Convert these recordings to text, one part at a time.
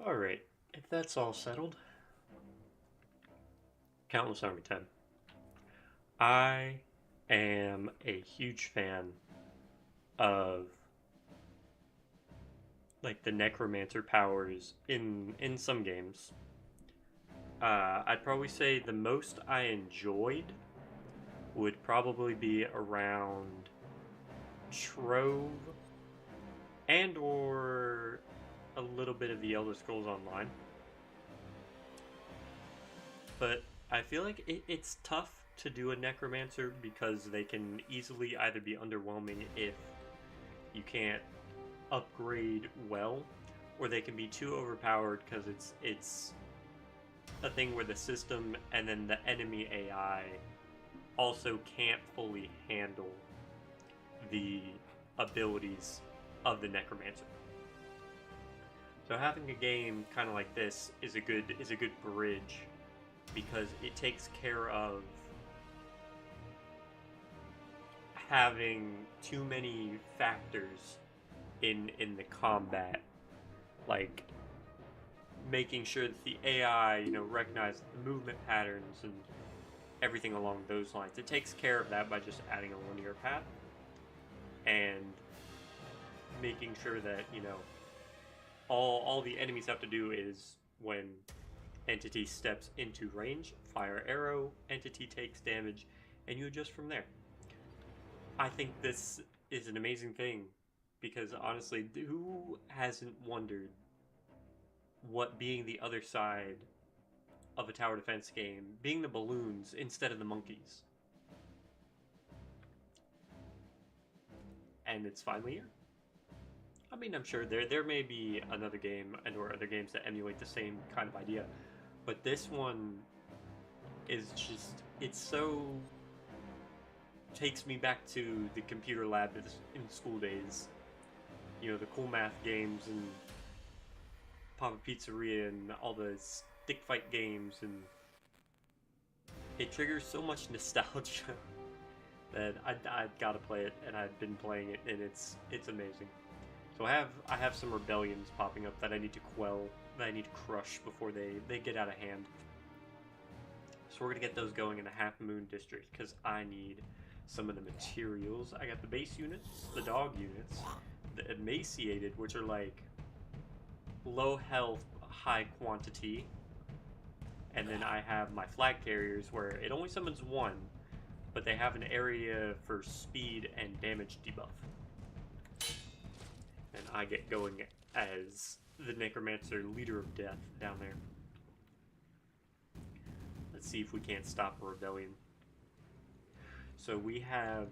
Alright, if that's all settled, Countless Army time. I am a huge fan of like the Necromancer powers in some games. I'd probably say the most I enjoyed would probably be around Trove and or a little bit of the Elder Scrolls Online. But I feel like it's tough to do a Necromancer because they can easily either be underwhelming if you can't upgrade well, or they can be too overpowered because it's a thing where the system and then the enemy AI also can't fully handle the abilities of the Necromancer. So having a game kind of like this is a good bridge because it takes care of having too many factors in the combat, like making sure that the AI, recognizes the movement patterns and everything along those lines. It takes care of that by just adding a linear path and making sure that, all the enemies have to do is when entity steps into range, fire arrow, entity takes damage, and you adjust from there. I think this is an amazing thing because honestly, who hasn't wondered what being the other side of a tower defense game, being the balloons instead of the monkeys? And it's finally here. I mean, I'm sure there may be another game and or other games that emulate the same kind of idea, but this one is just, it's so, takes me back to the computer lab in school days. The cool math games and Papa Pizzeria and all the stick fight games, and it triggers so much nostalgia that I gotta play it, and I've been playing it, and it's amazing. So I have some rebellions popping up that I need to quell, that I need to crush before they get out of hand. So we're gonna get those going in a Half Moon District because I need some of the materials. I got the base units, the dog units, the emaciated, which are like low health, high quantity, and then I have my flag carriers where it only summons one, but they have an area for speed and damage debuff. And I get going as the Necromancer, leader of death, down there. Let's see if we can't stop a rebellion. So we have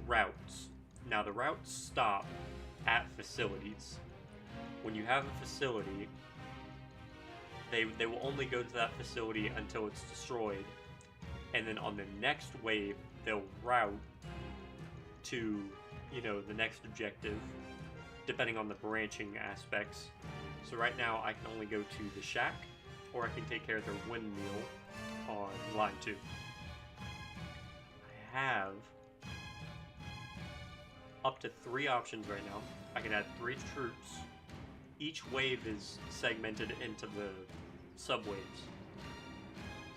routes. Now the routes stop at facilities. When you have a facility, they will only go to that facility until it's destroyed. And then on the next wave, they'll route to, the next objective, depending on the branching aspects. So right now, I can only go to the shack, or I can take care of their windmill on line 2. I have up to 3 options right now. I can add 3 troops. Each wave is segmented into the subwaves.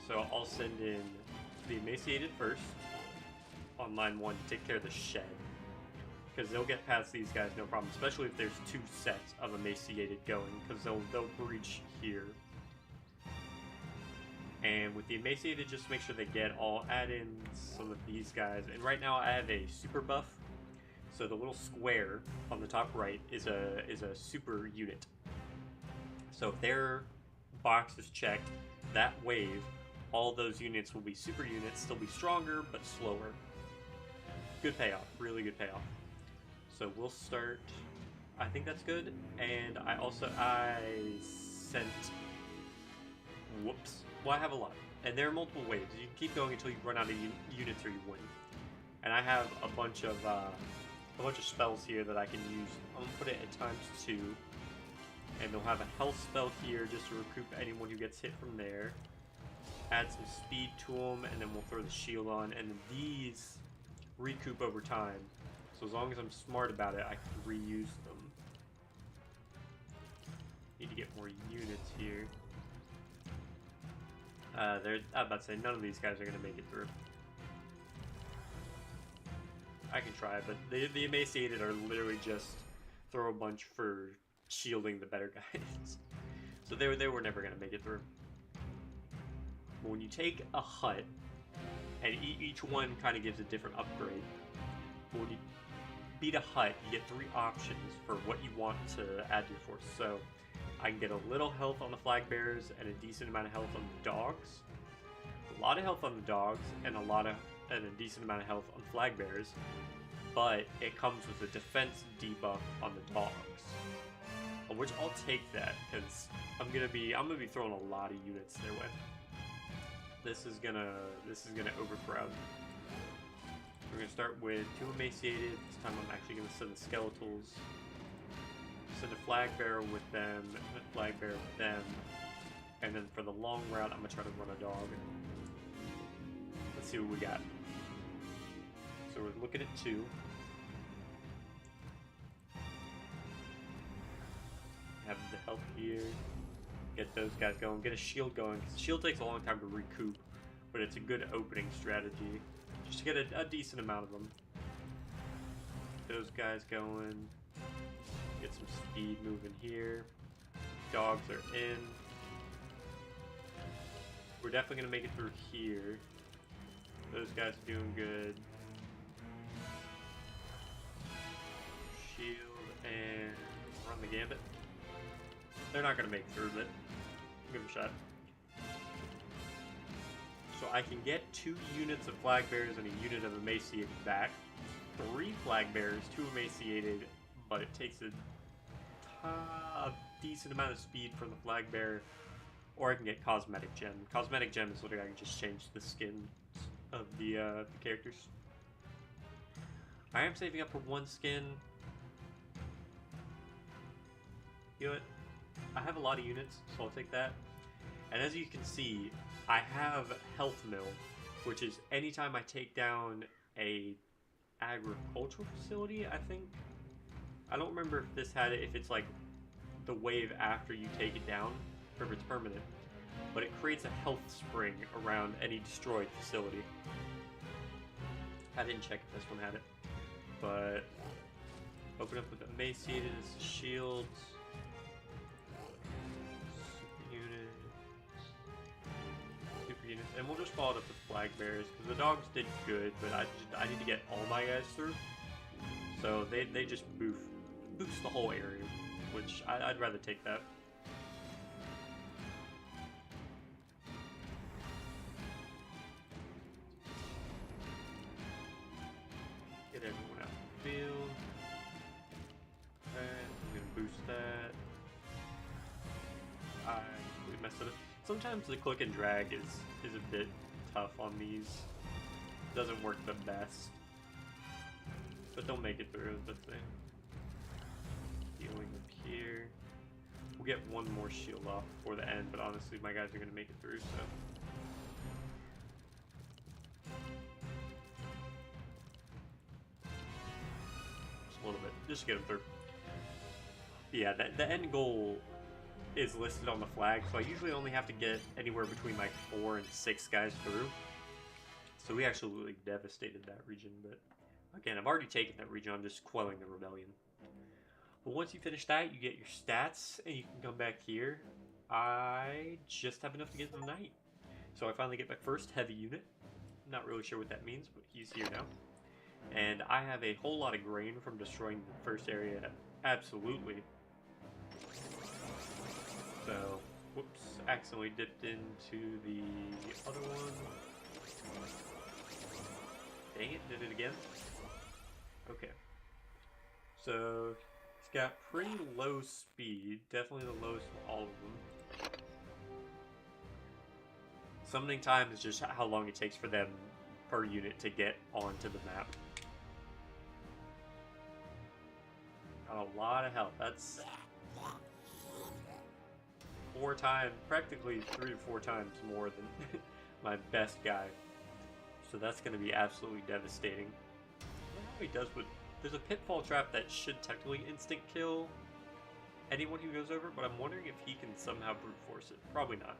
So I'll send in the emaciated first on line 1 to take care of the shed, because they'll get past these guys no problem, especially if there's 2 sets of emaciated going, because they'll breach here. And with the emaciated, just make sure they get all add-ins so that these guys, and right now I have a super buff, so the little square on the top right is a super unit. So if their box is checked, that wave, all those units will be super units. They'll be stronger, but slower. Good payoff, really good payoff. So we'll start, I think that's good. And I sent, whoops. Well, I have a lot. And there are multiple waves. You can keep going until you run out of units or you win. And I have a bunch of spells here that I can use. I'm gonna put it at ×2. And they'll have a health spell here just to recoup anyone who gets hit from there. Add some speed to them, and then we'll throw the shield on. And then these recoup over time. So as long as I'm smart about it, I can reuse them. Need to get more units here. I'm about to say, none of these guys are going to make it through. I can try, but the emaciated are literally just throw a bunch for shielding the better guys. So they were never going to make it through. But when you take a hut, and each one kind of gives a different upgrade. But when you beat a hut, you get 3 options for what you want to add to your force. So I can get a little health on the flag bearers and a decent amount of health on the dogs. A lot of health on the dogs and a decent amount of health on flag bearers. But it comes with a defense debuff on the dogs. Which I'll take that because I'm gonna be throwing a lot of units their way. This is gonna overcrowd. We're gonna start with 2 emaciated. This time I'm actually gonna send the skeletals. Send a flag bearer with them, and a flag bearer with them. And then for the long route, I'm gonna try to run a dog. Let's see what we got. So we're looking at 2. Have the health here. Get those guys going. Get a shield going. Because the shield takes a long time to recoup, but it's a good opening strategy. Just to get a decent amount of them. Get those guys going. Get some speed moving here. Dogs are in. We're definitely going to make it through here. Those guys are doing good. Shield and run the gambit. They're not going to make it through, but give it a shot. So I can get 2 units of flag bearers and a unit of emaciated back. 3 flag bearers, 2 emaciated, but it takes a decent amount of speed from the flag bearer. Or I can get cosmetic gem. Cosmetic gem is literally I can just change the skins of the characters. I am saving up for 1 skin. You know what? I have a lot of units, so I'll take that. And as you can see, I have Health Mill, which is anytime I take down a agricultural facility, I think. I don't remember if this had it, if it's like the wave after you take it down, or if it's permanent. But it creates a health spring around any destroyed facility. I didn't check if this one had it. But open up with emaciated as shields. Super units. And we'll just follow it up with flag bearers, because the dogs did good, but I need to get all my guys through. So they just boost the whole area, which I'd rather take that. Get everyone out in the field. Okay, I'm gonna boost that. We messed it up. Sometimes the click and drag is a bit tough on these. Doesn't work the best. But they'll make it through, is the thing. Healing up here. We'll get 1 more shield off before the end, but honestly my guys are gonna make it through, so. Just a little bit. Just to get them through. Yeah, the end goal is listed on the flag, so I usually only have to get anywhere between like 4 and 6 guys through. So we absolutely devastated that region, but again, I've already taken that region, I'm just quelling the rebellion. But once you finish that, you get your stats, and you can come back here. I just have enough to get the knight. So I finally get my first heavy unit. Not really sure what that means, but he's here now. And I have a whole lot of grain from destroying the first area. Absolutely. So, whoops, accidentally dipped into the other one. Dang it, did it again? Okay. So, he's got pretty low speed, definitely the lowest of all of them. Summoning time is just how long it takes for them per unit to get onto the map. Got a lot of health, that's 4 times, practically 3 to 4 times more than my best guy. So that's going to be absolutely devastating. I don't know how he does with... There's a pitfall trap that should technically instant kill. anyone who goes over, but I'm wondering if he can somehow brute force it. Probably not.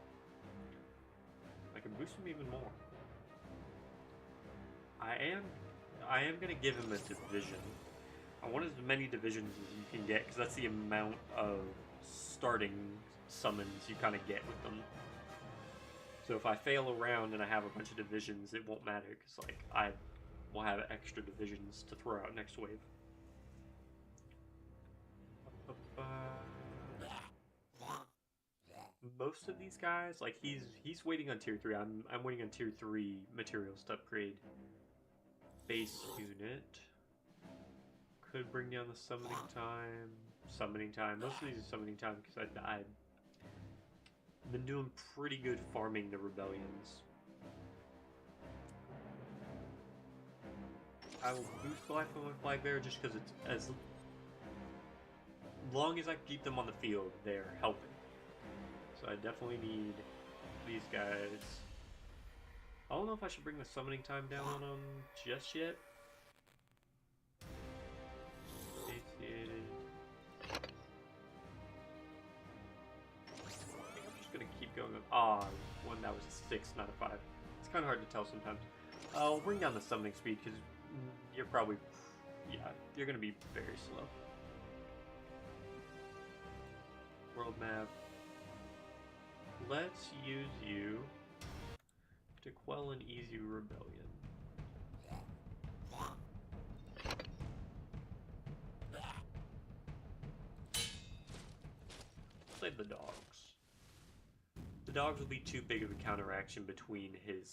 I can boost him even more. I am gonna give him a division. I want as many divisions as you can get, because that's the amount of starting summons you kind of get with them. So if I fail around and I have a bunch of divisions, it won't matter, because like I will have extra divisions to throw out next wave. Most of these guys, like he's waiting on tier 3. I'm waiting on tier 3 materials to upgrade. Base unit. Could bring down the summoning time. Summoning time. Most of these are summoning time because I've been doing pretty good farming the rebellions. I will boost life on my flag bearer just because it's as long as I keep them on the field, they're helping. So I definitely need these guys. I don't know if I should bring the summoning time down on them just yet. Satiated. I think I'm just gonna keep going up. Ah, one that was a 6, not a 5. It's kind of hard to tell sometimes. I'll bring down the summoning speed because you're probably, yeah, you're gonna be very slow. World map. Let's use you to quell an easy rebellion. Play the dogs. The dogs will be too big of a counteraction between his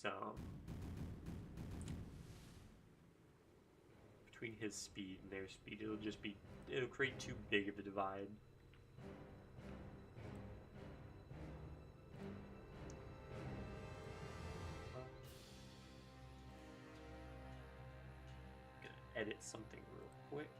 speed and their speed. It'll create too big of a divide. Edit something real quick.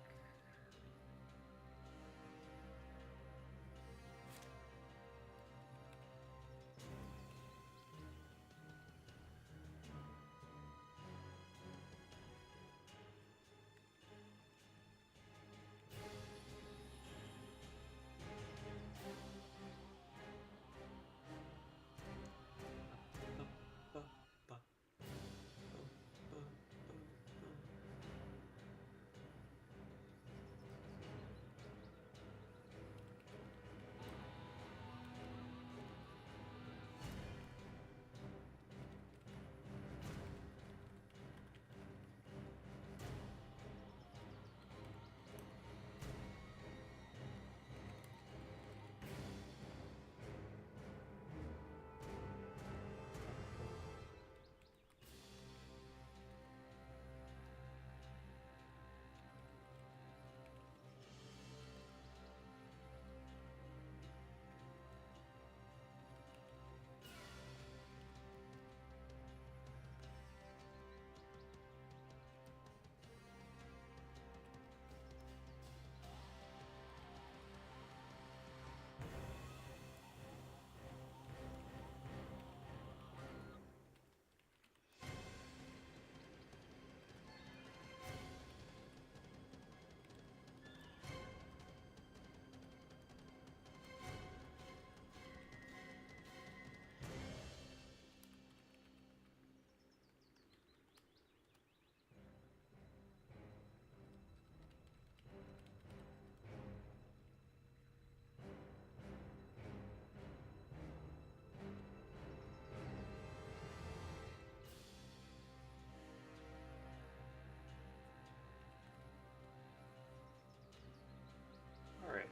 Alright.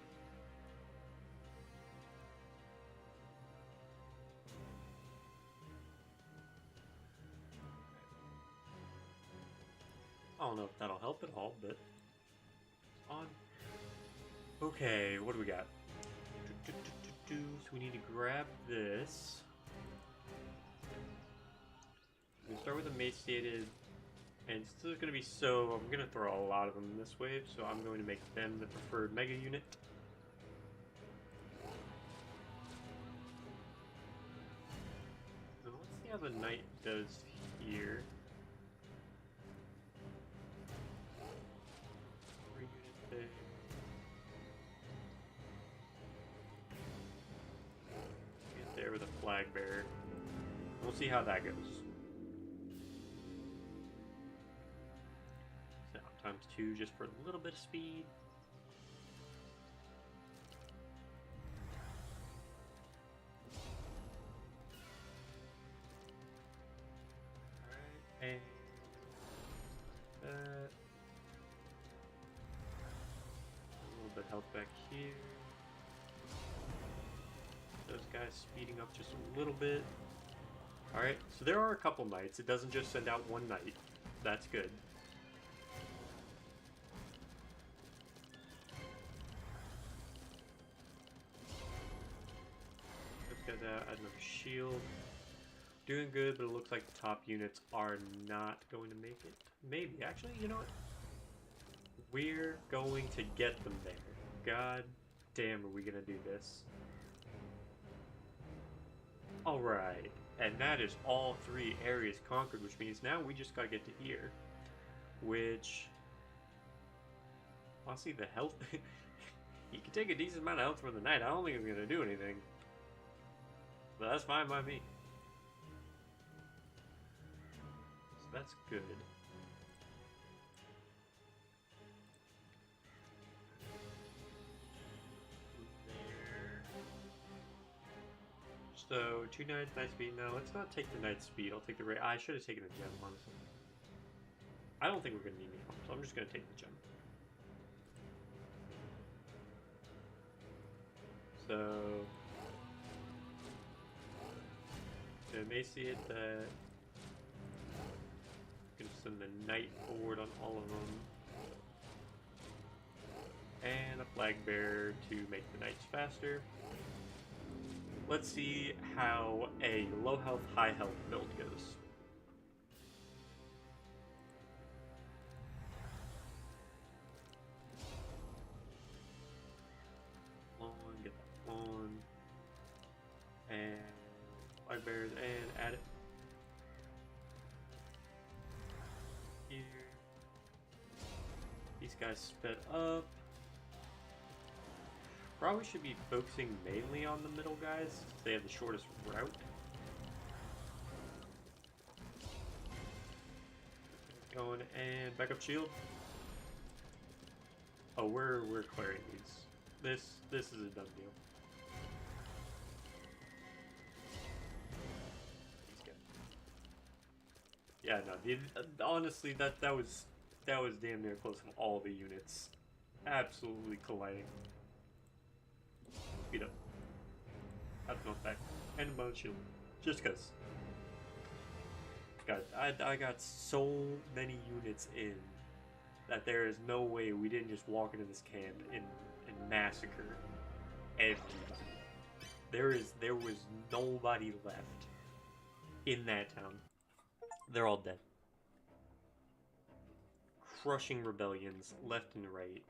I don't know if that'll help at all, but on. Okay, what do we got? So we need to grab this. We start with emaciated, and it's still going to be so. I'm going to throw a lot of them this wave, so I'm going to make them the preferred mega unit. Now let's see how the knight does here. flag bearer. We'll see how that goes. So times 2 just for a little bit of speed. Alright, and that. A little bit of health back here. Those guys speeding up just a little bit. Alright, so there are a couple knights. It doesn't just send out one knight. That's good. Let's get that, add another shield. Doing good, but it looks like the top units are not going to make it. Maybe. Actually, you know what? We're going to get them there. God damn, are we going to do this? Alright, and that is all 3 areas conquered, which means now we just gotta get to here. Which... honestly, the health... you can take a decent amount of health for the night. I don't think it's gonna do anything. But that's fine by me. So that's good. So, 2 knights, night speed. No, let's not take the night speed. I'll take the ray. I should have taken the gem, honestly. I don't think we're going to need any help, so I'm just going to take the gem. So, to emaciate that, I'm going to send the knight forward on all of them. And a flag bearer to make the knights faster. Let's see how a low health, high health build goes. Get that on. And flag bearers and add it. Here. These guys sped up. Probably should be focusing mainly on the middle guys, since they have the shortest route. Going and backup shield. Oh, we're clearing these. This is a done deal. Yeah, no. Honestly, that was damn near close to all the units. Absolutely colliding. Speed up. Have no back. And a bonus shield. Just cause. God, I got so many units in that there is no way we didn't just walk into this camp and massacre everybody. There was nobody left in that town. They're all dead. Crushing rebellions left and right.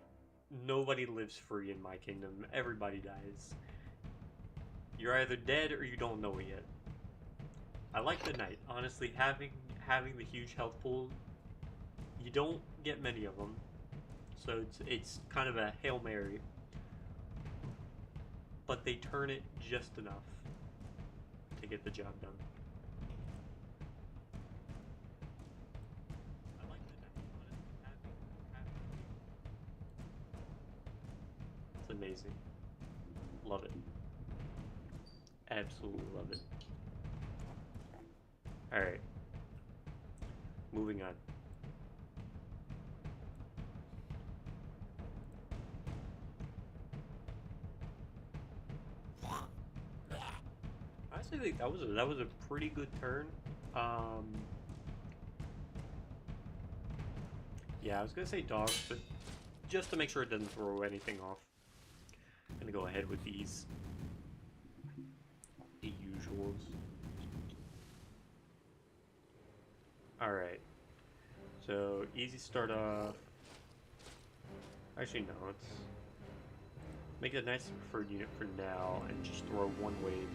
Nobody lives free in my kingdom. Everybody dies. You're either dead or you don't know it yet. I like the knight. Honestly, having the huge health pool, you don't get many of them, so it's kind of a Hail Mary. But they turn it just enough to get the job done. I like the knight. It's amazing. Love it. Absolutely love it. Alright. Moving on. I honestly think that was a pretty good turn. Yeah, I was gonna say dogs, but just to make sure it doesn't throw anything off, I'm gonna go ahead with these. The usuals. Alright. So, easy start off. Actually, no, let's make it a nice preferred unit for now and just throw one wave.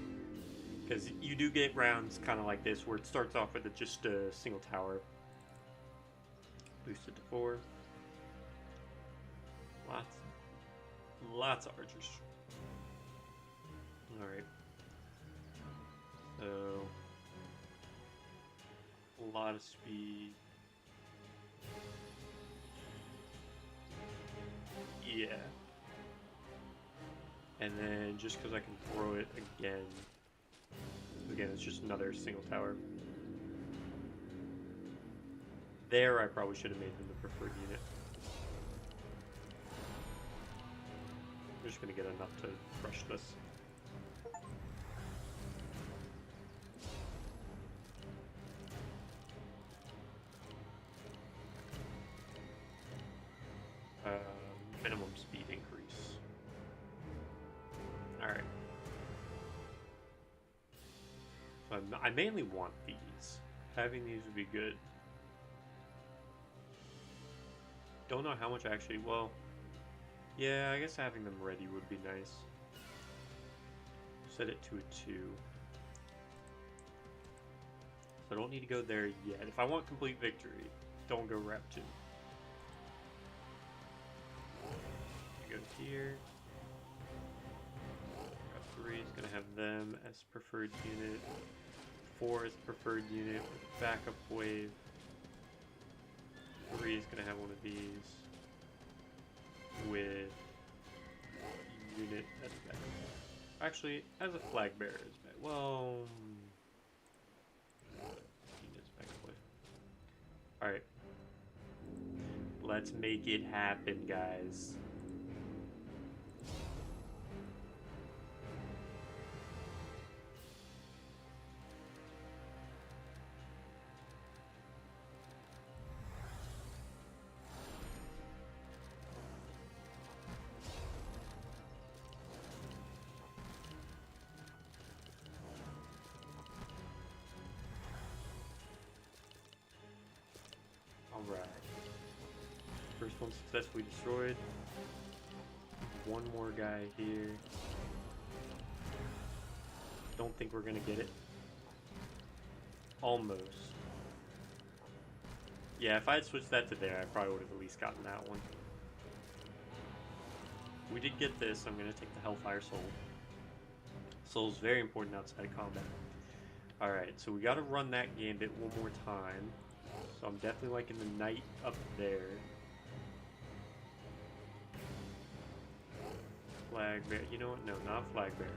Because you do get rounds kind of like this where it starts off with just a single tower. Boost it to 4. Lots of archers. Alright. So a lot of speed. Yeah. And then just because I can throw it again. Again, it's just another single tower. There, I probably should have made them the preferred unit. I'm just going to get enough to crush this. Minimum speed increase. Alright. So I mainly want these. Having these would be good. Don't know how much actually, well, yeah, I guess having them ready would be nice. Set it to a 2. So I don't need to go there yet. If I want complete victory, don't go rep 2. You go here. Rep 3 is going to have them as preferred unit. 4 is preferred unit with backup wave. 3 is going to have one of these with unit as a backup. Actually, as a flag bearer is back. Well, unit as backup wave. Alright. Let's make it happen, guys. Alright. First one successfully destroyed. One more guy here. Don't think we're gonna get it. Almost. Yeah, if I had switched that to there, I probably would have at least gotten that one. We did get this. I'm gonna take the Hellfire Soul. Soul's very important outside of combat. Alright, so we gotta run that gambit one more time. So I'm definitely liking the knight up there. Flag bearer. You know what? No, not flag bearer.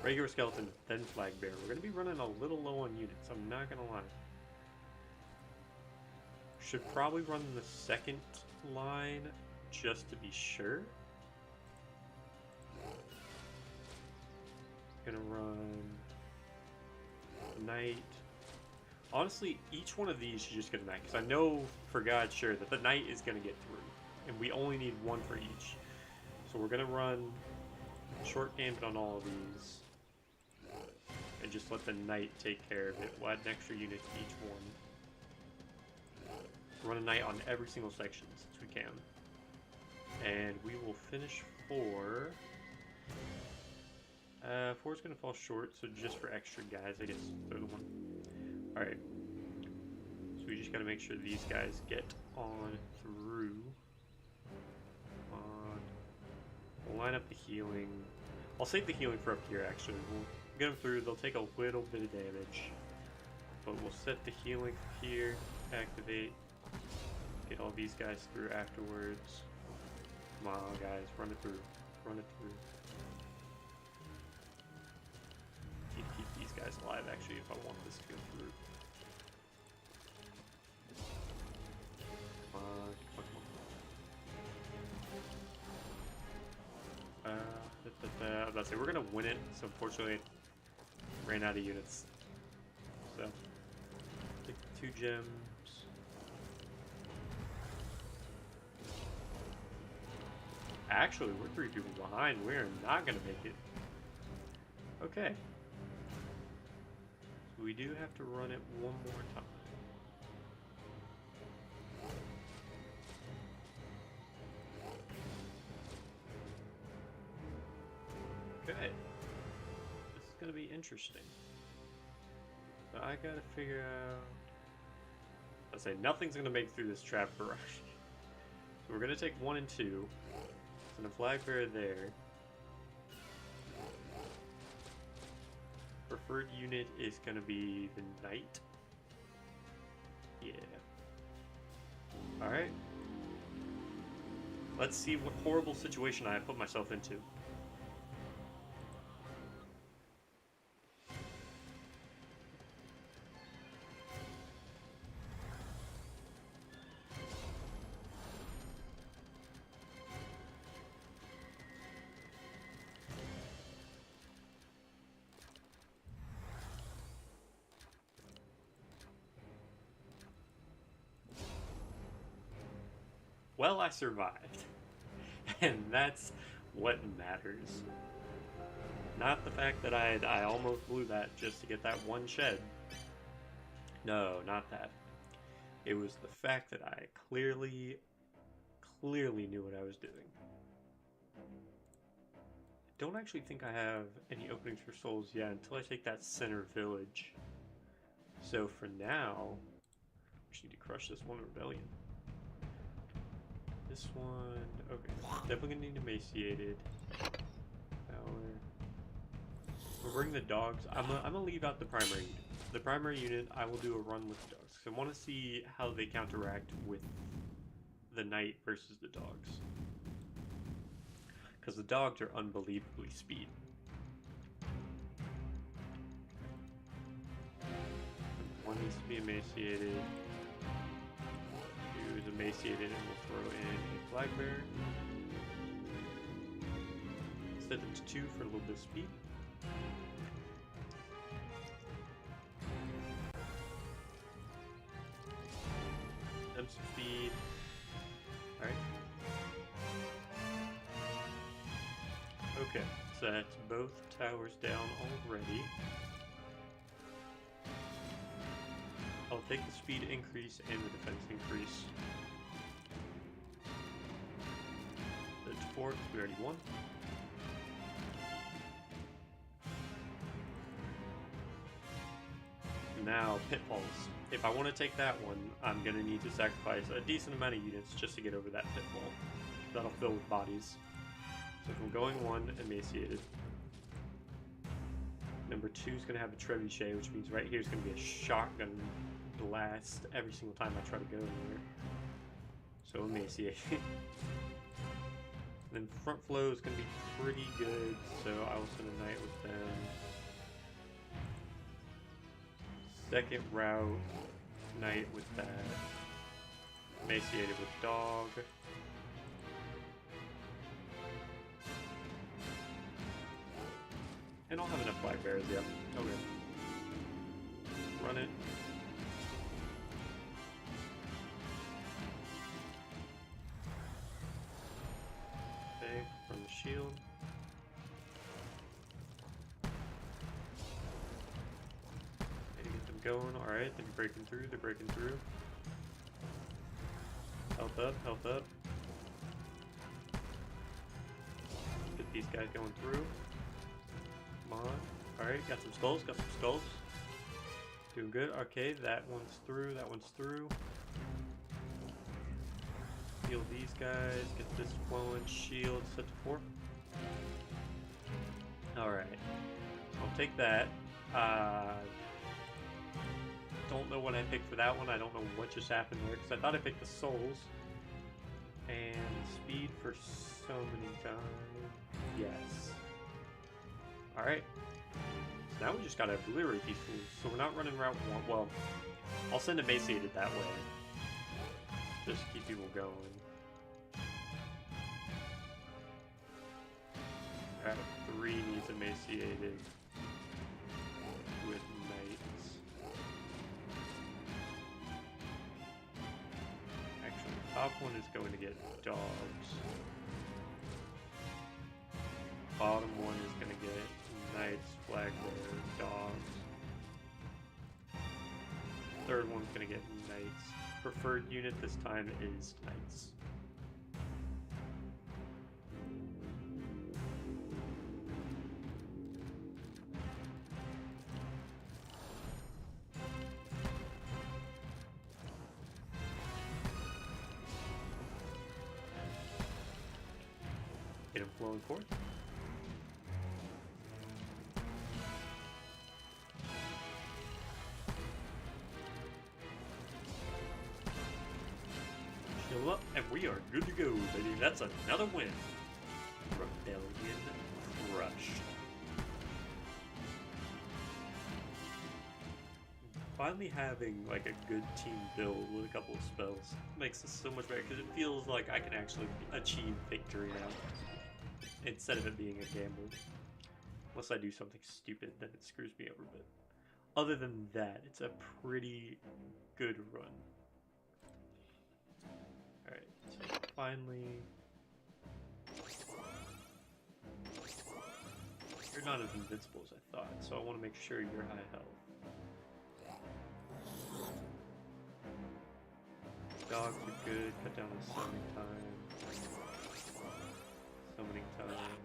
Regular skeleton, then flag bearer. We're going to be running a little low on units. I'm not going to lie. Should probably run the second line just to be sure. Gonna run knight. Honestly, each one of these should just get a knight, because I know for God sure that the knight is going to get through, and we only need one for each. So we're going to run short gambit on all of these, and just let the knight take care of it. We'll add an extra unit to each one. Run a knight on every single section since we can. And we will finish 4. 4 is going to fall short, so just for extra guys, I guess throw the one. Alright. So we just got to make sure these guys get on through. We'll line up the healing. I'll save the healing for up here, actually. We'll get them through. They'll take a little bit of damage. But we'll set the healing here. Activate. Get all these guys through afterwards. Come on, guys. Run it through. Run it through. Need to keep these guys alive, actually, if I want this to go through. Come on, come on, come on. I was about to say, we're going to win it, so unfortunately, ran out of units. So, take 2 gems. Actually, we're 3 people behind. We're not going to make it. Okay. So we do have to run it one more time. Okay. This is going to be interesting. So I got to figure out... I'll say nothing's going to make it through this trap barrage. So we're going to take 1 and 2. And a flag bearer there. Preferred unit is gonna be the knight. Yeah. Alright. Let's see what horrible situation I have put myself into. Well, I survived. And that's what matters. Not the fact that I almost blew that just to get that one shed. No, not that. It was the fact that I clearly knew what I was doing. I don't actually think I have any openings for souls yet until I take that center village. So for now, I just need to crush this one rebellion. This one, okay, definitely gonna need emaciated. Power. We'll bring the dogs. I'm gonna leave out the primary unit. The primary unit, I will do a run with the dogs. I want to see how they counteract with the knight versus the dogs. Because the dogs are unbelievably speed. One needs to be emaciated. Two is emaciated, and we'll throw in a flag bearer. Set it to 2 for a little bit of speed. Them some speed. Alright. Okay, so that's both towers down already. I'll take the speed increase and the defense increase. That's 4 because we already won. Now, pitfalls. If I want to take that one, I'm going to need to sacrifice a decent amount of units just to get over that pitfall. That'll fill with bodies. So if I'm going 1, emaciated. Number 2 is going to have a trebuchet, which means right here is going to be a shotgun blast every single time I try to go anywhere. So emaciated. Then front flow is going to be pretty good, so I will send a knight with them. Second route, knight with that. Emaciated with dog. And I'll have enough black bears, yeah. Okay. Run it. Okay, from the shield. Going, alright, they're breaking through. Health up. Get these guys going through. Come on. Alright, got some skulls. Doing good. Okay, that one's through. Heal these guys, get this flowing, shield set to 4. Alright. I'll take that. Don't know what I picked for that one. I don't know what just happened there, because I thought I picked the souls. And speed for summoning time. Yes. Alright. So now we just gotta obliterate these fools. So we're not running route 1. Well, I'll send emaciated that way. Just to keep people going. Route 3 needs emaciated. With knights. Actually, the top one is going to get dogs. Bottom one is going to get knights, flag bearers, dogs. Third one's going to get knights. Preferred unit this time is knights. Get him flowing forth. up, and we are good to go, baby. That's another win. Rebellion crushed. Finally having like a good team build with a couple of spells makes this so much better because it feels like I can actually achieve victory now instead of it being a gamble. Unless I do something stupid, then it screws me over a bit. Other than that, it's a pretty good run. Alright, so finally... You're not as invincible as I thought, so I want to make sure you're high health. Dogs are good, cut down the summoning time. Summoning time.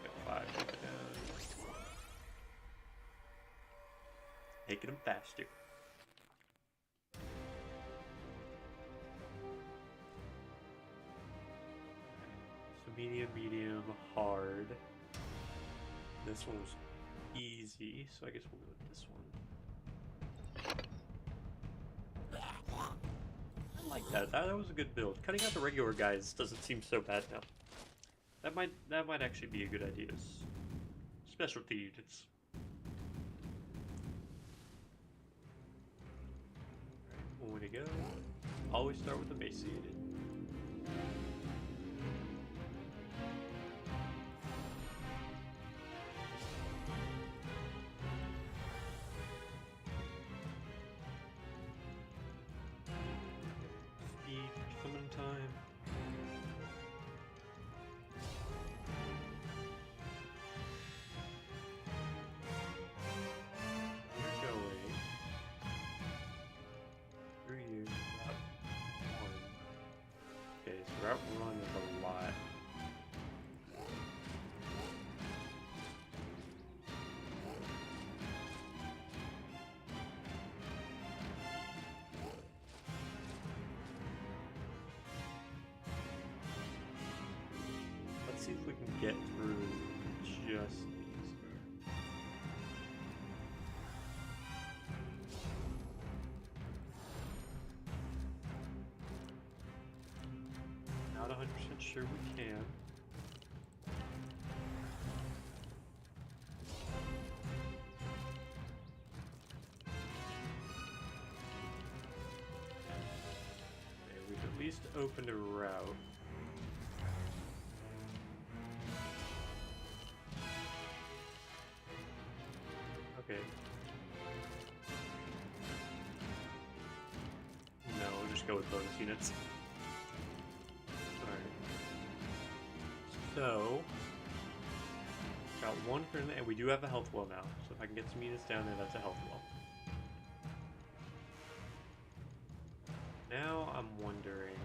Got 5 cut down. Making them faster. So medium, medium, hard. This one was easy, so I guess we'll go with this one. I like that. That was a good build. Cutting out the regular guys doesn't seem so bad now. That might actually be a good idea. Specialty units. Alright, one way to go. Always start with emaciated. Route 1 is a lot. Let's see if we can get through just these. Not 100% sure we can. Okay, we've at least opened a route. Okay. No, we'll just go with bonus units. So, got one for, and we do have a health well now. So if I can get some units down there, that's a health well. Now I'm wondering.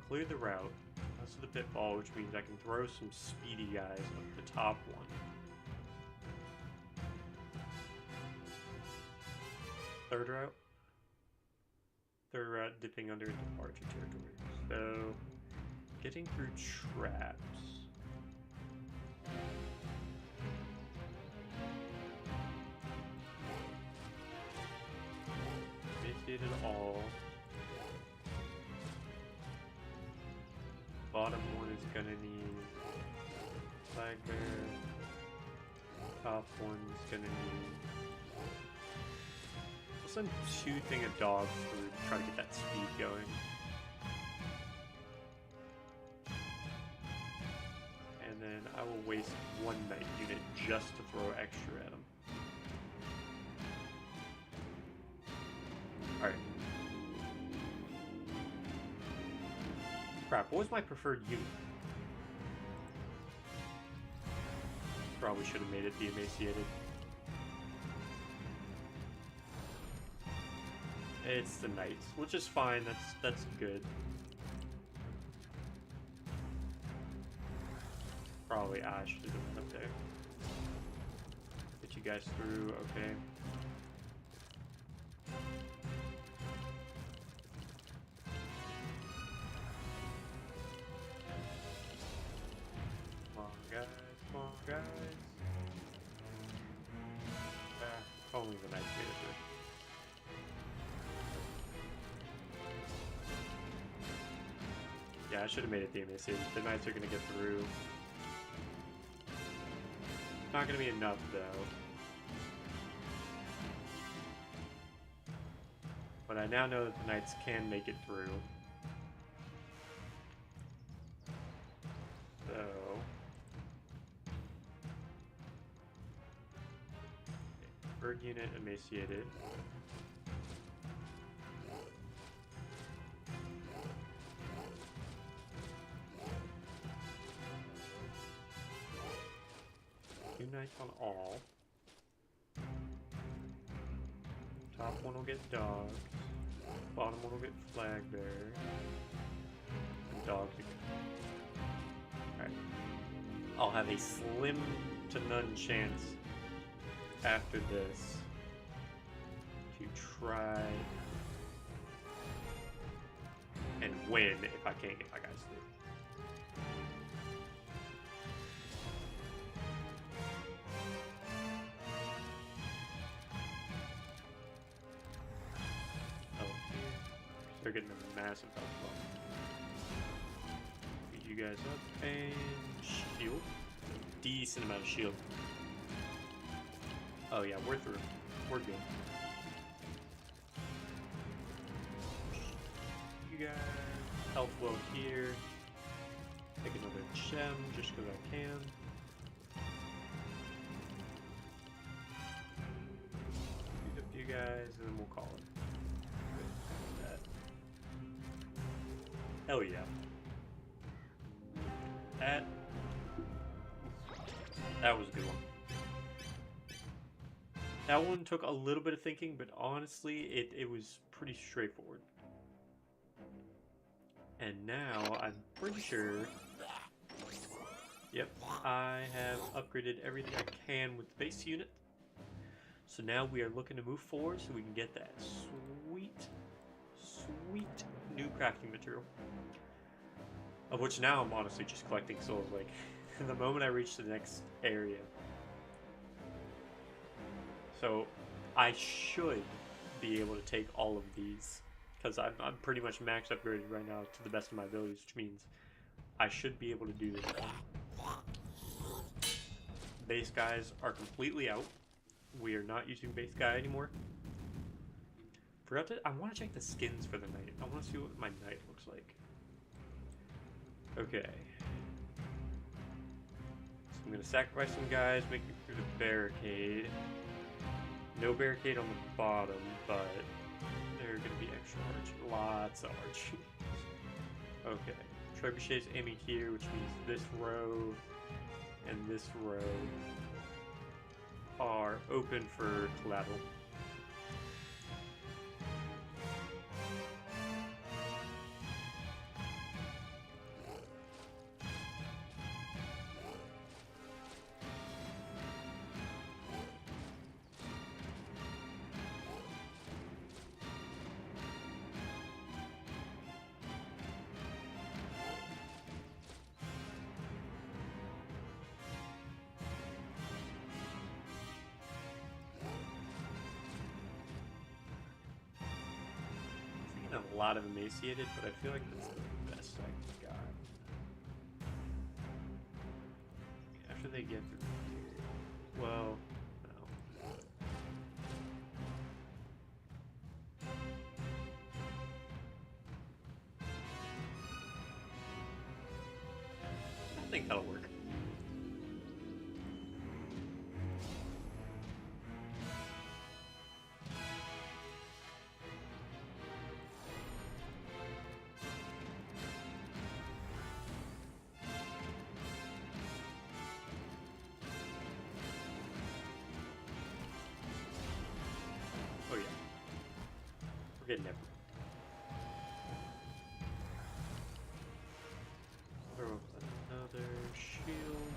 Clear the route. That's the pitfall, which means I can throw some speedy guys up the top one. Third route. Third route dipping under departure territory. So, getting through traps. Emaciated all. Bottom one is gonna need flag bear. Top one's gonna need. We'll send 2 thing of dogs through to try to get that speed going. And then I will waste 1 knight unit just to throw extra at them. Alright. Crap, what was my preferred unit? Probably should have made it the emaciated. It's the knights, which is fine. That's good. Probably I should have done up there. Get you guys through, okay. Come on, guys. Come on, guys. the knights made it through. Yeah, I should have made it the emaciated. The knights are gonna get through. Not gonna be enough though. But I now know that the knights can make it through. So bird unit emaciated. Two knights on all. Top one will get dogs. Bottom one will get flag bear. And dogs again. Alright. I'll have a slim to none chance after this to try and win if I can't get my guys through. They're getting a massive health bump. Beat you guys up and shield. Decent amount of shield. Oh yeah, we're through. We're good. You guys health well here. Take another gem just because I can. Beat up you guys and then we'll call it. Hell yeah. That was a good one. That one took a little bit of thinking, but honestly, it was pretty straightforward. And now, I'm pretty sure... Yep, I have upgraded everything I can with the base unit. So now we are looking to move forward so we can get that sweet new crafting material. Of which now I'm honestly just collecting souls. Like, the moment I reach the next area. So, I should be able to take all of these. Because I'm pretty much max upgraded right now to the best of my abilities, which means I should be able to do this. Base guys are completely out. We are not using base guy anymore. I want to check the skins for the knight. I want to see what my knight looks like. Okay. So I'm going to sacrifice some guys, make it through the barricade. No barricade on the bottom, but there are going to be extra archers. Lots of archers. Okay. Trebuchet's aiming here, which means this row and this row are open for collateral. A lot of emaciated, but I feel like that's the best I got. After they get through here, well, no. I think that'll work. Getting everywhere. Throw up another shield.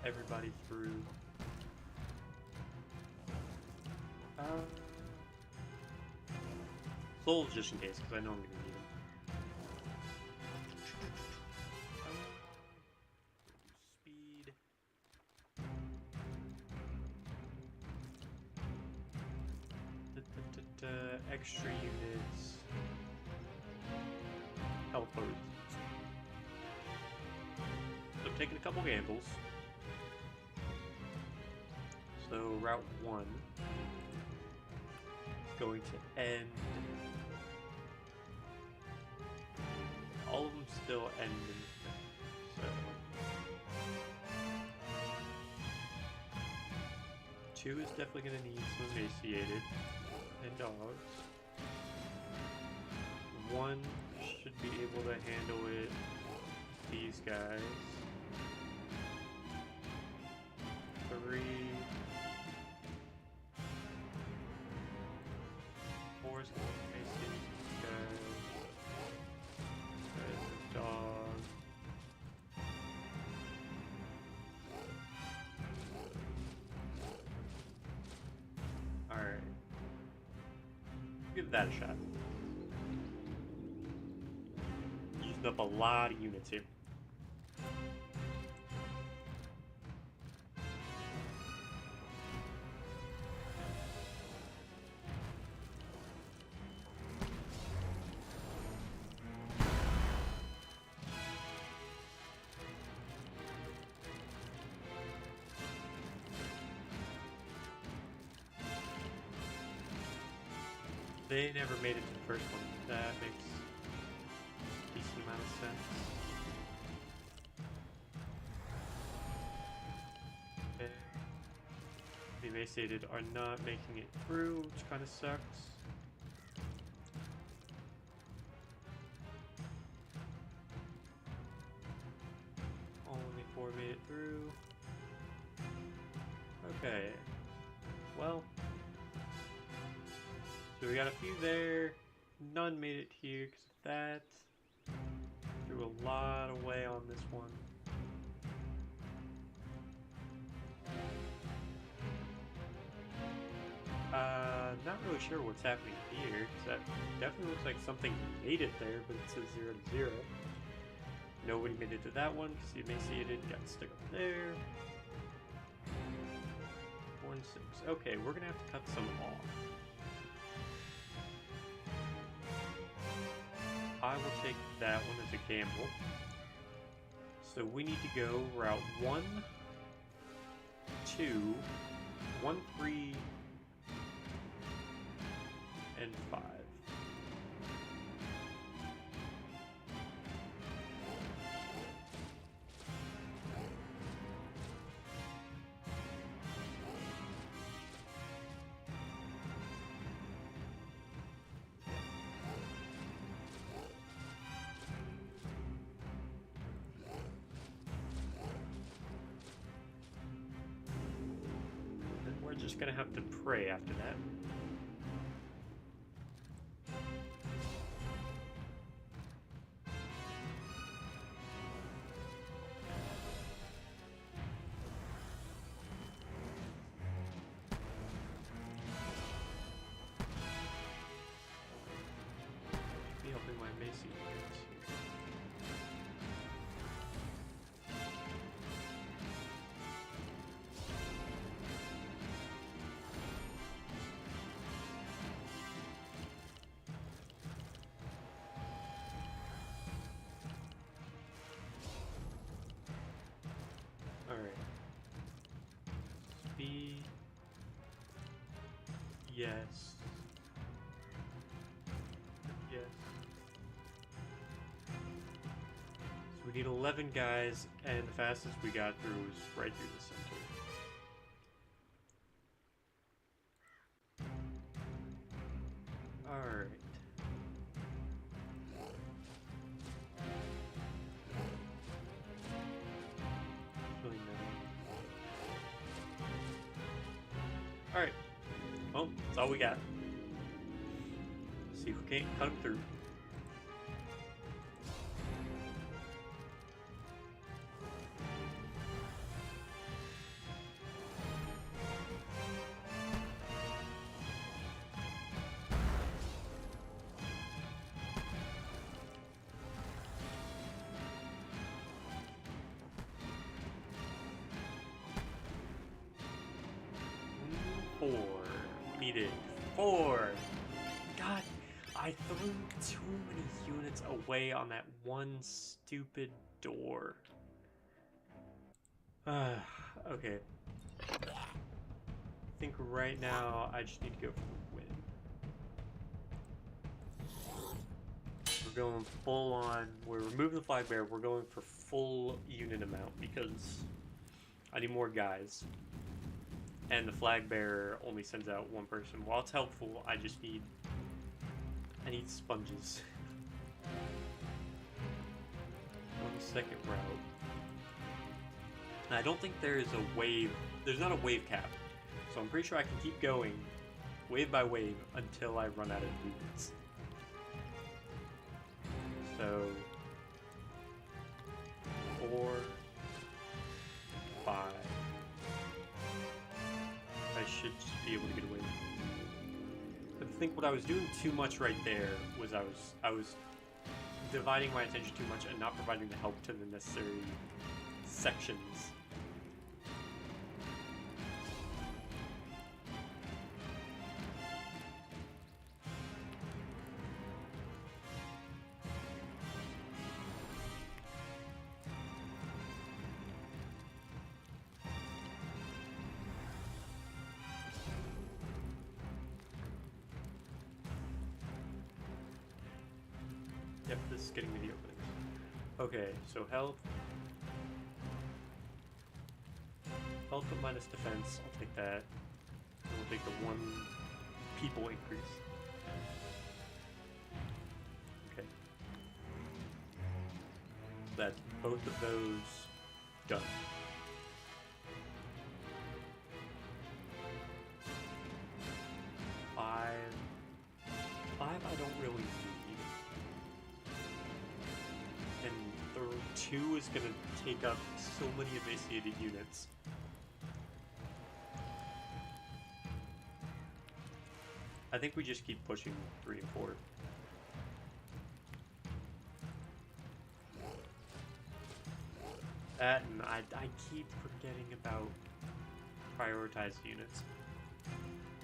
Everybody through. Souls just in case, because I know I'm going to need them. Speed. extra units. Teleport. So I'm taking a couple gambles. So Route 1 is going to end. All of them still end in so 2 is definitely going to need some emaciated and dogs. 1 should be able to handle it. These guys. 3. 4 is going to emaciate these guys. There's a dog. Alright. Give that a shot. Using up a lot of units here. They never made it to the first one. That makes a decent amount of sense. Okay. The emaciated are not making it through, which kind of sucks. Only 4 made it through. Okay. Well. So we got a few there, none made it here because of that. Threw a lot away on this one. Not really sure what's happening here, because that definitely looks like something made it there, but it says 0 to 0. Nobody made it to that one because the emaciated got stuck up there. 4 and 6. Okay, we're gonna have to cut some off. I will take that one as a gamble. So we need to go route 1, 2, 1, 3, and 5. We're just gonna have to pray after that. Be helping my Macy units here. Alright. Speed. Yes. Yes. So we need 11 guys, and the fastest we got through was right through the center. Alright. Alright. Well, that's all we got. See if we can't cut him through. Needed 4. God I threw too many units away on that one stupid door. Okay. I think right now I just need to go for the win. We're going full on. We're removing the flag bearer. We're going for full unit amount because I need more guys. And the flag bearer only sends out one person. While it's helpful, I need sponges. On the second route. And I don't think there's a wave. There's not a wave cap. So I'm pretty sure I can keep going wave by wave until I run out of units. So 4, 5. I should just be able to get away with it. But I think what I was doing too much right there was I was dividing my attention too much and not providing the help to the necessary sections. Yep, this is getting me the openings. Okay, so health. Health with minus defense, I'll take that. And we'll take the 1 people increase. Okay. That's both of those done. 5. 5 I don't really need. And 2 is going to take up so many emaciated units. I think we just keep pushing 3 and 4. That, and I keep forgetting about prioritized units.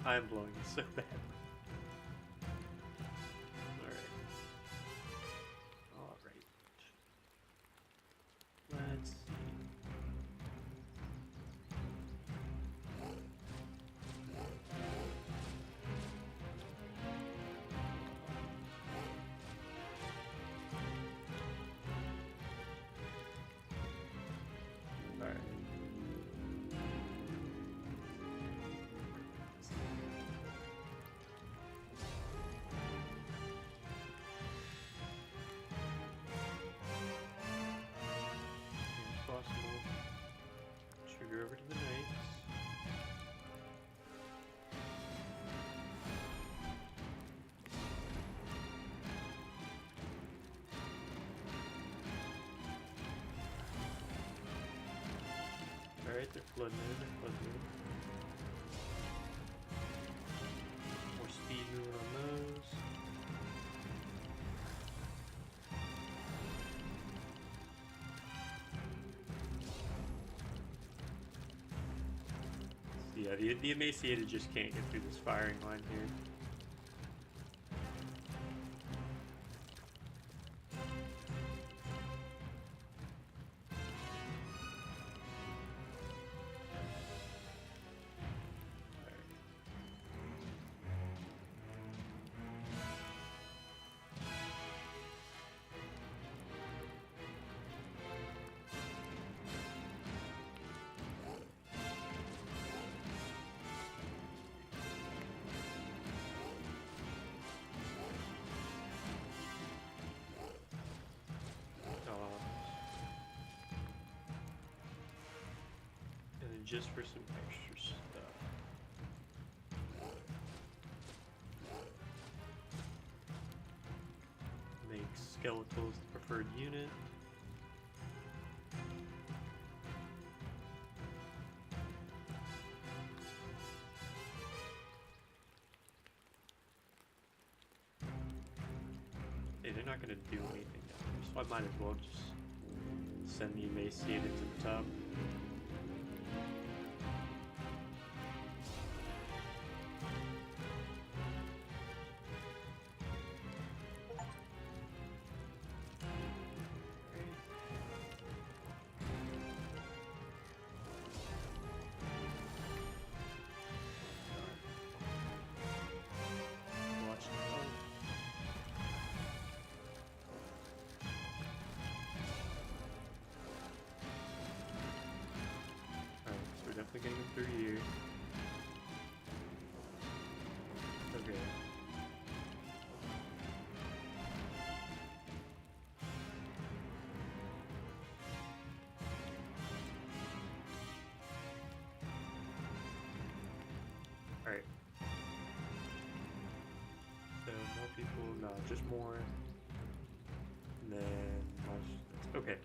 I am blowing this so bad. Let's see. All right. Trigger over to the knights. Alright, they're flooding in, More speed moving on those. Yeah, the emaciated just can't get through this firing line here. Just for some extra stuff. Make Skeletals the preferred unit. Hey, they're not going to do anything down there, so I might as well just send the emaciated to the top. just more. And then, okay.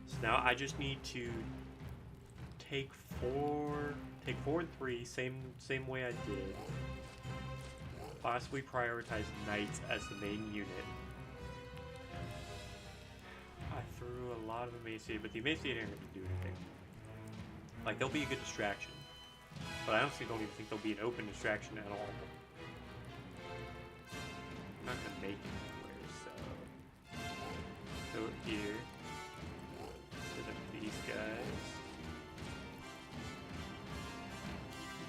So now I just need to take four and three, same way I did. Possibly prioritize knights as the main unit. I threw a lot of emaciate, but the emaciate aren't going to do anything. Like, they'll be a good distraction. But I honestly don't even think they'll be an open distraction at all. I'm not going to make it anywhere, so... Go here. Set up these guys.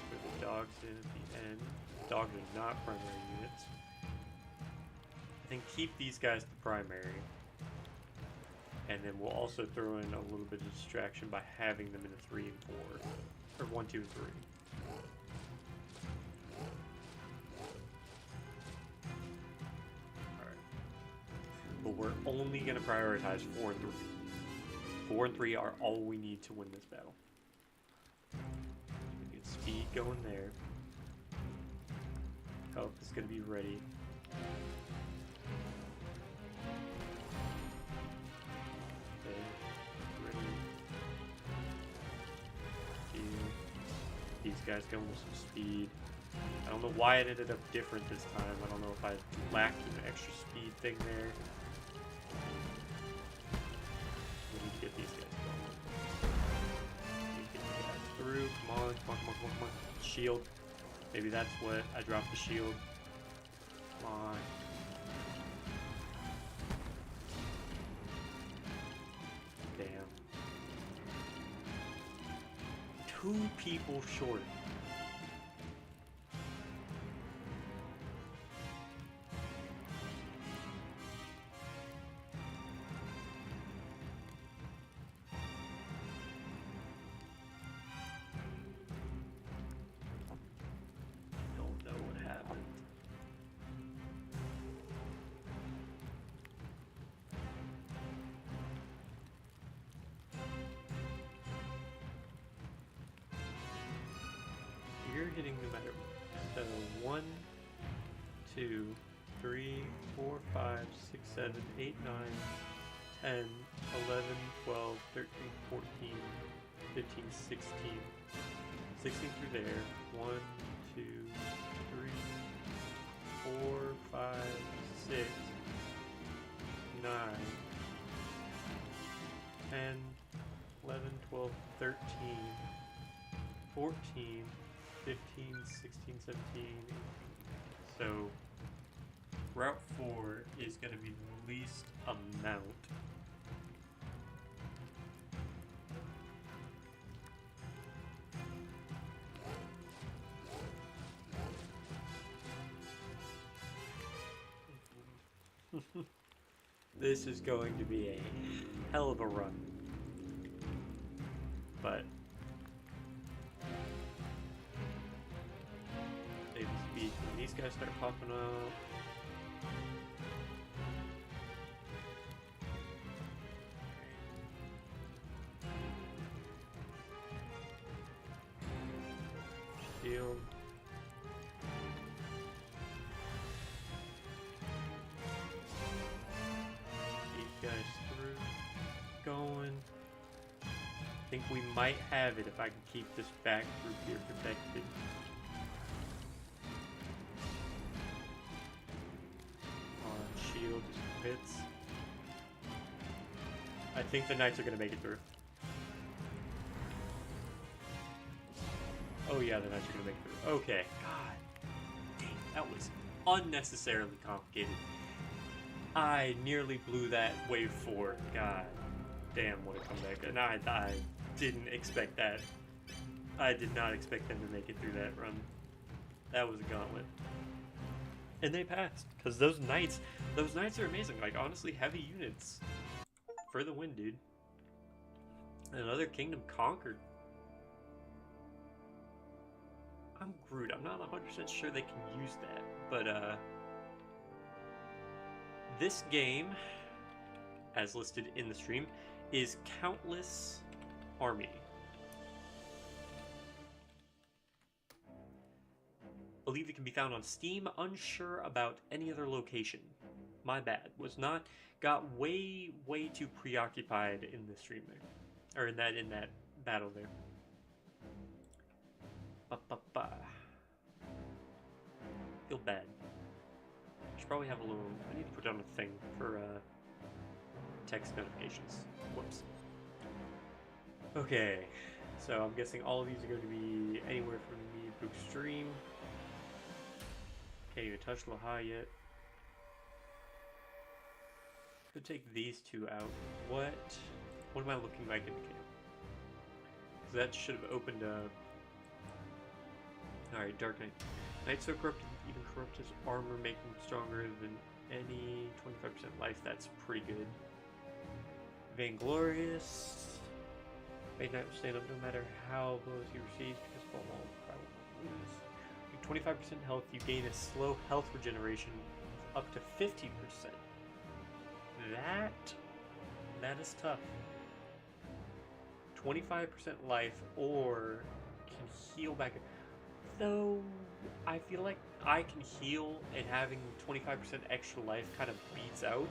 Put the dogs in at the end. Dogs are not primary units. And keep these guys the primary. And then we'll also throw in a little bit of distraction by having them in a 3 and 4. Or 1, 2, and 3. Alright. But we're only going to prioritize 4 and 3. 4 and 3 are all we need to win this battle. We get speed going there. Health is going to be ready. These guys going with some speed. I don't know why it ended up different this time. I don't know if I lacked an extra speed thing there. We need to get these guys going. We need to get these guys through. Come on, come on, come on, come on, come on. Shield. Maybe that's what I dropped the shield. Come on. Damn. 2 people short. Don't know what happened. You're hitting no matter what. 1, 2, 3, 4, 5, 6, 7, 8, 9, 10, 11, 12, 13, 14, 15, 16. 16 through there. 1, 2, 3, 4, 5, 6, 9, 10, 11, 12, 13, 14, 15, 16, 17. So Route 4 is going to be the least amount. This is going to be a hell of a run. But save the speed when these guys start popping up. Shield. These guys through. Going. I think we might have it if I can keep this back group here protected. On shield, just hits. I think the knights are going to make it through. Oh yeah, the knights are going to make it through. Okay. God dang, that was unnecessarily complicated. I nearly blew that wave 4. God damn, what a comeback. And I didn't expect that. I did not expect them to make it through that run. That was a gauntlet. And they passed. Because those knights are amazing. Like, honestly, heavy units. For the win, dude. Another kingdom conquered. I'm Groot. I'm not 100% sure they can use that. But, this game, as listed in the stream, is Countless Army. Believe it can be found on Steam. Unsure about any other location. My bad. Was not. Got way too preoccupied in the stream there, or in that battle there. Feel bad. Should probably have a little. I need to put on a thing for text notifications. Whoops. Okay, so I'm guessing all of these are going to be anywhere from medium to extreme. Can't even touch Laha yet. Could take these two out. What am I looking like in the camp? So that should have opened up. Alright, Dark Knight. Knight so corrupted, even corrupt his armor, making him stronger than any 25% life. That's pretty good. Vainglorious. May not stand up no matter how blows he receives, because fall won't probably lose. 25% health, you gain a slow health regeneration up to 50%. That is tough. 25% life or can heal back. Though I feel like I can heal and having 25% extra life kind of beats out.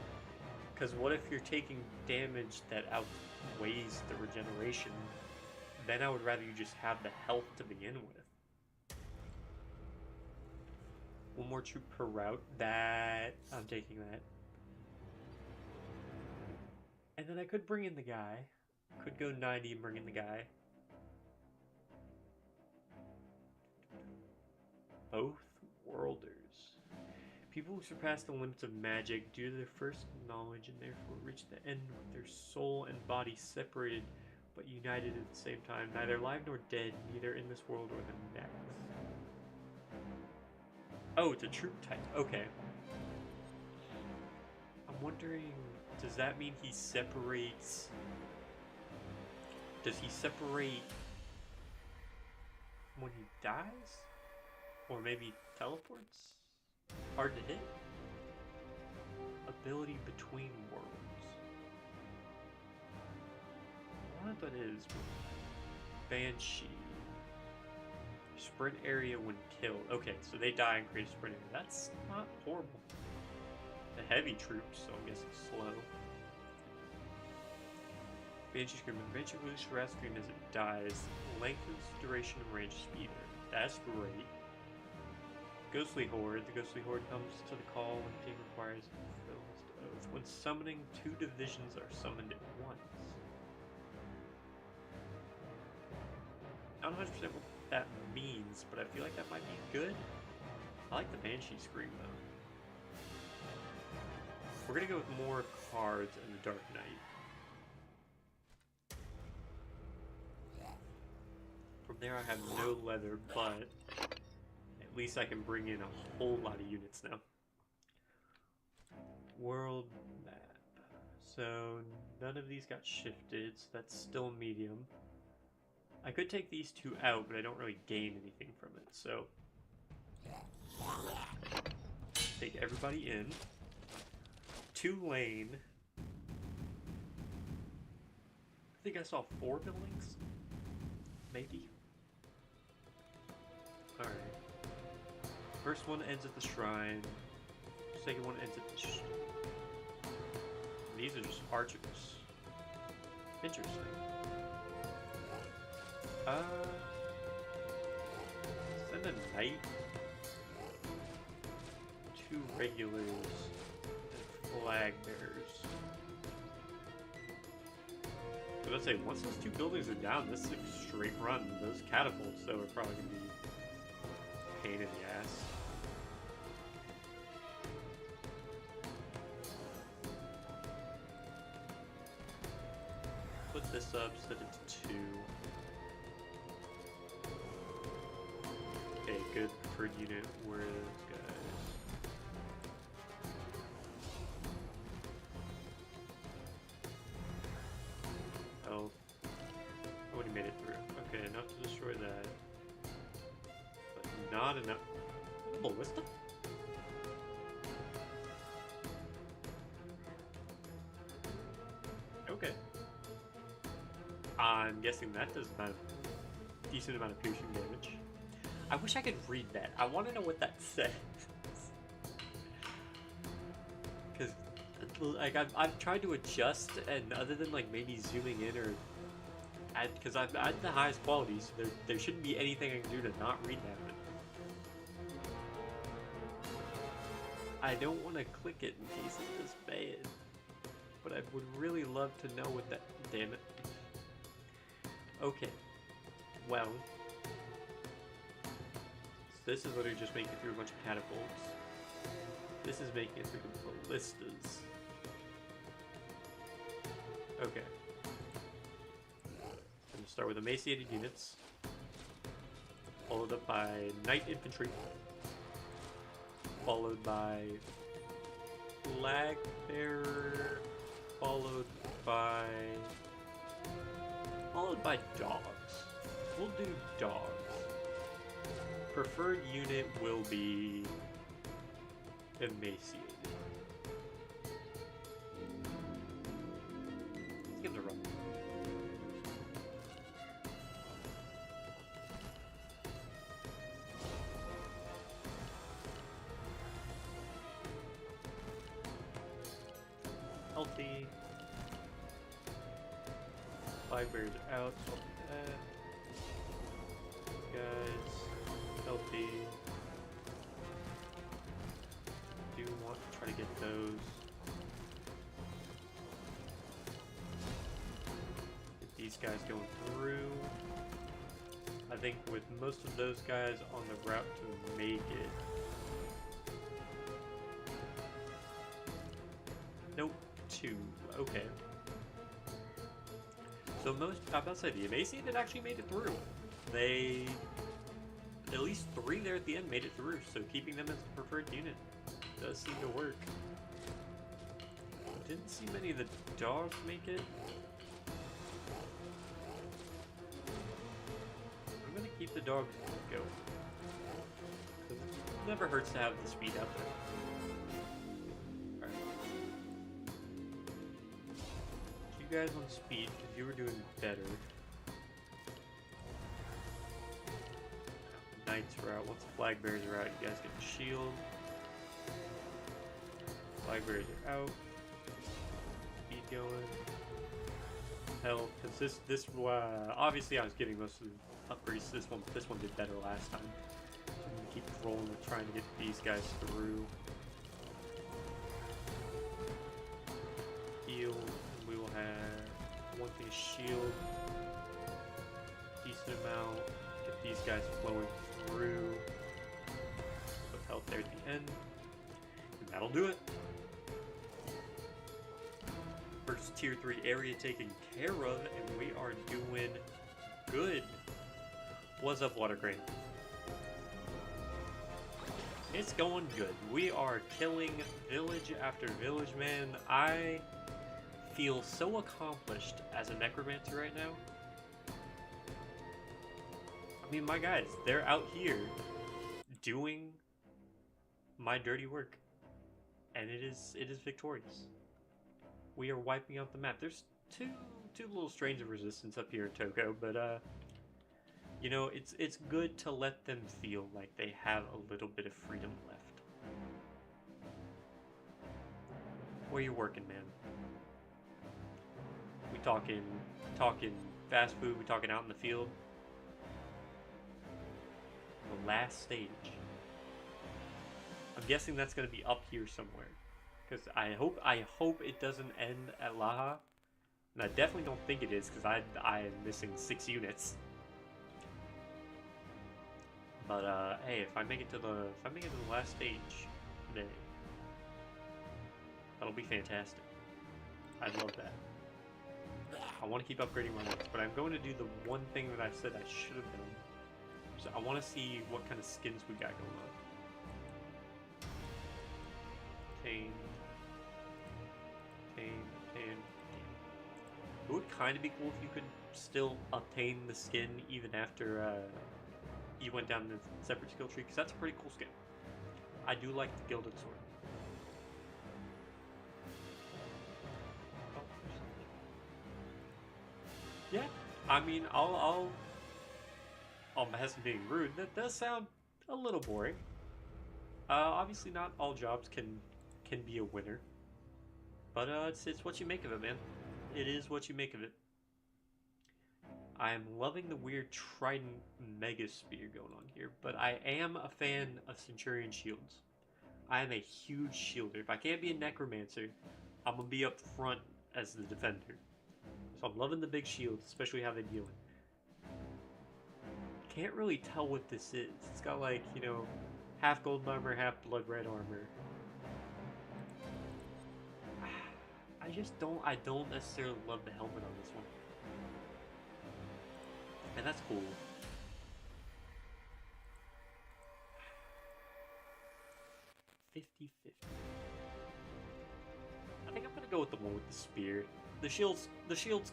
Because what if you're taking damage that outweighs the regeneration? Then I would rather you just have the health to begin with. One more troop per route. That I'm taking that. And then I could bring in the guy. Could go 90 and bring in the guy. Both worlders. People who surpass the limits of magic due to their first knowledge and therefore reach the end with their soul and body separated but united at the same time, neither alive nor dead, neither in this world or the next. Oh, it's a troop type. Okay. I'm wondering, does that mean he separates... Does he separate when he dies? Or maybe teleports? Hard to hit. Ability between worlds. I wonder what that is. Banshee. Sprint area when killed. Okay, so they die and create a sprint area. That's not horrible. The heavy troops, so I'm guessing slow. Banshee Scream. When Banshee releases Wrath Scream as it dies, lengthens duration and range speed. That's great. Ghostly Horde. The Ghostly Horde comes to the call when the king requires a fulfillment oath. When summoning, 2 divisions are summoned at once. Not 100% what that means, but I feel like that might be good. I like the Banshee Scream though. We're gonna go with more cards in the Dark Knight. From there I have no leather, but at least I can bring in a whole lot of units now. World map. So none of these got shifted, so that's still medium. I could take these 2 out, but I don't really gain anything from it, so... Take everybody in. 2 lane. I think I saw 4 buildings? Maybe? Alright. First one ends at the shrine. Second one ends at the These are just archers. Interesting. Send a knight. 2 regulars. And flag bearers. So let's say once those 2 buildings are down, this is a straight run. Those catapults, though, are probably gonna be a pain in the ass. Put this up, set it to 2. Okay, good per unit. Where are those guys? Oh. I already made it through. Okay, enough to destroy that. But not enough. Ballista? Okay. I'm guessing that does about a decent amount of piercing damage. I wish I could read that. I want to know what that says. Because, like, I've tried to adjust, and other than, like, maybe zooming in or... Because I'm at the highest quality, so there shouldn't be anything I can do to not read that. I don't want to click it in case it does bad. But I would really love to know what that... Damn it. Okay. Well... So this is literally just making it through a bunch of catapults. This is making it through the ballistas. Okay. I'm going to start with emaciated units. Followed up by knight infantry. Followed by flag bearer. Followed by dogs. We'll do dogs. Preferred unit will be emaciated. Let's give it a run. Healthy. Flag bearers are out. So that. Guys. Healthy. Do want to try to get those. Get these guys going through. I think with most of those guys on the route to make it. Nope, 2. Okay. So I'm about to say the emaciated actually made it through. They. At least 3 there at the end made it through, so keeping them as the preferred unit does seem to work. Didn't see many of the dogs make it. I'm gonna keep the dogs going. It never hurts to have the speed out there. Alright. You guys on speed, because you were doing better. Knights are out. Once the flag bearers are out, you guys get the shield. Flag bearers are out. Speed going. Health, because this obviously I was getting most of the upgrades. This one did better last time. So I'm gonna keep rolling with trying to get these guys through. Heal. And we will have one thing shield. Decent amount. Get these guys flowing through. Put health there at the end. And that'll do it. First tier 3 area taken care of, and we are doing good. What's up, Water Crane? It's going good. We are killing village after village, man. I feel so accomplished as a Necromancer right now. I mean, my guys, they're out here doing my dirty work, and it is victorious. We are wiping out the map. There's two little strains of resistance up here in Toko, but you know, it's good to let them feel like they have a little bit of freedom left. Where you working, man? We talking fast food? We talking out in the field? The last stage. I'm guessing that's going to be up here somewhere, because I hope it doesn't end at Laha, and I definitely don't think it is, because I am missing 6 units. But hey, if I make it to the last stage today, that'll be fantastic. I'd love that. I want to keep upgrading my knights, but I'm going to do the one thing that I said I should have done. So I want to see what kind of skins we got going on. Tame. It would kind of be cool if you could still obtain the skin even after you went down the separate skill tree, because that's a pretty cool skin. I do like the Gilded Sword. Yeah, I mean, I'll on behest of being rude, that does sound a little boring. Obviously, not all jobs can be a winner, but it's what you make of it, man. It is what you make of it. I am loving the weird Trident Mega Spear going on here, but I am a fan of Centurion shields. I am a huge shielder. If I can't be a Necromancer, I'm gonna be up front as the defender. So I'm loving the big shields, especially how they deal it. Can't really tell what this is. It's got like, you know, half gold armor, half blood red armor. I don't necessarily love the helmet on this one. And that's cool. $50-50. I think I'm gonna go with the one with the spear. The shield's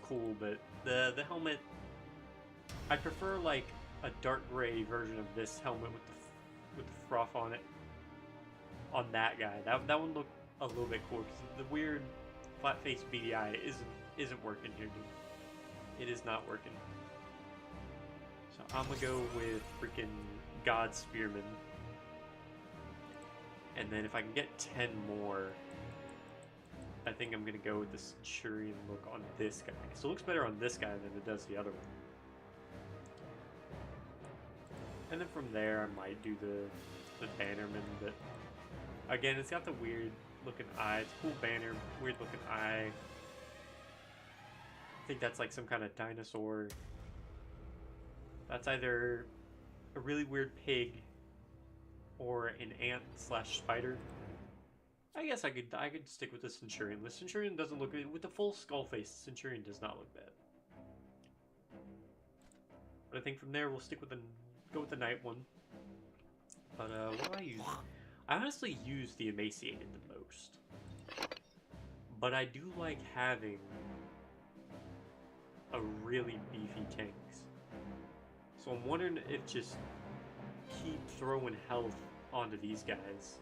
cool, but the helmet, I prefer like a dark gray version of this helmet with the froth on it. On that guy, that one looked a little bit cool because the weird flat face beady eye isn't working here, dude. It is not working. So I'm gonna go with freaking God Spearman. And then if I can get 10 more, I think I'm gonna go with the Centurion look on this guy. So it looks better on this guy than it does the other one. And then from there, I might do the Bannerman, but again, it's got the weird looking eye. It's a cool banner, weird looking eye. I think that's like some kind of dinosaur. That's either a really weird pig or an ant slash spider. I guess I could stick with the Centurion. The Centurion doesn't look good. With the full skull face, the Centurion does not look bad. But I think from there we'll go with the Knight one. But what do I use? I honestly use the Emaciated the most. But I do like having a really beefy tanks. So I'm wondering if just keep throwing health onto these guys.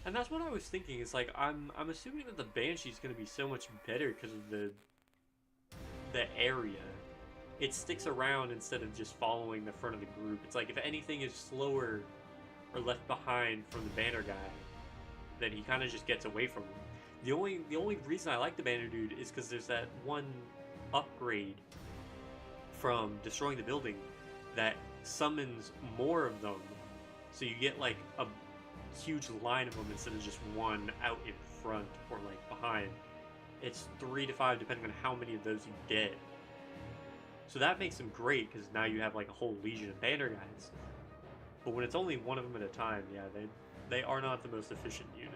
And that's what I was thinking. Is like I'm assuming that the Banshee's gonna be so much better because of the area. It sticks around instead of just following the front of the group. It's like if anything is slower or left behind from the banner guy, then he kind of just gets away from him. The only reason I like the banner dude is because there's that one upgrade from destroying the building that summons more of them, so you get like a huge line of them instead of just one out in front or like behind. It's 3 to 5 depending on how many of those you get. So that makes them great because now you have like a whole legion of banner guys. But when it's only one of them at a time, yeah, they are not the most efficient unit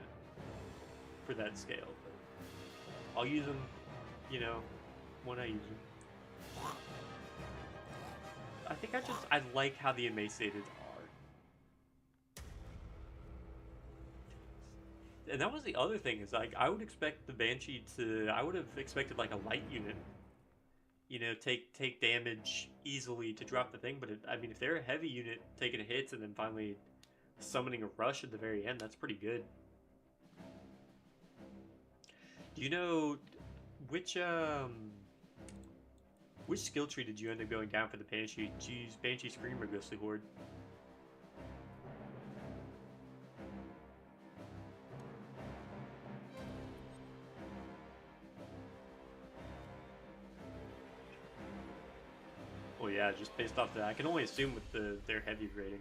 for that scale. But I'll use them, you know, when I use them. I think I like how the Emaciated are. And that was the other thing, is like I would expect the Banshee I would have expected like a light unit, you know, take damage easily to drop the thing, but I mean, if they're a heavy unit taking hits and then finally summoning a rush at the very end, that's pretty good. Do you know which skill tree did you end up going down for the Banshee? Did you use Banshee Scream or Ghostly Horde? Well, yeah, just based off that, I can only assume with their heavy rating.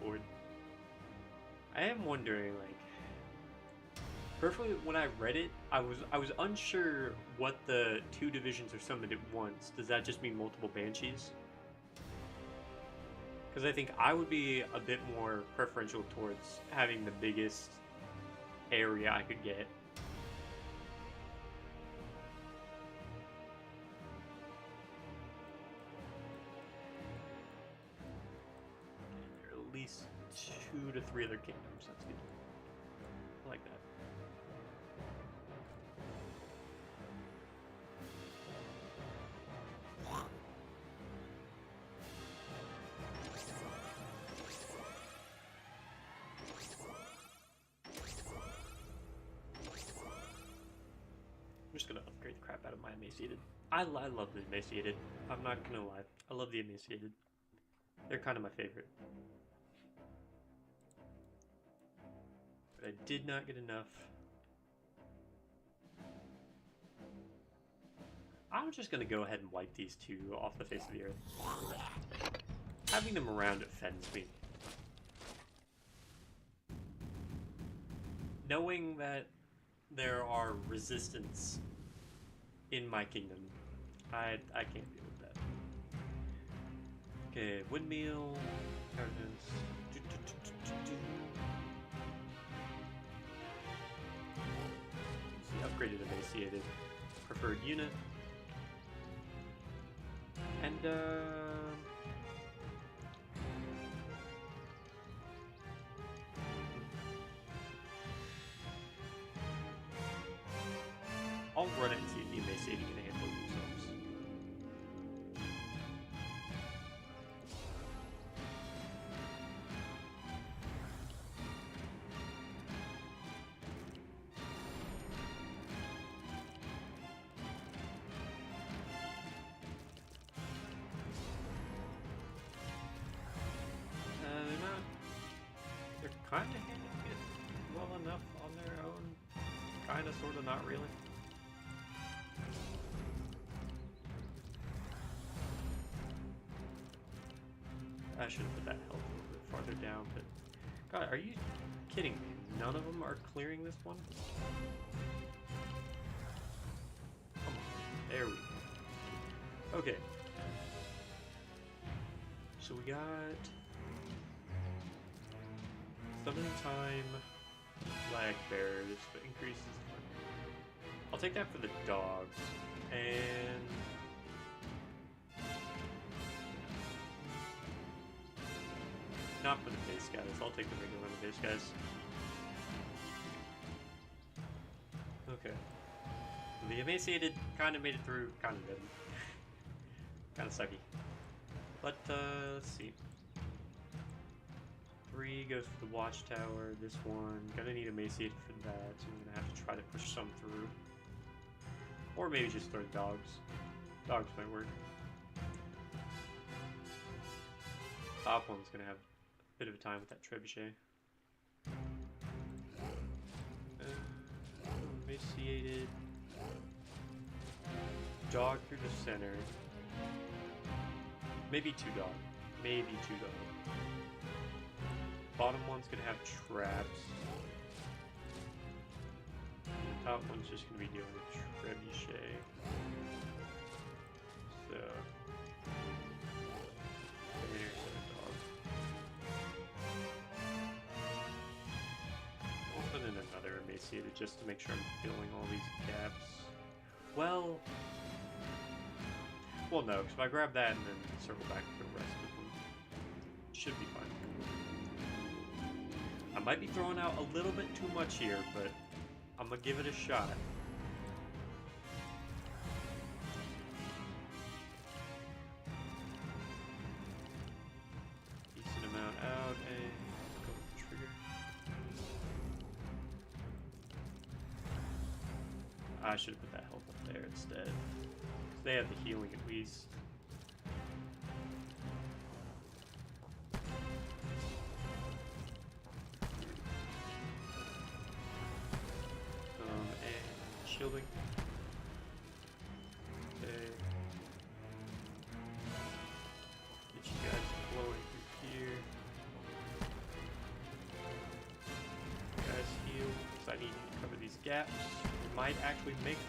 Horde. I am wondering, like, perfectly when I read it, I was unsure what the 2 divisions are summoned at once. Does that just mean multiple Banshees? Because I think I would be a bit more preferential towards having the biggest area I could get. There are at least 2 to 3 other kingdoms. That's good. I like that. just gonna upgrade the crap out of my emaciated. I love the emaciated. I'm not gonna lie. I love the emaciated. They're kind of my favorite. But I did not get enough. I'm just gonna go ahead and wipe these two off the face of the earth. Having them around offends me. Knowing that there are resistance in my kingdom, I can't deal with that. Okay, windmill, upgraded emaciated, preferred unit, and I'll run it and see if the emaciated can handle themselves. They're kind of handling it well enough on their own. Kind of, sort of, not really. I should have put that health a little bit farther down, but... God, are you kidding me? None of them are clearing this one? Come on. There we go. Okay. So we got... Summoning time, flag bearers, but increases... I'll take that for the dogs, and... Not for the base guys, I'll take the regular base guys. Okay. The emaciated kind of made it through, kind of didn't. Kind of sucky. But, let's see. 3 goes for the watchtower, this one. Gonna need emaciated for that, so I'm gonna have to try to push some through. Or maybe just throw dogs. Dogs might work. Top one's gonna have a bit of a time with that trebuchet. Emaciated. Dog through the center. Maybe 2 dog. Maybe 2 dog. Bottom one's gonna have traps. The top one's just gonna be dealing with trebuchet. So there's a dog. I'll put in another emaciated just to make sure I'm filling all these gaps. Well, no, because if I grab that and then circle back to the rest of them, it should be fine. I might be throwing out a little bit too much here, but I'm gonna give it a shot. Decent amount out, and go with the trigger. I should have put that health up there instead. They have the healing at least. And shielding. Okay. Get you guys flowing through here. You guys heal, because I need you to cover these gaps. We might actually make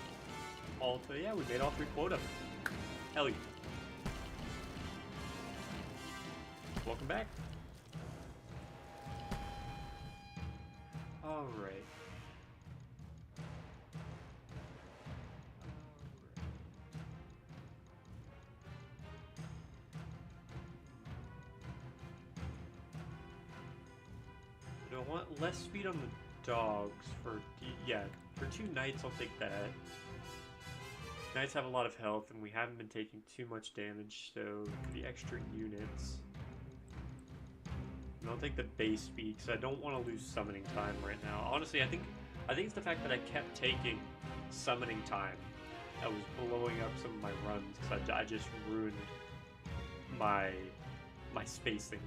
all 3. Yeah, we made all 3 quota. Hell yeah. Welcome back. Alright. I want less speed on the dogs for... Yeah, for 2 knights I'll take that. Knights have a lot of health, and we haven't been taking too much damage, so the extra units. And I'll take the base speed, because I don't want to lose summoning time right now. Honestly, I think it's the fact that I kept taking summoning time that was blowing up some of my runs because I just ruined my spacing.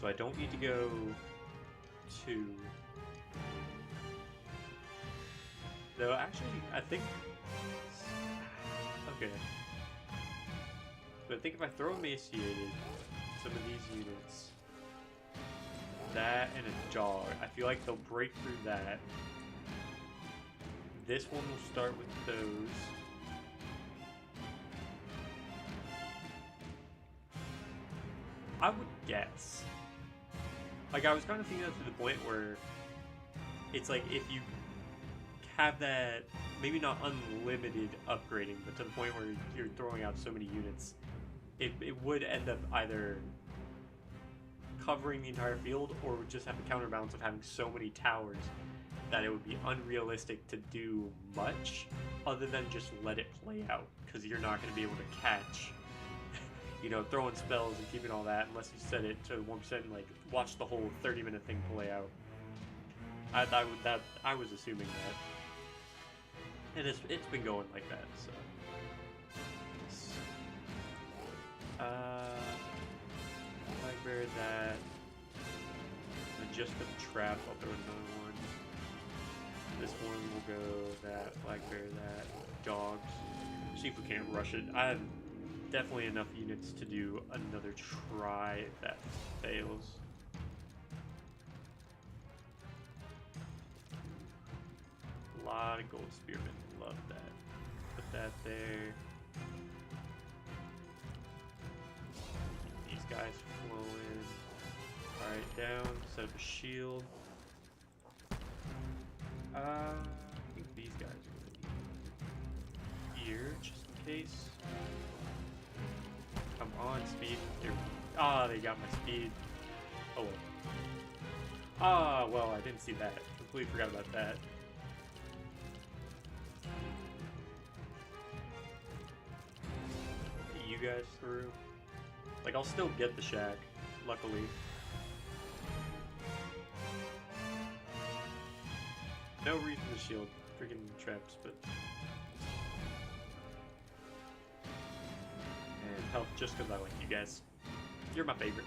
So I don't need to go to... Though actually, I think... Okay. But I think if I throw emaciated, some of these units, that and a dog, I feel like they'll break through that. This one will start with those. I would guess. Like, I was kind of thinking that to the point where it's like if you have that, maybe not unlimited upgrading, but to the point where you're throwing out so many units, it would end up either covering the entire field or would just have the counterbalance of having so many towers that it would be unrealistic to do much other than just let it play out, because you're not going to be able to catch, you know, throwing spells and keeping all that unless you set it to 1% and like watch the whole 30-minute thing play out. I was assuming that, and it's been going like that. So Blackbear that, and just for the trap I'll throw another one. This one will go that, Blackbear that, dogs. See if we can't rush it. I have definitely enough units to do another try if that fails. A lot of gold spearmen, love that. Put that there. These guys flowing. Alright, down, set up a shield. I think these guys are going to be here, just in case. Come on, speed. They got my speed. Oh well. Well, I didn't see that. Completely forgot about that. Get you guys through. Like, I'll still get the shack, luckily. No reason to shield freaking traps, but... And health just because I like you guys. You're my favorite.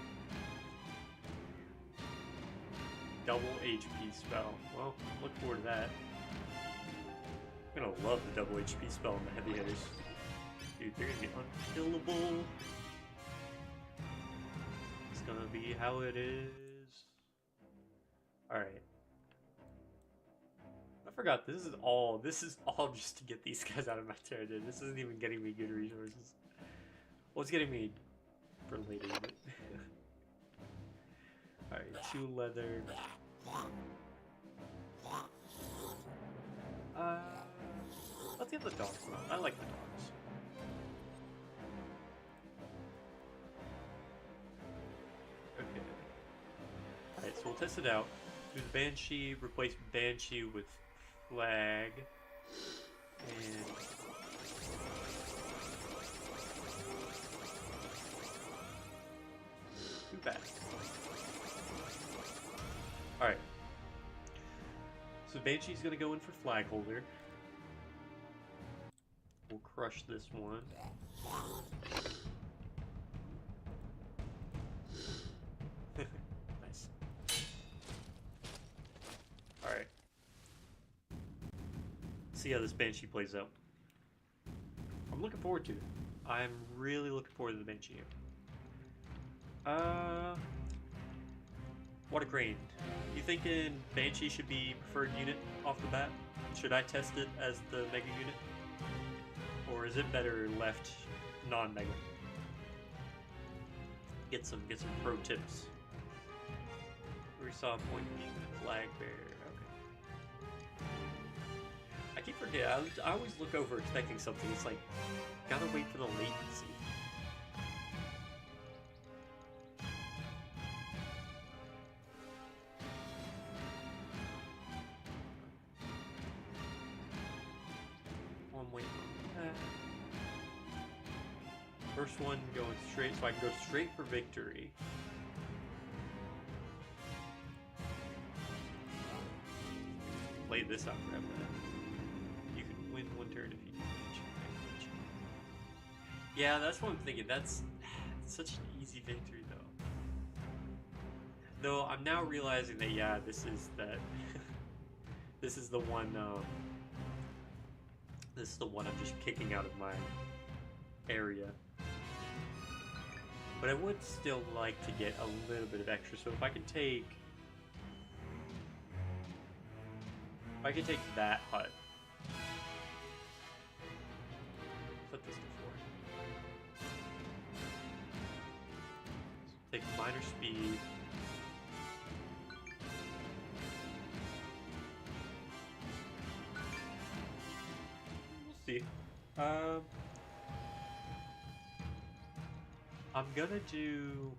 Double HP spell. Well, look forward to that. I'm gonna love the double HP spell on the heavy hitters. Dude, they're gonna be unkillable. It's gonna be how it is. Alright. I forgot, this is all just to get these guys out of my territory. This isn't even getting me good resources. Well, it's getting me for later. Alright, 2 leather. Let's get the dogs now. I like the dogs. Okay. Alright, so we'll test it out. Do the Banshee, replace Banshee with Flag. And... too bad. Alright. So Banshee's gonna go in for Flag Holder. We'll crush this one. Nice. Alright. See how this Banshee plays out. I'm looking forward to it. I'm really looking forward to the Banshee here. Water Crane. You thinking Banshee should be preferred unit off the bat? Should I test it as the mega unit? Or is it better left non-mega? Get some pro tips. We saw a point using the Flag Bear. Okay. I keep forgetting. I always look over expecting something. It's like, gotta wait for the latency. First one going straight, so I can go straight for victory. play this out forever. You can win one turn if you do damage. Yeah, that's what I'm thinking. That's such an easy victory, though. Though I'm now realizing that, yeah, this is that. This is the one. This is the one I'm just kicking out of my area. But I would still like to get a little bit of extra. So if I could take that hut. Put this before. Take minor speed. We'll see. I'm gonna do.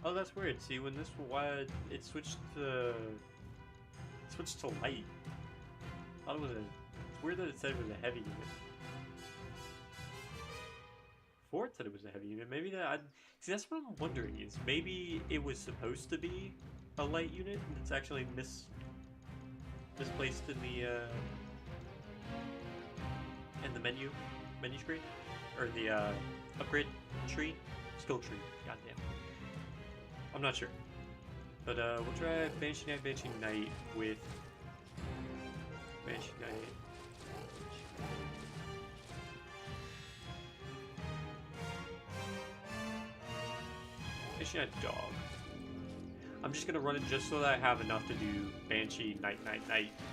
Oh, that's weird. See, when this it switched to light. I thought it was it's weird that it said it was a heavy unit. Before it said it was a heavy unit. Maybe see, that's what I'm wondering is maybe it was supposed to be a light unit and it's actually misplaced in the menu screen or the upgrade tree, skill tree. Goddamn. I'm not sure, but we'll try Banshee Night with Banshee Night. Banshee Night Dog. I'm just gonna run it just so that I have enough to do Banshee Night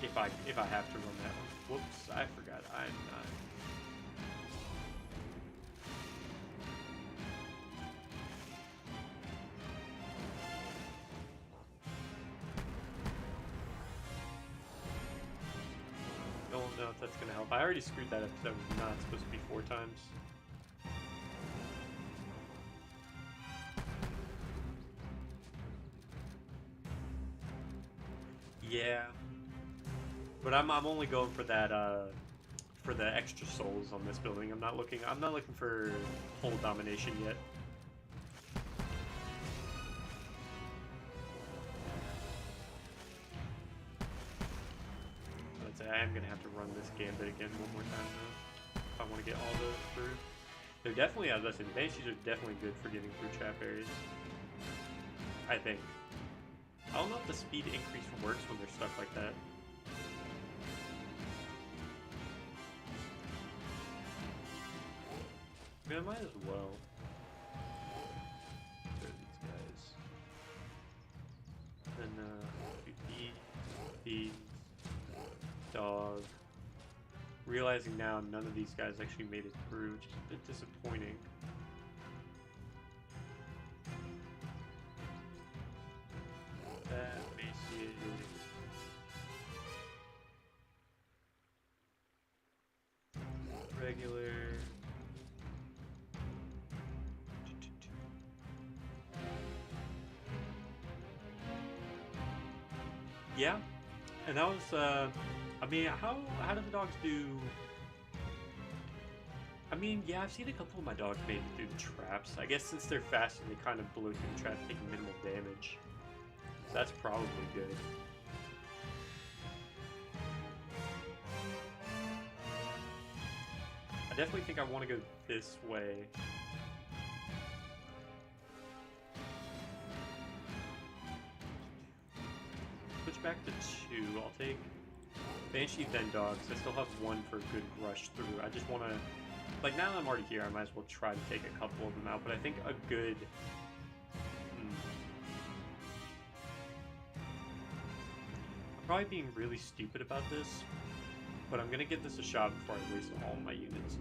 if I have to run that one. Whoops, I forgot. I'm not. Don't know if that's gonna help. I already screwed that up because I was not supposed to be 4 times. Yeah, but I'm only going for that for the extra souls on this building. I'm not looking for whole domination yet. I'd say I am gonna have to run this gambit again one more time though, if I want to get all those through. They're definitely, as I said, banshees are definitely good for getting through trap areas. I think. I don't know if the speed increase works when they're stuck like that. I mean, I might as well. Go to these guys. Then, these. Dog. Realizing now none of these guys actually made it through, which is a bit disappointing. Regular. Yeah, and that was. I mean, how do the dogs do? I mean, yeah, I've seen a couple of my dogs made it through the traps. I guess since they're faster, they kind of blow through the traps, taking minimal damage. So that's probably good. I definitely think I want to go this way. Switch back to 2. I'll take Banshee then Dogs. I still have 1 for a good rush through. I just want to, like, now that I'm already here, I might as well try to take a couple of them out. But I think a good. I'm probably being really stupid about this. But I'm gonna get this a shot before I waste all my units.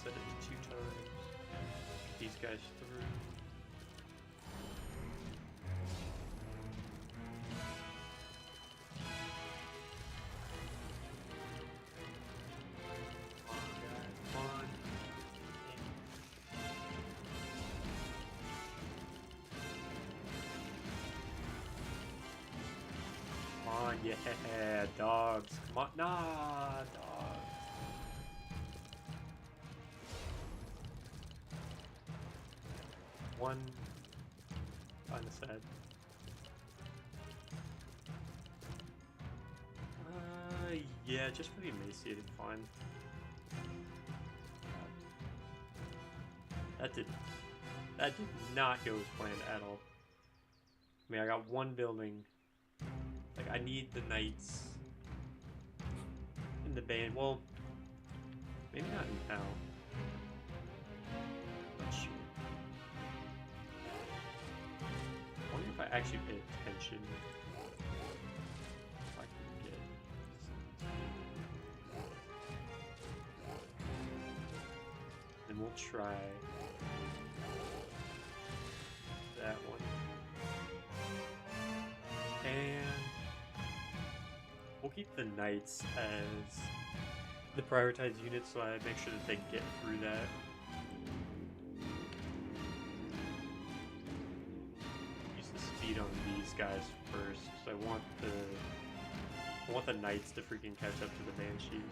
Set it to 2 times. Get these guys through. Yeah, dogs. Come on. Nah, dogs. One. Kind of sad. Yeah, just for the emaciated, fine. That did not go as planned at all. I mean, I got one building. Like, I need the knights in the band. Well, maybe not now. Not sure. I wonder if I actually pay attention. If I can get then we'll try that one. And we'll keep the knights as the prioritized unit, so I make sure that they get through that. Use the speed on these guys first, so I want the knights to freaking catch up to the banshees.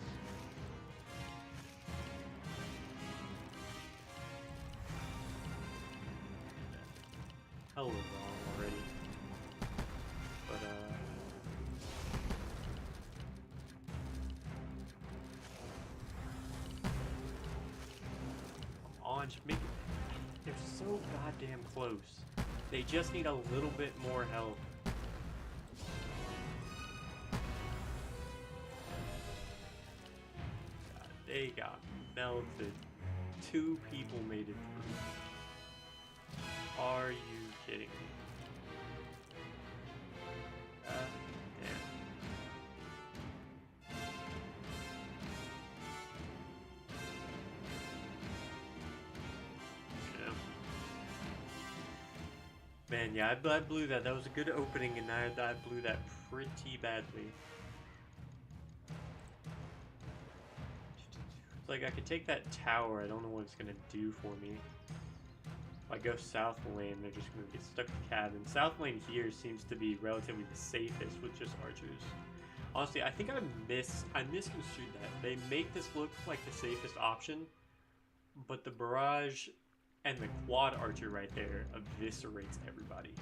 Hell of wrong already. But come on, just make it. They're so goddamn close. They just need a little bit more help. God, they got melted. 2 people made it through. Are you kidding me? Damn. Yeah. Man, yeah, I blew that. That was a good opening, and I blew that pretty badly. It's like I could take that tower. I don't know what it's gonna do for me. If I go south lane, they're just going to get stuck in the cabin. South lane here seems to be relatively the safest with just archers. Honestly, I think I misconstrued that. They make this look like the safest option, but the barrage and the quad archer right there eviscerates everybody.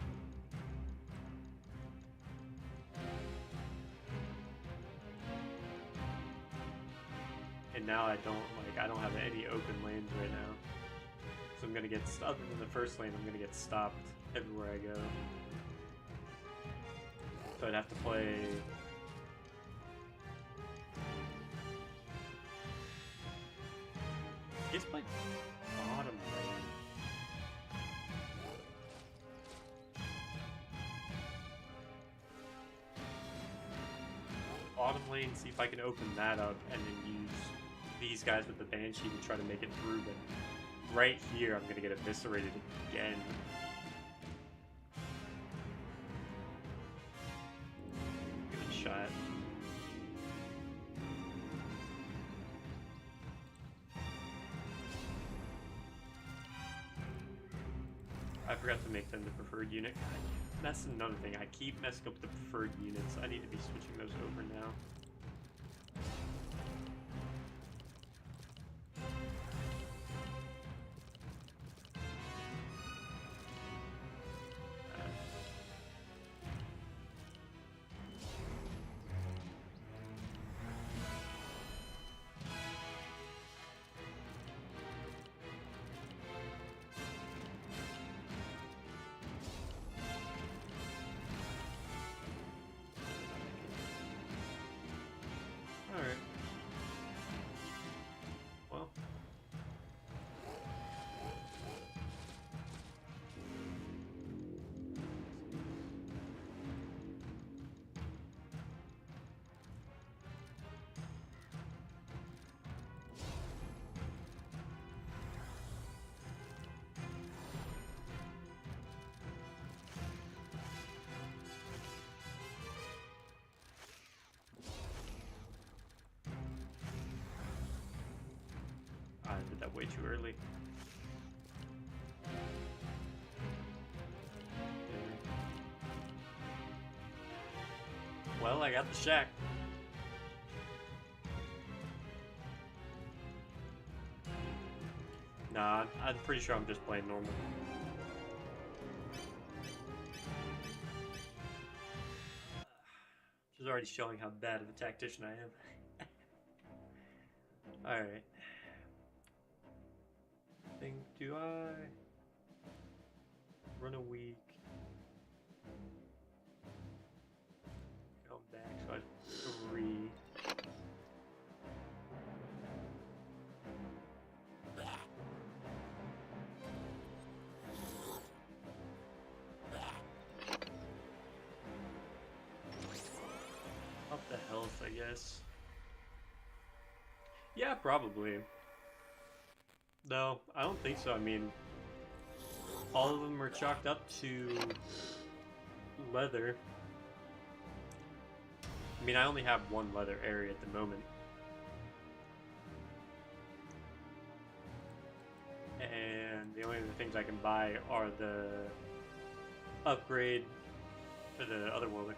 And now I don't have any open lanes right now. So I'm gonna get, other than the first lane, I'm gonna get stopped everywhere I go. So I'd have to play. I guess play bottom lane. Bottom lane, see if I can open that up and then use these guys with the Banshee to try to make it through, but right here, I'm gonna get eviscerated again. Give it a shot. I forgot to make them the preferred unit. God, that's another thing. I keep messing up the preferred units. I need to be switching those over now. Alright. Well. I did that way too early. Well, I got the shack. Nah, I'm pretty sure I'm just playing normal. Just already showing how bad of a tactician I am. Alright. Do I run a week? Come back, so I have 3. Up the health, I guess. Yeah, probably. No, I don't think so. I mean, all of them are chalked up to leather. I mean, I only have 1 leather area at the moment. And the only other things I can buy are the upgrade for the other worlder.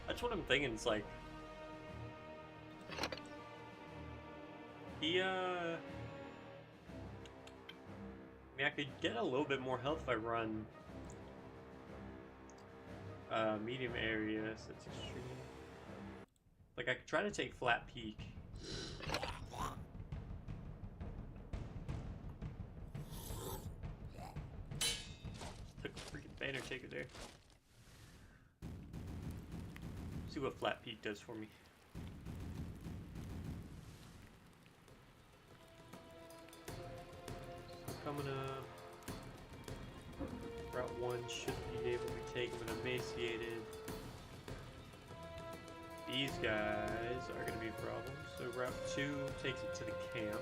That's what I'm thinking. It's like I mean, I could get a little bit more health if I run medium area, so it's extreme. Like, I could try to take flat peak. Took a freaking banner taker there. See what flat peak does for me. Coming up. Route 1 should be able to be taken with emaciated. These guys are going to be a problem. So Route 2 takes it to the camp.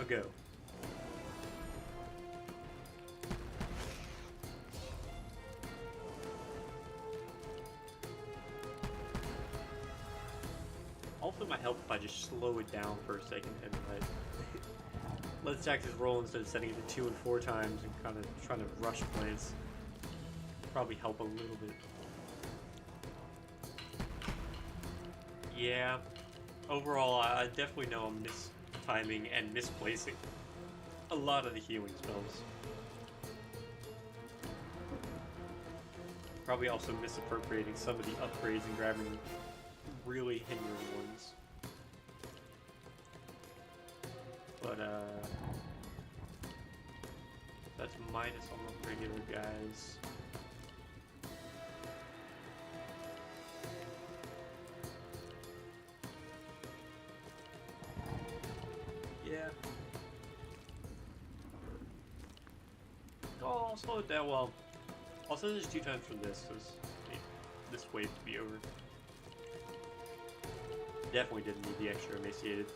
Go. Also might help if I just slow it down for a second and let the tactics roll instead of setting it to 2 and 4 times and kind of trying to rush plays. Probably help a little bit. Yeah. Overall, I definitely know I'm mistiming and misplacing a lot of the healing spells. Probably also misappropriating some of the upgrades and grabbing really hindering ones. But that's minus on the regular guys. Yeah. Oh, I'll slow it down. Well, I'll send this 2 times for this, so this wave to be over. Definitely didn't need the extra emaciated.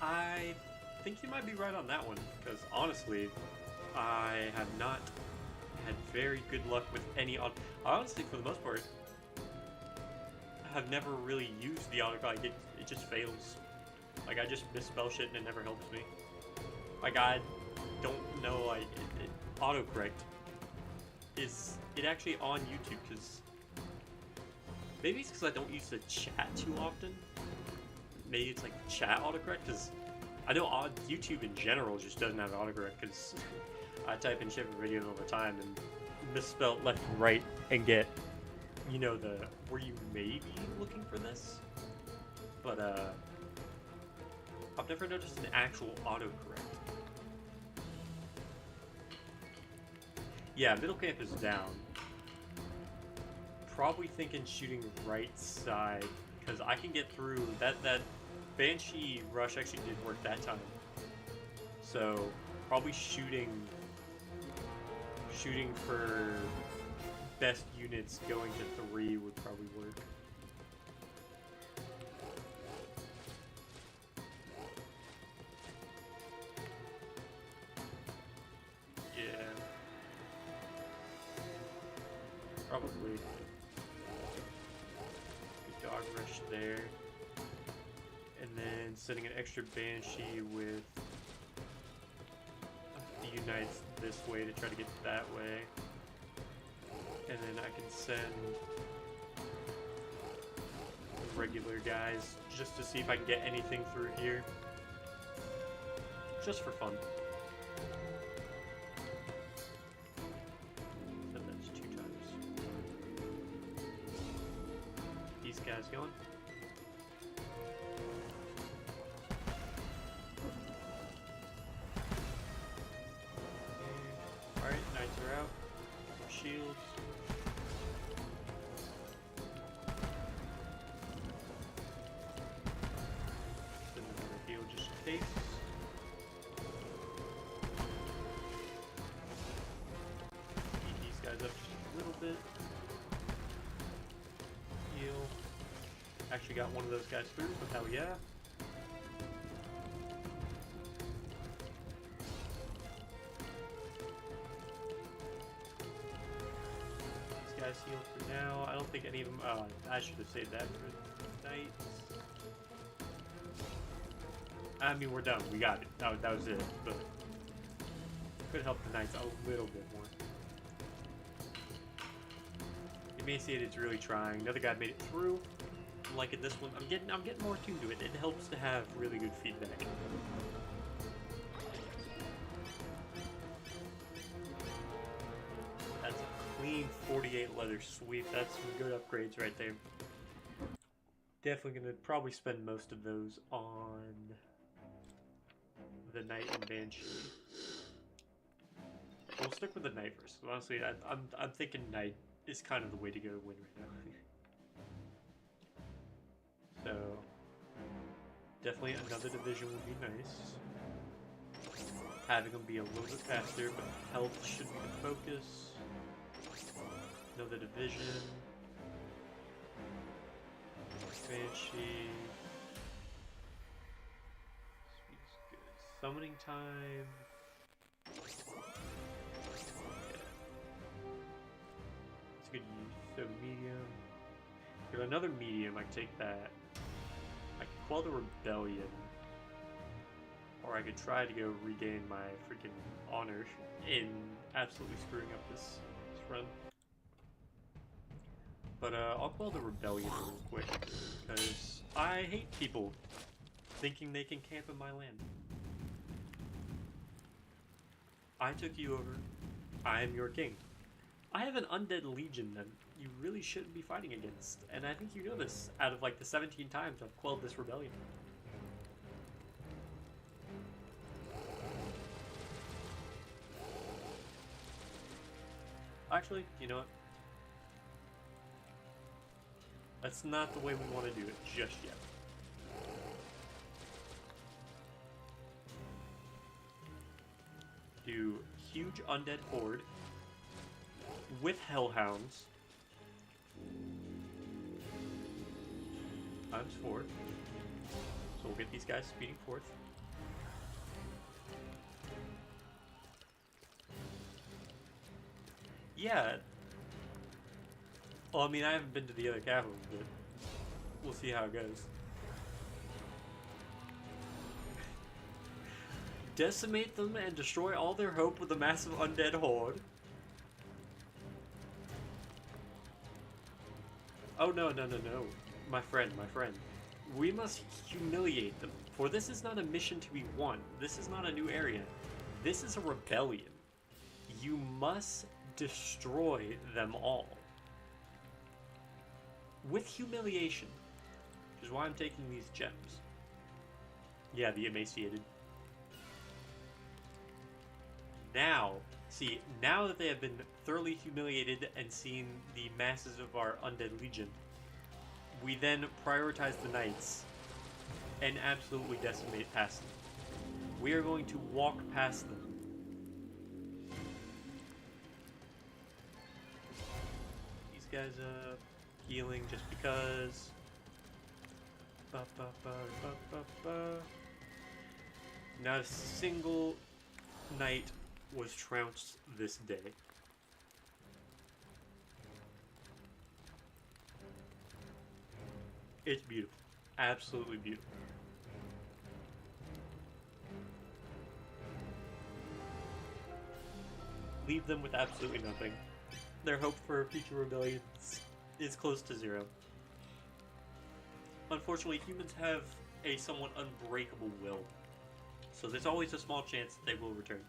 I think you might be right on that one, because honestly, I have not had very good luck with any auto. Honestly, for the most part, I have never really used the auto. Like it just fails. Like I just misspell shit and it never helps me. Like I don't know. Like autocorrect is it actually on YouTube? Because maybe it's because I don't use the chat too often. Maybe it's like chat autocorrect, because I know YouTube in general just doesn't have autocorrect, because I type in shit for videos all the time and misspell left and right and get you know, where you may be looking for this, but I've never noticed an actual autocorrect. Yeah, middle camp is down. Probably thinking shooting right side, because I can get through that Banshee rush actually did work that time. So probably shooting for best units going to 3 would probably work. Yeah. Probably. Good dog rush there. And then sending an extra Banshee with the Unites this way to try to get that way. And then I can send regular guys just to see if I can get anything through here. Just for fun. So that's 2 times. These guys going. Alright, knights are out. Shields. Then we're gonna heal just in case. Beat these guys up just a little bit. Heal. Actually got one of those guys through, but hell yeah. Heal for now. I don't think any of them. I should have saved that for knights. I mean, we're done. We got it. That was it. But could help the knights a little bit more. You may see it. It's really trying. Another guy made it through. I'm liking this one. I'm getting more tuned to it. It helps to have really good feedback. That's a clean 48 leather sweep. That's some good upgrades right there. Definitely gonna probably spend most of those on the Knight and Banshee. We'll stick with the Knight first. Honestly, I'm thinking Knight is kind of the way to go to win right now. So definitely another division would be nice. Having them be a little bit faster, but health should be the focus. Another division. Banshee. Speed's good. Summoning time. Yeah. It's good use. So medium. If another medium, I can take that. I can quell the rebellion. Or I could try to go regain my freaking honor in absolutely screwing up this run. But I'll quell the rebellion real quick, because I hate people thinking they can camp in my land. I took you over. I am your king. I have an undead legion that you really shouldn't be fighting against, and I think you know this out of like the 17 times I've quelled this rebellion. Actually, you know what? That's not the way we want to do it just yet. Do huge undead horde with hellhounds times 4. So we'll get these guys speeding forth. Yeah. Well, I mean, I haven't been to the other capitals, but we'll see how it goes. Decimate them and destroy all their hope with a massive undead horde. Oh, no. My friend. We must humiliate them, for this is not a mission to be won. This is not a new area. This is a rebellion. You must destroy them all. with humiliation, which is why I'm taking these gems. Yeah, the emaciated. Now, see, now that they have been thoroughly humiliated and seen the masses of our undead legion, we then prioritize the knights and absolutely decimate past them. We are going to walk past them. These guys healing just because. Ba, ba, ba, ba, ba, ba. Not a single knight was trounced this day. It's beautiful. Absolutely beautiful. Leave them with absolutely nothing. Their hope for future rebellions is close to zero. Unfortunately, humans have a somewhat unbreakable will, so there's always a small chance that they will return.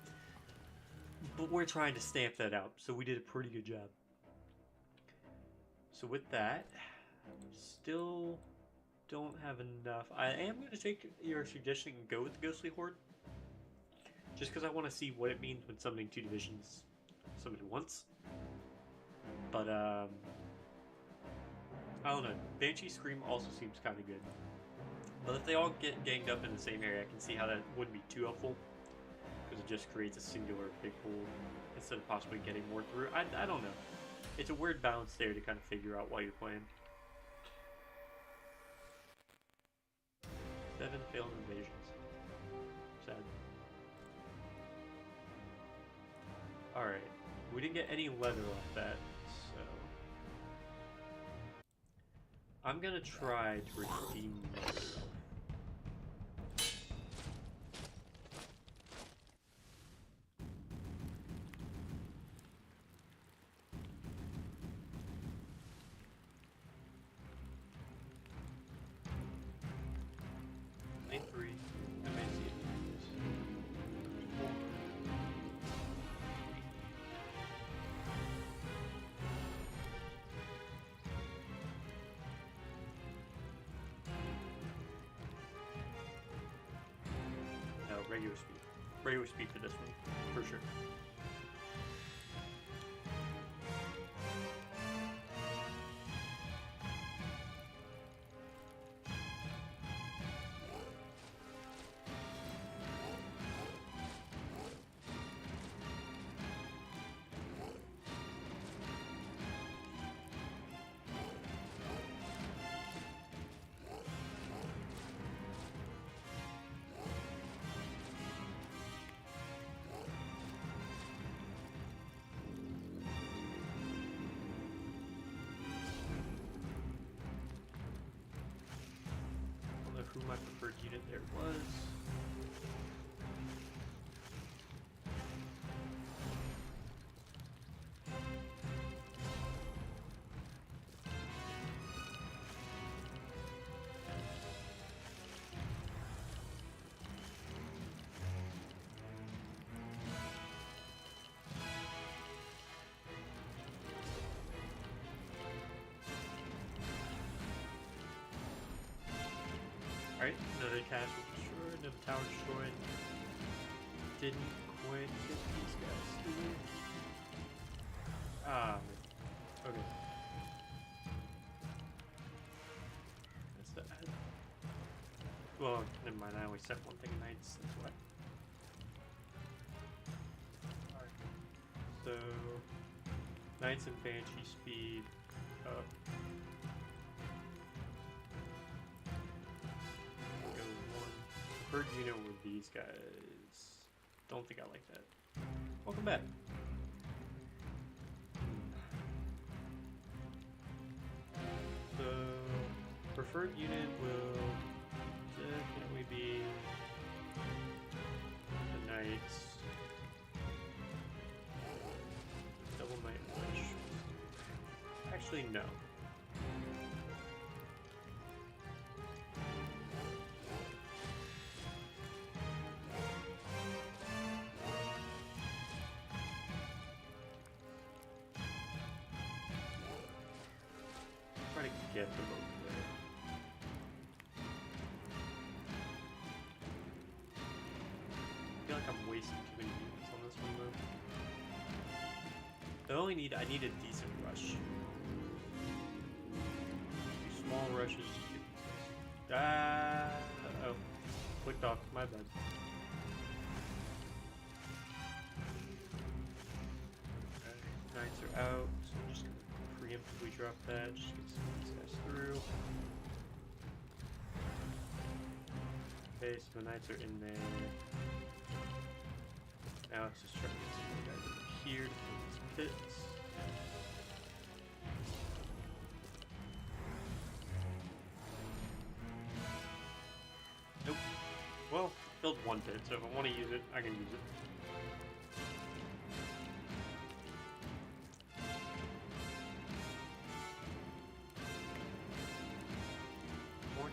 But we're trying to stamp that out, so we did a pretty good job. So with that, still don't have enough. I am going to take your suggestion and go with the Ghostly Horde, just because I want to see what it means when summoning 2 divisions summoned once. But I don't know. Banshee Scream also seems kind of good. But if they all get ganged up in the same area, I can see how that wouldn't be too helpful, because it just creates a singular big pool instead of possibly getting more through. I don't know. It's a weird balance there to kind of figure out while you're playing. 7 failed invasions. Sad. Alright. We didn't get any leather off that, so I'm gonna try to redeem myself. Lane 3, emaciated. No, regular speed. Regular speed for this one, for sure. Who my preferred unit there was. Alright, another castle destroyed, another tower destroyed. Didn't quite get these guys here. Ah, okay. That's that. Well, never mind, I only set one thing of knights, that's why. Alright. So, knights and banshee speed up. Preferred unit with these guys. Don't think I like that. Welcome back. So, preferred unit will definitely be the knights. Double knight witch. Actually, no. get them over there. I feel like I'm wasting too many units on this one though. I need a decent rush. Two small rushes. Oh, clicked off. My bad. Knights are out, so I'm just gonna preemptively drop that, just get some of these guys through. Okay, so the knights are in there. Now it's just trying to get some more guys over here to fill these pits. Nope. Well, filled one pit, so if I want to use it, I can use it.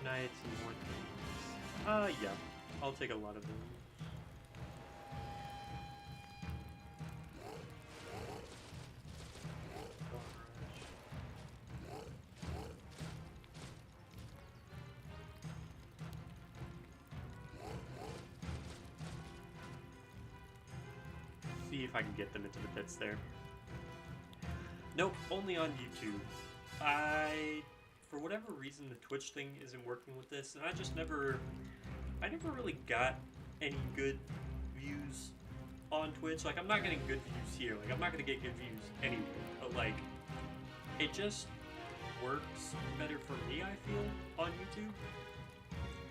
Knights and more things. Yeah. I'll take a lot of them. See if I can get them into the pits there. Nope, only on YouTube. For whatever reason, the Twitch thing isn't working with this, and I never really got any good views on Twitch. Like, I'm not getting good views here. Like, I'm not gonna get good views anywhere. But like, it just works better for me, I feel, on YouTube.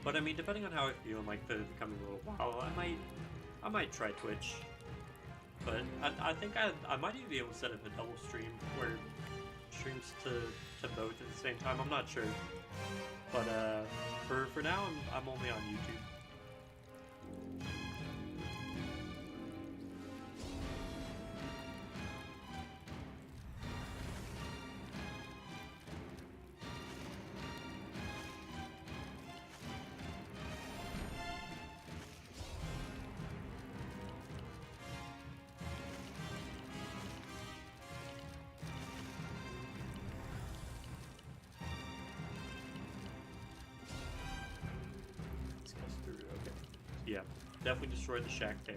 But I mean, depending on how I feel in like the coming little while, I might try Twitch. But I think I might even be able to set up a double stream where it streams to both at the same time. I'm not sure, but for now I'm only on YouTube. Yeah, definitely destroyed the shack there.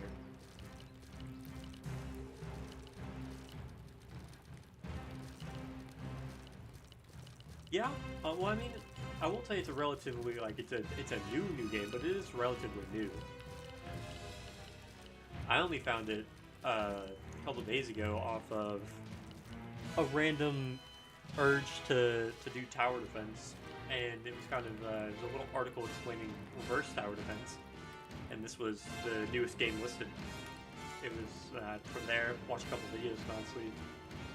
Yeah, well, I mean, I won't say it's a relatively, like, it's a new game, but it is relatively new. I only found it a couple days ago off of a random urge to do tower defense, and it was kind of it was a little article explaining reverse tower defense. And this was the newest game listed. It was from there, watched a couple videos, and honestly,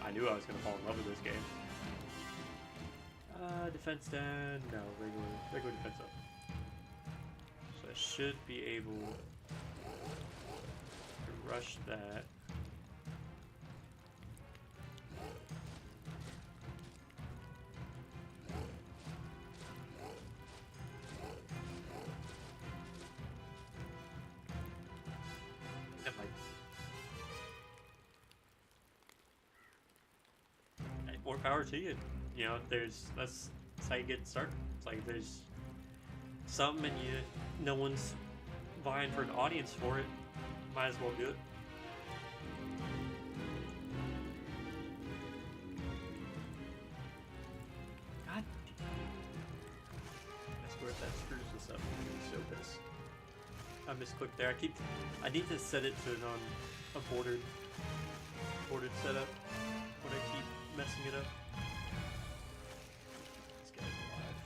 I knew I was going to fall in love with this game. Defense down, no, regular defense up. So I should be able to rush that. More power to you. You know, that's how you get started. It's like there's something and no one's vying for an audience for it. Might as well do it. God damn. I swear if that screws this up, I'm gonna be so pissed. I misclicked there. I need to set it to a bordered setup when I keep messing it up. This guy's alive.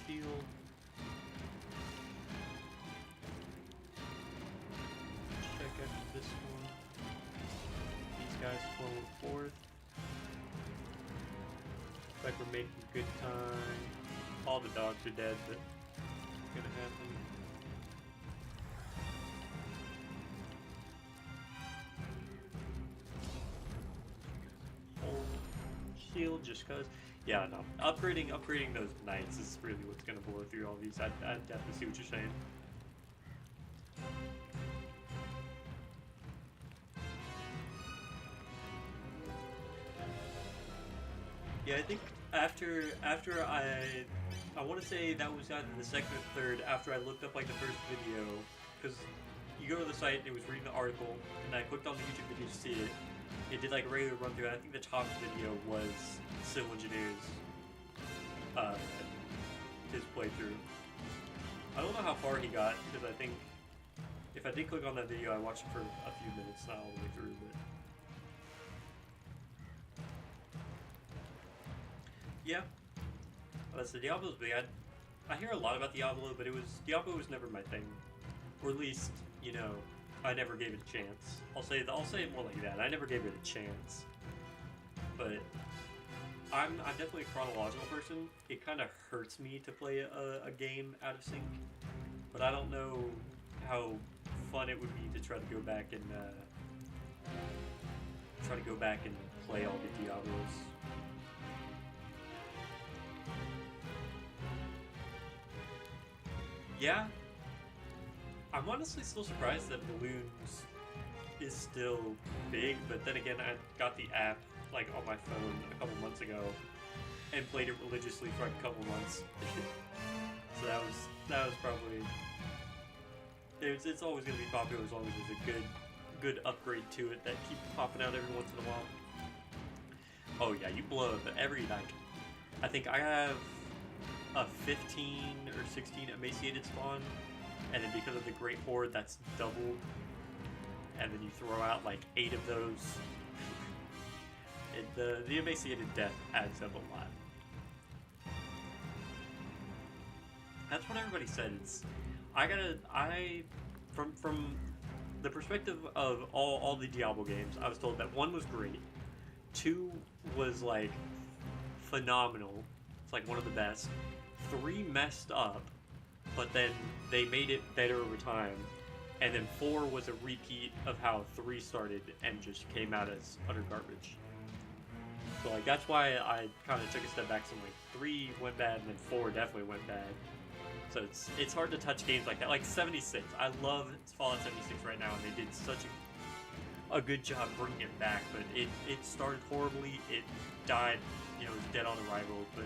Shield. Check after this one. These guys forward forth. Looks like we're making good time. All the dogs are dead, but it's gonna happen. Shield just cause. Yeah, no. Upgrading those knights is really what's gonna blow through all these. I definitely see what you're saying. Yeah, I think after I want to say that was either the second or third after I looked up like the first video, because you go to the site and it was reading the article, and I clicked on the YouTube video to see it. It did like a regular run through. And I think the top video was Civil Engineers, his playthrough. I don't know how far he got because I think if I did click on that video, I watched it for a few minutes, not all the way through, but. Yeah, that's the Diablo's big. I hear a lot about Diablo, but Diablo was never my thing, or at least I never gave it a chance. I'll say it more like that. I never gave it a chance, but I'm definitely a chronological person. It kind of hurts me to play a game out of sync, but I don't know how fun it would be to try to go back and play all the Diablos. Yeah, I'm honestly still surprised that Balloons is still big, but then again, I got the app like on my phone a couple months ago and played it religiously for like a couple months. So that was probably it's always gonna be popular as long as there's a good upgrade to it that keeps popping out every once in a while. Oh yeah, you blow up every like I think I have a 15 or 16 emaciated spawn, and then because of the Great Horde, that's doubled, and then you throw out like 8 of those. The emaciated death adds up a lot. That's what everybody says. From the perspective of all the Diablo games, I was told that 1 was great, 2 was like phenomenal. It's like one of the best. 3 messed up, but then they made it better over time. And then 4 was a repeat of how 3 started and just came out as utter garbage. So like that's why I kind of took a step back. So like 3 went bad, and then 4 definitely went bad. So it's hard to touch games like that. Like 76, I love Fallout 76 right now, and they did such a good job bringing it back. But it started horribly. It died, it was dead on arrival. But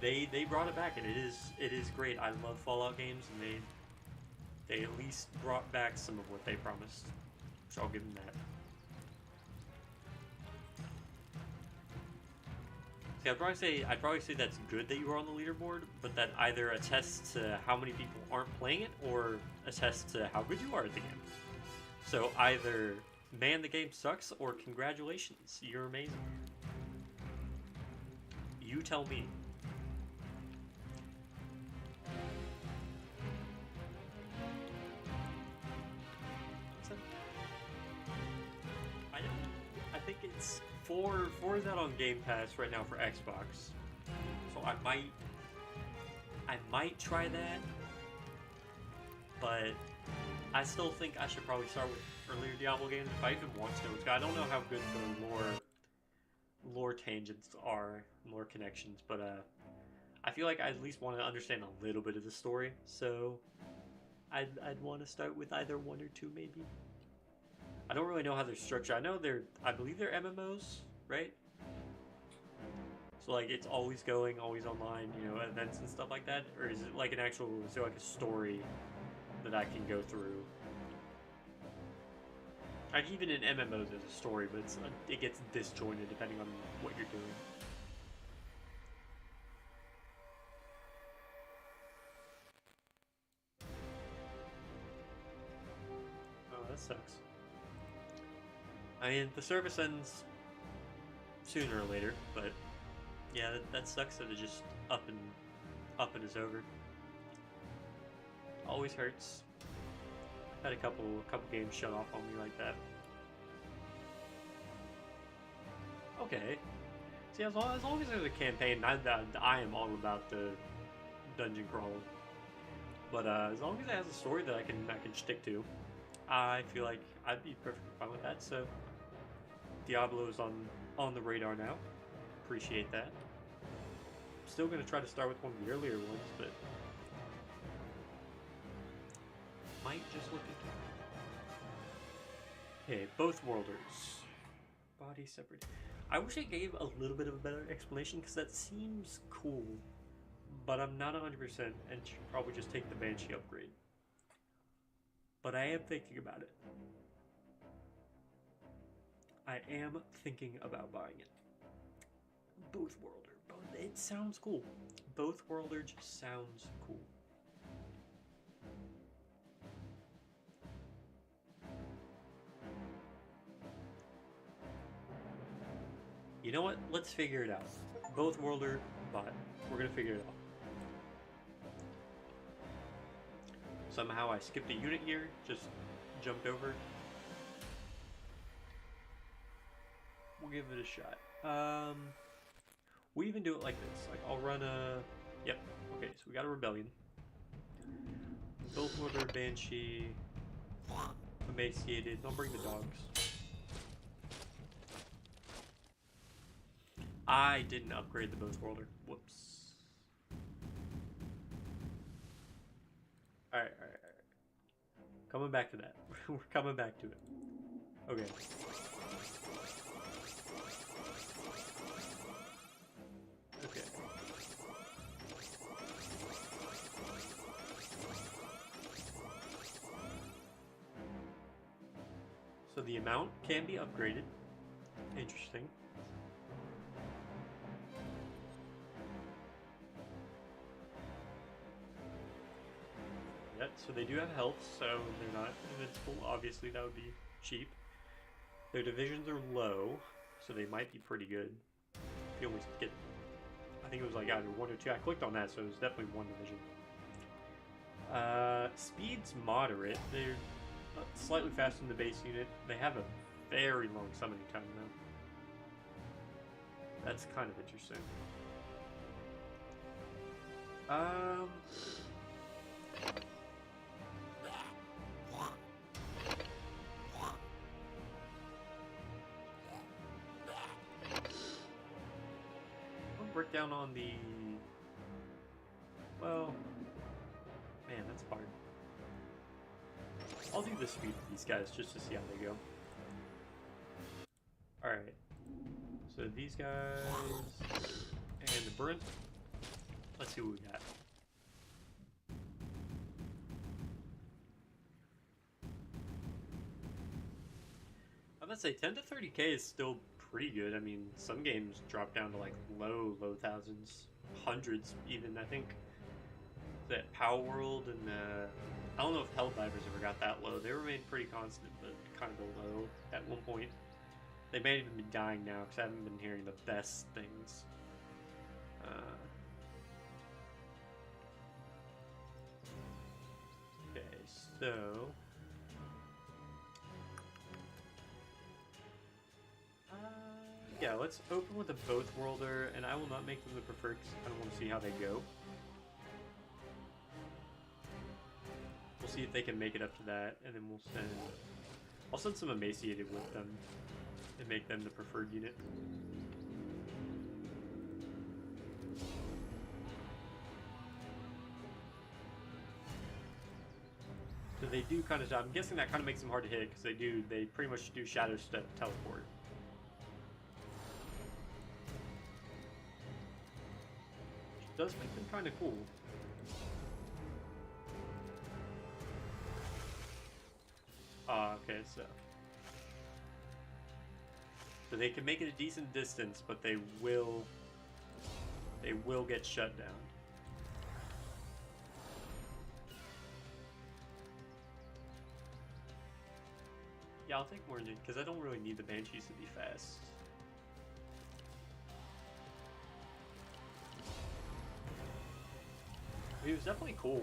they brought it back, and it is great. I love Fallout games, and they at least brought back some of what they promised, so I'll give them that. See, I'd probably say that's good that you were on the leaderboard, but that either attests to how many people aren't playing it, or attests to how good you are at the game. So either, man, the game sucks, or congratulations, you're amazing. You tell me. I think it's 4 is out on Game Pass right now for Xbox, so I might try that, but I still think I should probably start with earlier Diablo games if I even want to. I don't know how good the lore tangents are, lore connections, but I feel like I at least want to understand a little bit of the story, so I'd want to start with either 1 or 2 maybe. I don't really know how they're structured. I believe they're MMOs, right? So like it's always going, always online, events and stuff like that? Or is it like a story that I can go through? Like even in MMOs there's a story, but it gets disjointed depending on what you're doing. Oh, that sucks. I mean, the service ends sooner or later, but yeah, that sucks that it just up and is over. Always hurts. Had a couple games shut off on me like that. Okay. See, as long as there's a campaign, I am all about the dungeon crawl. But as long as it has a story that I can stick to, I feel like I'd be perfectly fine with that. So Diablo is on the radar now. Appreciate that. Still gonna try to start with one of the earlier ones, but might just look into. Okay, both worlders. Body separate. I wish it gave a little bit of a better explanation because that seems cool, but I'm not 100% and should probably just take the Banshee upgrade. But I am thinking about it. I am thinking about buying it. Both Worlder, but it sounds cool. Both Worlder just sounds cool. You know what? Let's figure it out. Both Worlder, but we're gonna figure it out. Somehow I skipped a unit here, just jumped over. We'll give it a shot. We even do it like this. Like I'll run a. Yep. Okay, so we got a rebellion. Both Worlder, Banshee, emaciated. I'll bring the dogs. I didn't upgrade the Both Worlder. Whoops. Alright. Coming back to that. We're coming back to it. Okay. Okay. So the amount can be upgraded. Interesting. So they do have health, so they're not invincible. Obviously, that would be cheap. Their divisions are low, so they might be pretty good. You almost get, I think it was like either 1 or 2. I clicked on that, so it was definitely 1 division. Speed's moderate. They're slightly faster than the base unit. They have a very long summoning time, though. That's kind of interesting. Break down on the... Well... Man, that's hard. I'll do the speed of these guys just to see how they go. Alright. So these guys... And the Brent. Let's see what we got. I'm gonna say 10 to 30k is still pretty good. I mean, some games drop down to like low thousands, hundreds even. I think that Power World and I don't know if Helldivers ever got that low. They remained pretty constant, but kind of low at one point. They may even be dying now because I haven't been hearing the best things. Okay, so. Yeah, let's open with a Both Worlder, and I will not make them the preferred because I want to see how they go. We'll see if they can make it up to that, and then we'll send... I'll send some emaciated with them and make them the preferred unit. So they do kind of... I'm guessing that kind of makes them hard to hit because they pretty much do Shadow Step Teleport. Does make them kind of cool. Okay, so they can make it a decent distance, but they will get shut down. Yeah, I'll take more because I don't really need the Banshees to be fast. It was definitely cool.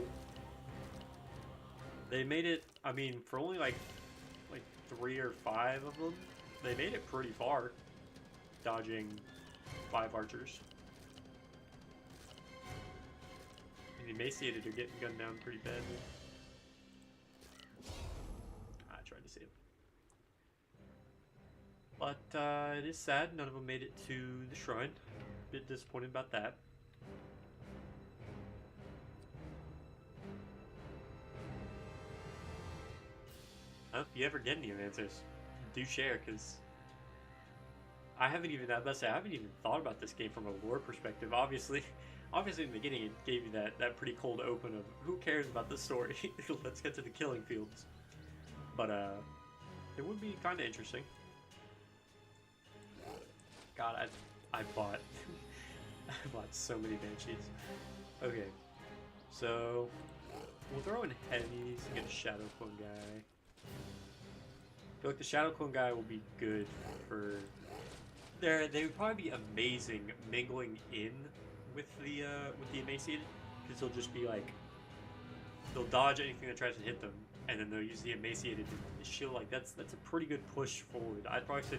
They made it, I mean, for only like 3 or 5 of them, they made it pretty far, dodging 5 archers. And the emaciated are getting gunned down pretty badly. I tried to save. But it is sad, none of them made it to the shrine. A bit disappointed about that. If you ever get any answers, do share, because I haven't even, I must say, I haven't even thought about this game from a lore perspective. Obviously, obviously in the beginning it gave you that pretty cold open of who cares about the story. Let's get to the killing fields. But it would be kind of interesting. God, I bought I bought so many banshees. Okay, so we'll throw in heavies and get a shadow clone guy. I feel like the shadow clone guy will be good for. They would probably be amazing mingling in with the emaciated, because they'll just be like they'll dodge anything that tries to hit them, and then they'll use the emaciated to shield. Like that's a pretty good push forward. I'd probably say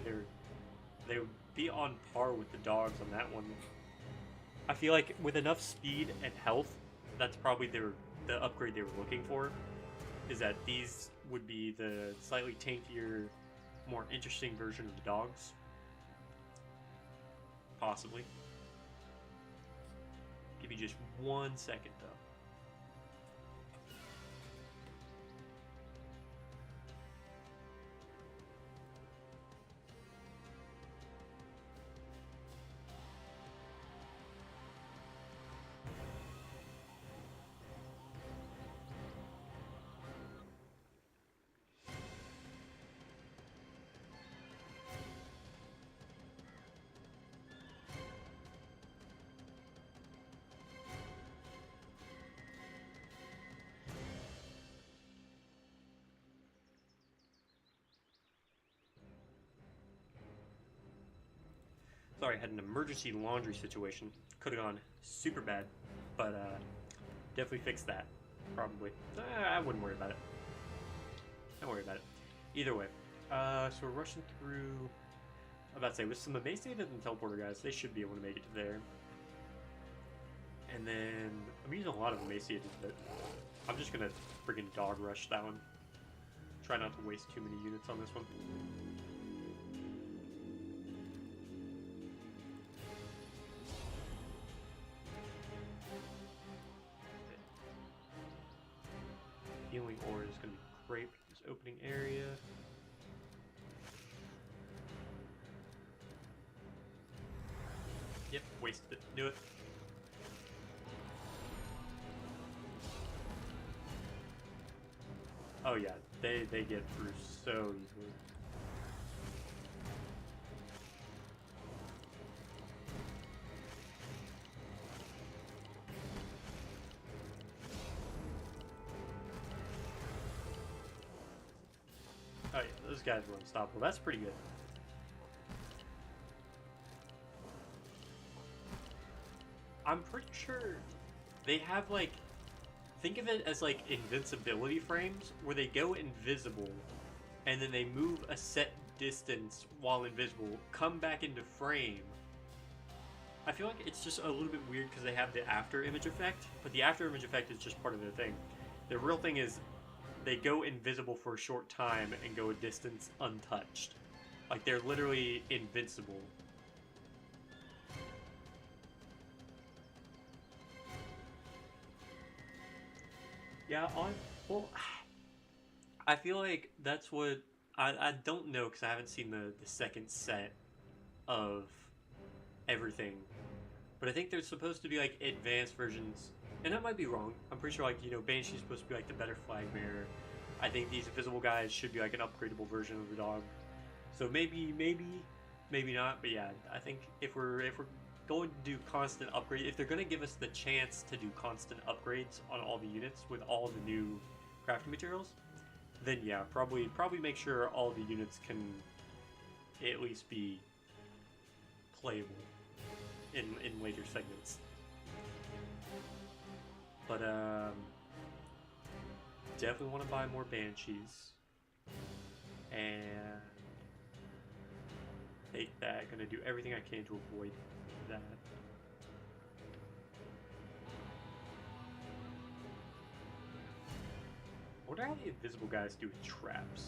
they would be on par with the dogs on that one. I feel like with enough speed and health, that's probably the upgrade they were looking for. Is that these would be the slightly tankier, more interesting version of the dogs. Possibly. Give me just 1 second though. Sorry, I had an emergency laundry situation. Could have gone super bad, but definitely fixed that. Probably. I wouldn't worry about it. Don't worry about it. Either way. So we're rushing through. I'm about to say, with some emaciated and teleporter guys, they should be able to make it to there. And then I'm using a lot of emaciated, but I'm just gonna friggin' dog rush that one. Try not to waste too many units on this one. Healing ore is going to be great for this opening area. Yep, wasted it. Do it. Oh yeah, they get through so easily. Oh yeah, those guys were unstoppable. That's pretty good. I'm pretty sure they have like, think of it as like invincibility frames where they go invisible and then they move a set distance while invisible, come back into frame. I feel like it's just a little bit weird because they have the after image effect, but the after image effect is just part of their thing. The real thing is they go invisible for a short time and go a distance untouched. Like they're literally invincible. Yeah, well, I feel like that's what I don't know because I haven't seen the second set of everything, but I think there's supposed to be like advanced versions, and that might be wrong. I'm pretty sure like Banshee's supposed to be like the better flag bearer. I think these invisible guys should be like an upgradable version of the dog. So maybe not. But yeah, I think if we're going to do constant upgrade, if they're going to give us the chance to do constant upgrades on all the units with all the new crafting materials, then yeah, probably make sure all the units can at least be playable in later segments. But definitely want to buy more Banshees and take that. Gonna do everything I can to avoid that. What do the invisible guys do with traps?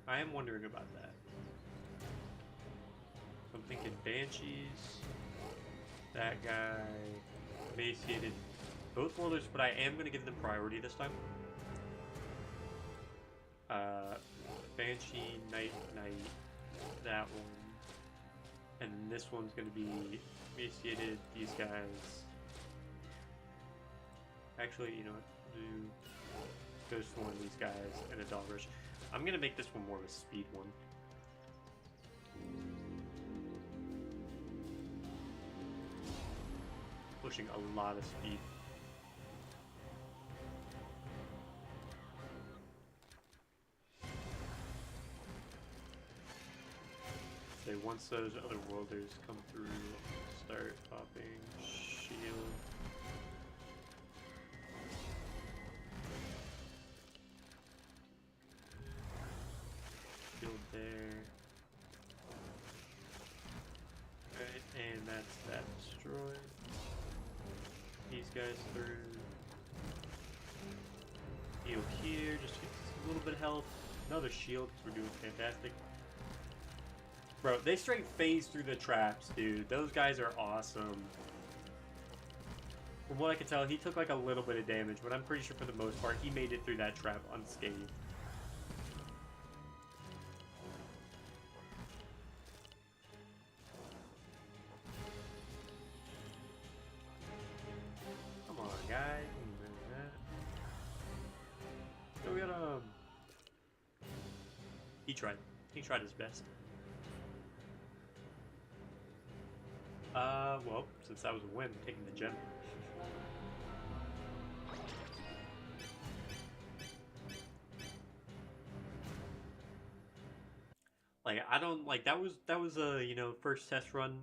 I am wondering about that. So I'm thinking Banshees, that guy, emaciated, both warlords, but I am going to give them priority this time. Banshee, Knight, that one. And then this one's gonna be emaciated. These guys. Actually, you know what? Do goes to one of these guys and a dog rush. I'm gonna make this one more of a speed one. Pushing a lot of speed. Okay, once those other worlders come through, start popping shield. Shield there. Alright, and that's that destroyed. These guys through. Heal here, just gets a little bit of health. Another shield, because we're doing fantastic. Bro, they straight phase through the traps, dude. Those guys are awesome. From what I can tell, he took like a little bit of damage, but I'm pretty sure for the most part, he made it through that trap unscathed. Come on, guys. So we got He tried. He tried his best. Well, since that was a win, I'm taking the gem. Like, I don't, like, that was a, you know, first test run.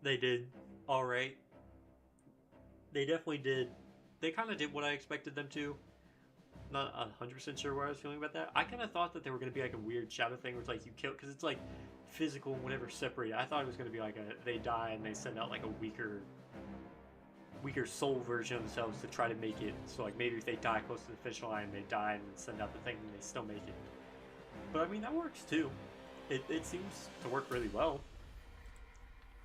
They did alright. They definitely did. They kind of did what I expected them to. Not 100% sure where I was feeling about that. I kind of thought that they were going to be like a weird shadow thing where it's like you kill, because it's like physical and whatever separated. I thought it was going to be like they die and they send out like a weaker soul version of themselves to try to make it. So like maybe if they die close to the finish line, they die and then send out the thing and they still make it. But I mean, that works too. It seems to work really well.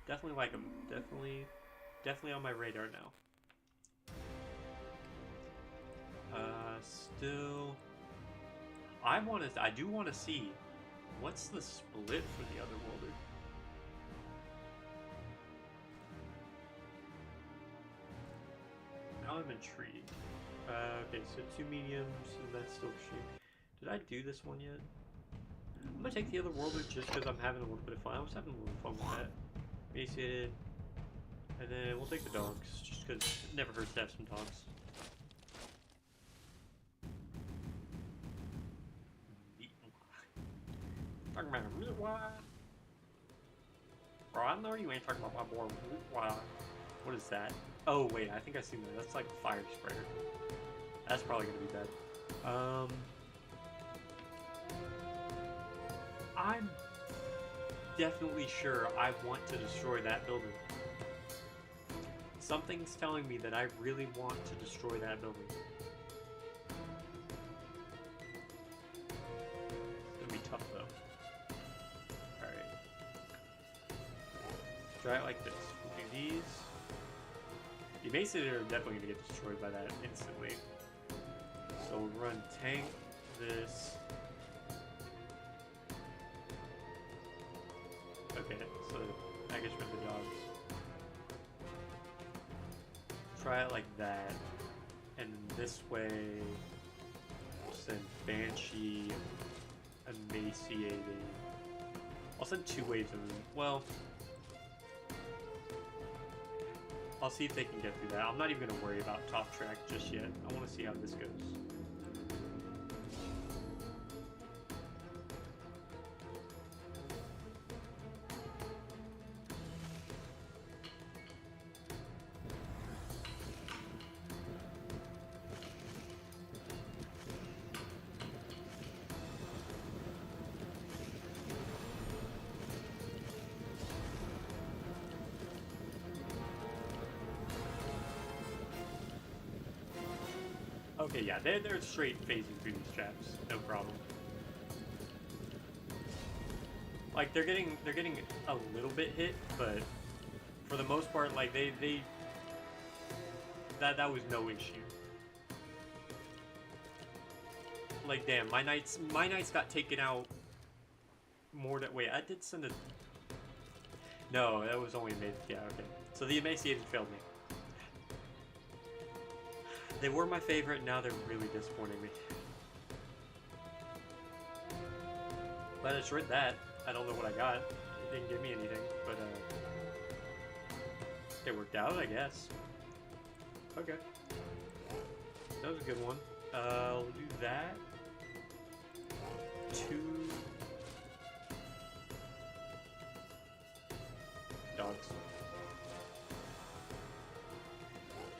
Definitely like them. Definitely on my radar now. Still, I do want to see what's the split for the other worlder. Now I'm intrigued. Okay, so 2 mediums, and that's still cheap. Did I do this one yet? I'm gonna take the other worlder just because I'm having a little bit of fun. I was having a little fun with that. Emaciated, and then we'll take the dogs just because it never hurts to have some dogs. Talking about a why? Bro, I know you ain't talking about my boy. Why? What is that? Oh wait, I think I seen that. That's like a fire sprayer. That's probably gonna be bad. I'm definitely sure I want to destroy that building. Something's telling me that I really want to destroy that building. It's gonna be tough though. Try it like this. We'll do these. The Emaciated are definitely going to get destroyed by that instantly. So we'll run tank, this. Okay, so I guess rid of the dogs. Try it like that. And this way, send Banshee, Emaciated. I'll send 2 waves of them. Well, I'll see if they can get through that. I'm not even going to worry about top track just yet. I want to see how this goes. Okay, yeah, they're straight phasing through these traps, no problem. Like they're getting a little bit hit, but for the most part, like that was no issue. Like damn, my knights got taken out more than wait, I did send a No, that was only made. Yeah, okay. So the emaciated failed me. They were my favorite, now they're really disappointing me. But I just read that. I don't know what I got. It didn't give me anything, but it worked out, I guess. Okay. That was a good one. We'll do that. 2 dogs.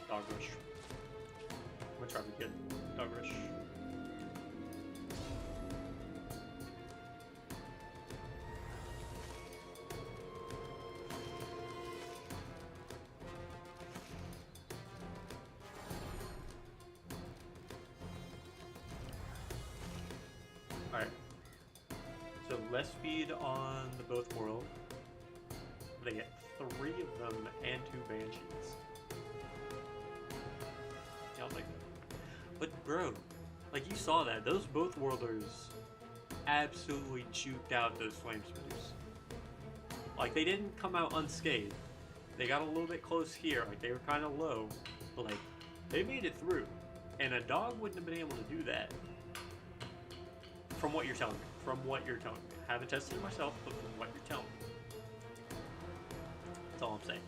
Dog rush. I'm gonna try to get dog rush. Alright. So less speed on the both world. They get 3 of them and 2 banshees. Yeah, I'll take that. But bro, like you saw that, those both worlders absolutely juked out those flame spitters. Like they didn't come out unscathed. They got a little bit close here, like they were kind of low, but like they made it through. And a dog wouldn't have been able to do that. From what you're telling me. From what you're telling me. I haven't tested it myself, but from what you're telling me. That's all I'm saying.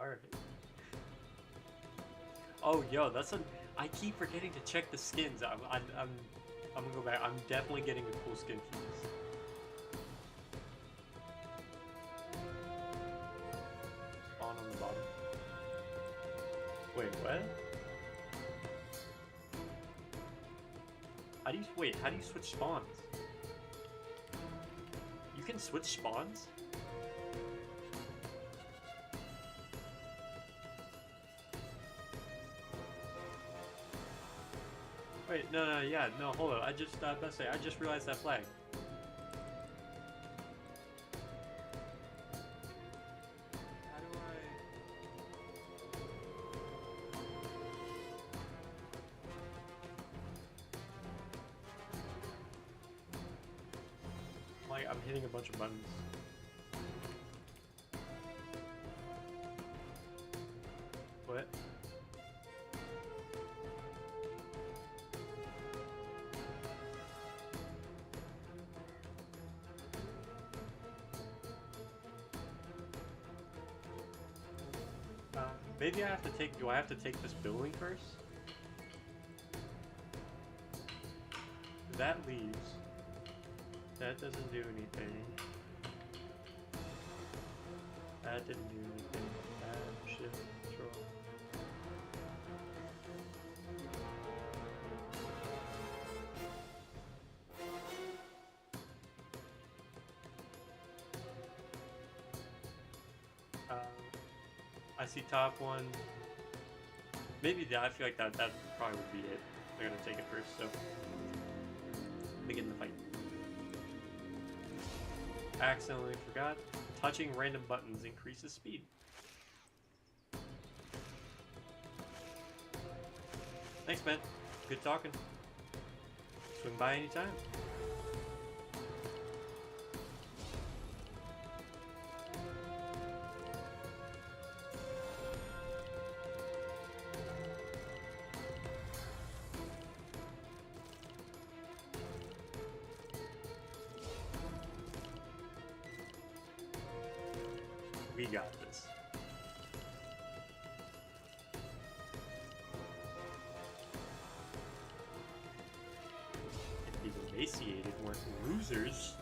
Alright. Oh, yo, that's a. I keep forgetting to check the skins. I'm gonna go back. I'm definitely getting a cool skin for this. Spawn on the bottom. Wait, what? How do you wait? How do you switch spawns? You can switch spawns? Wait, no, yeah, no, hold on. I just, I just realized that flag. How do I'm hitting a bunch of buttons. What? Maybe I have to take, do I have to take this building first? That leaves. That doesn't do anything. That didn't do anything. That shift control. I see top one. Maybe that, I feel like that probably would be it. They're gonna take it first, so begin the fight. Accidentally forgot. Touching random buttons increases speed. Thanks, man. Good talking. Swing by anytime. We got this. If these emaciated weren't losers.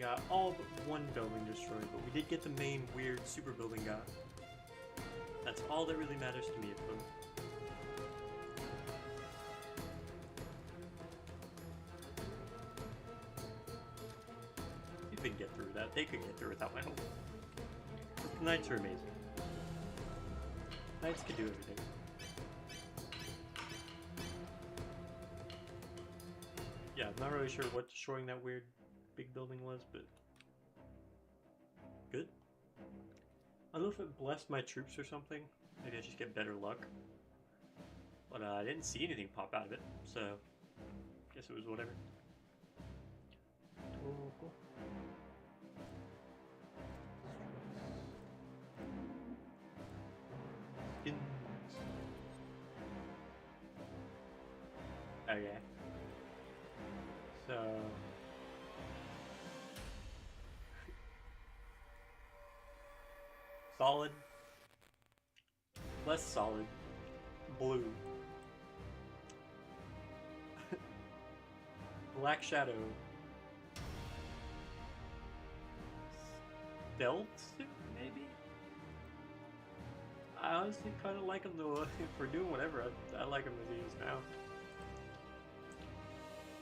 got all but one building destroyed, but we did get the main weird super building guy. That's all that really matters to me at the moment. If they can get through that, they could get through without my help. But the knights are amazing. Knights can do everything. Yeah, I'm not really sure what destroying that weird big building was, but good. I don't know if it blessed my troops or something. Maybe I just get better luck. But I didn't see anything pop out of it, so guess it was whatever. Oh, cool. Skins. Okay. So solid, less solid, blue, Black Shadow, stealth suit, maybe? I honestly kind of like them though. If we're doing whatever, I like them as these now.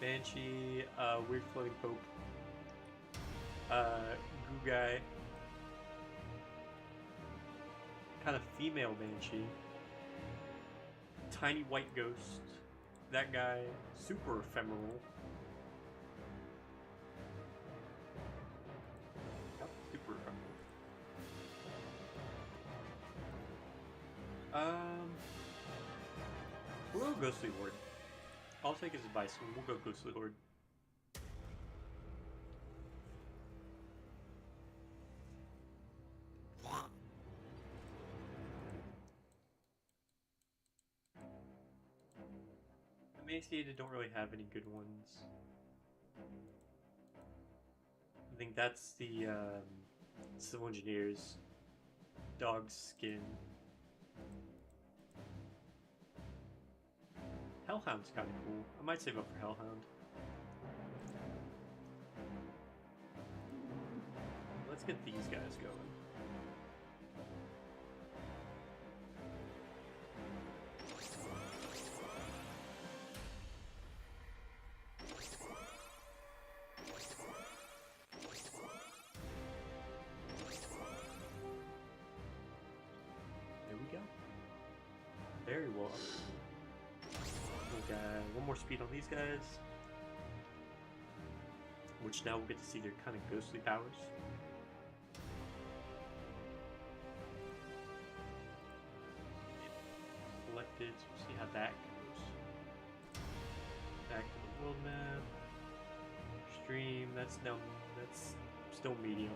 Banshee, weird floating pope, goo guy, kind of female banshee, tiny white ghost, that guy, super ephemeral. Yep, super ephemeral. We'll go Ghostly Horde. I'll take his advice and we'll go Ghostly Horde. Emaciated don't really have any good ones. I think that's the Civil Engineers dog skin. Hellhound's kind of cool. I might save up for Hellhound. Let's get these guys going. There we go. Very well. One more speed on these guys, which now we'll get to see their kind of ghostly powers. Selected, so we'll see how that goes. Back to the world map. Stream, that's still medium.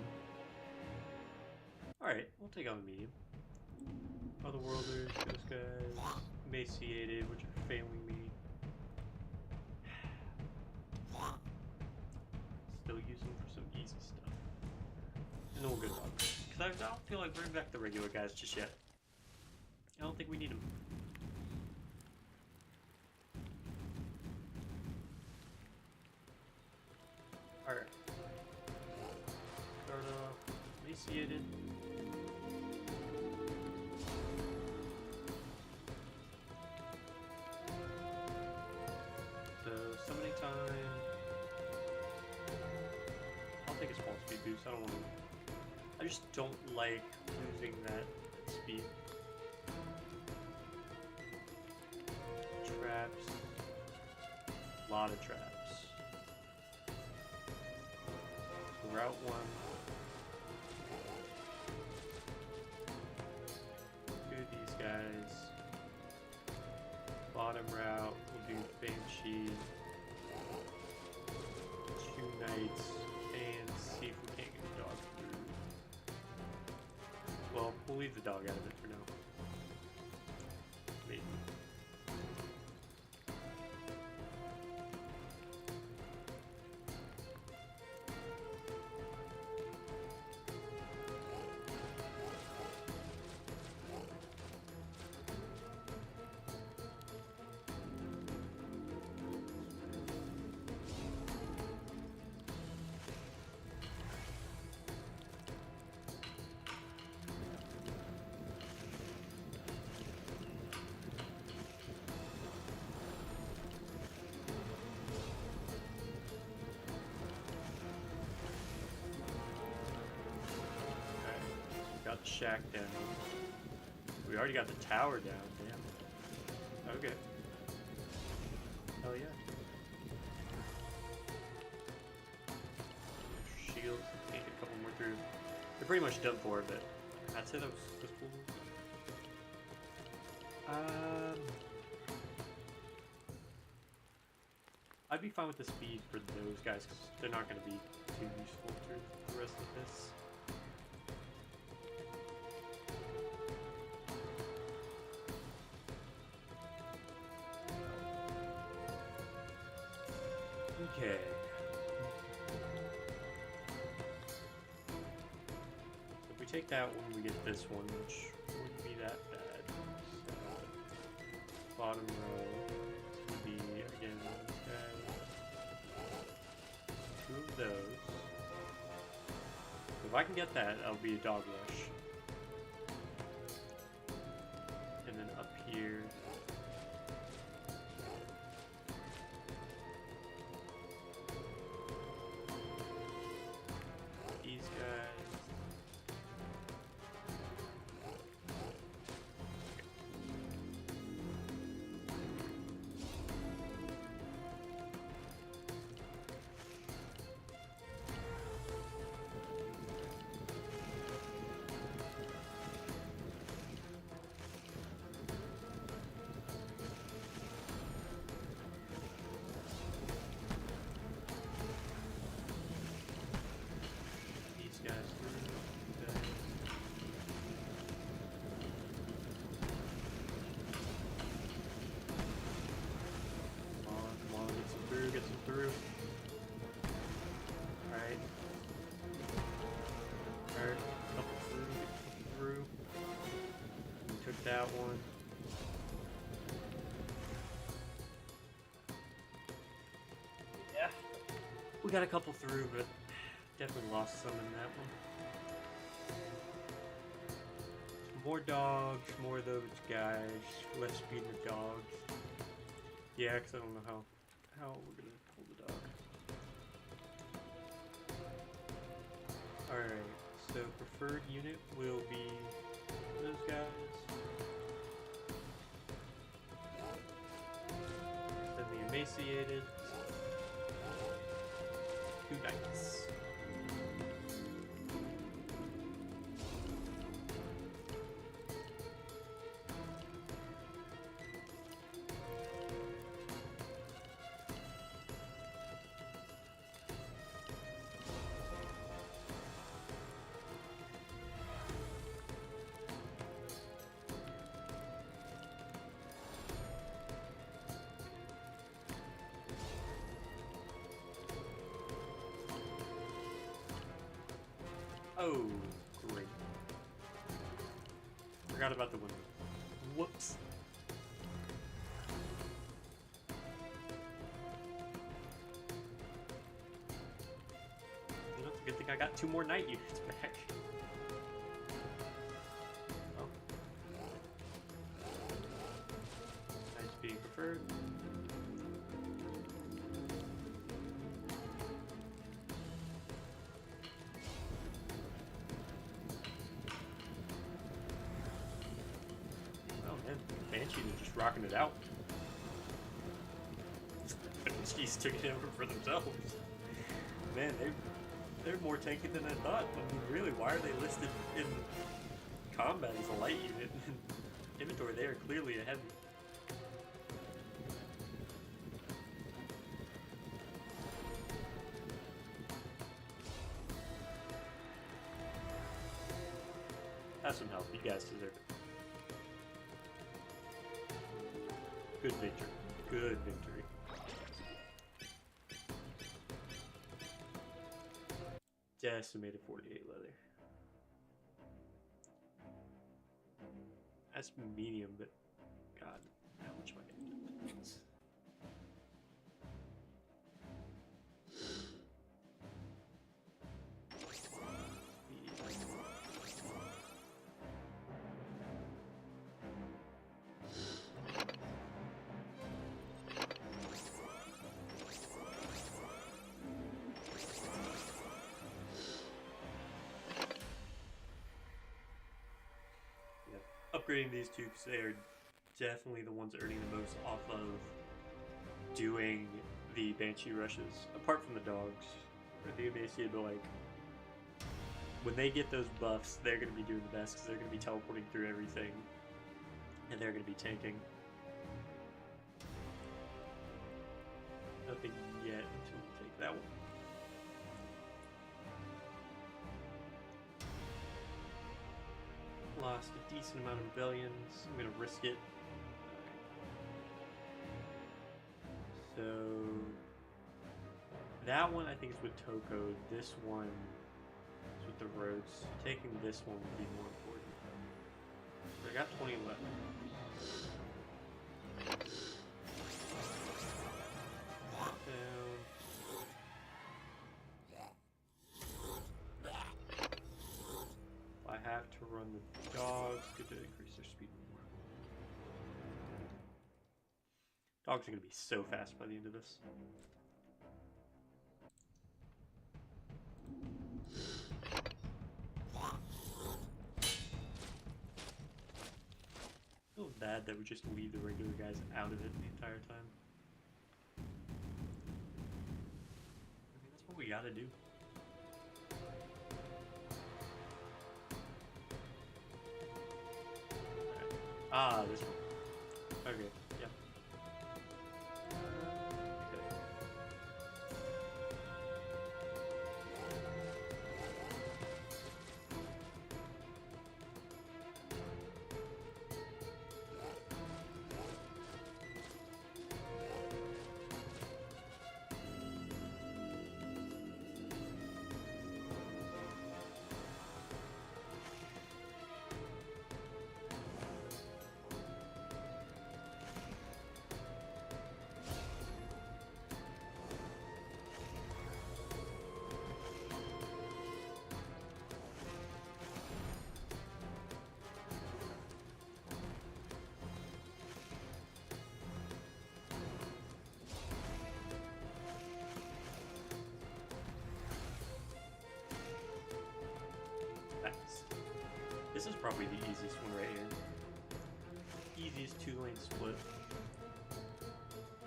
Alright, we'll take on the medium. Otherworlders, ghost guys, emaciated, which are failing me. Still use them for some easy stuff. And then we'll go to dogs. Because I don't feel like bringing back the regular guys just yet. I don't think we need them. Alright. Start off emaciated. So, summoning time. I'll take a small speed boost. I don't want to. I just don't like losing that speed. Traps. A lot of traps. So route 1. Do these guys. Bottom route, we'll do Banshee. 2 knights. And see if we can't get the dog through. Well, we'll leave the dog out of it for now. Maybe. got the shack down. We already got the tower down, damn. Okay. Hell yeah. Shields, take a couple more through. They're pretty much done for, but I'd say that was cool. I'd be fine with the speed for those guys, because they're not going to be too useful through the rest of this. Okay. So if we take that one, we get this one, which wouldn't be that bad. So, bottom row would be, again, this guy. 2 of those. If I can get that, that'll be a dog rush. And then up here. These guys. Get some through. Alright. Alright, couple through. We took that one. Yeah. We got a couple through, but definitely lost some in that one. More dogs, more of those guys. Less speed with dogs. Yeah, because I don't know how we're gonna pull the dog. Alright, so preferred unit will be those guys. Then the emaciated. 2 knights. Oh, great. Forgot about the window. Whoops. You know, it's a good thing I got 2 more knight units back. Oh. Knights being preferred. Banshees are just rocking it out. Banshees took it over for themselves. Man, they're more tanky than I thought. I mean, really, why are they listed in combat as a light unit? In inventory, they are clearly a heavy. Have some help. You guys deserve it. Good victory. Good victory. Decimated 48 leather. That's medium, but God, how much am I gonna do? upgrading these two because they are definitely the ones earning the most off of doing the Banshee rushes, apart from the dogs or the emaciated. But like when they get those buffs, they're going to be doing the best because they're going to be teleporting through everything and they're going to be tanking. Nothing yet until we take that one. Lost a decent amount of rebellions. I'm gonna risk it. So that one I think is with Toko. This one is with the roads. Taking this one would be more important. So I got 20 left. I have to run the dogs, good to increase their speed more. Dogs are going to be so fast by the end of this. I feel bad that we just leave the regular guys out of it the entire time. I mean, that's what we gotta do. Ah, this one. Okay, yeah. Okay. Nice. This is probably the easiest one right here. Easiest 2-lane split.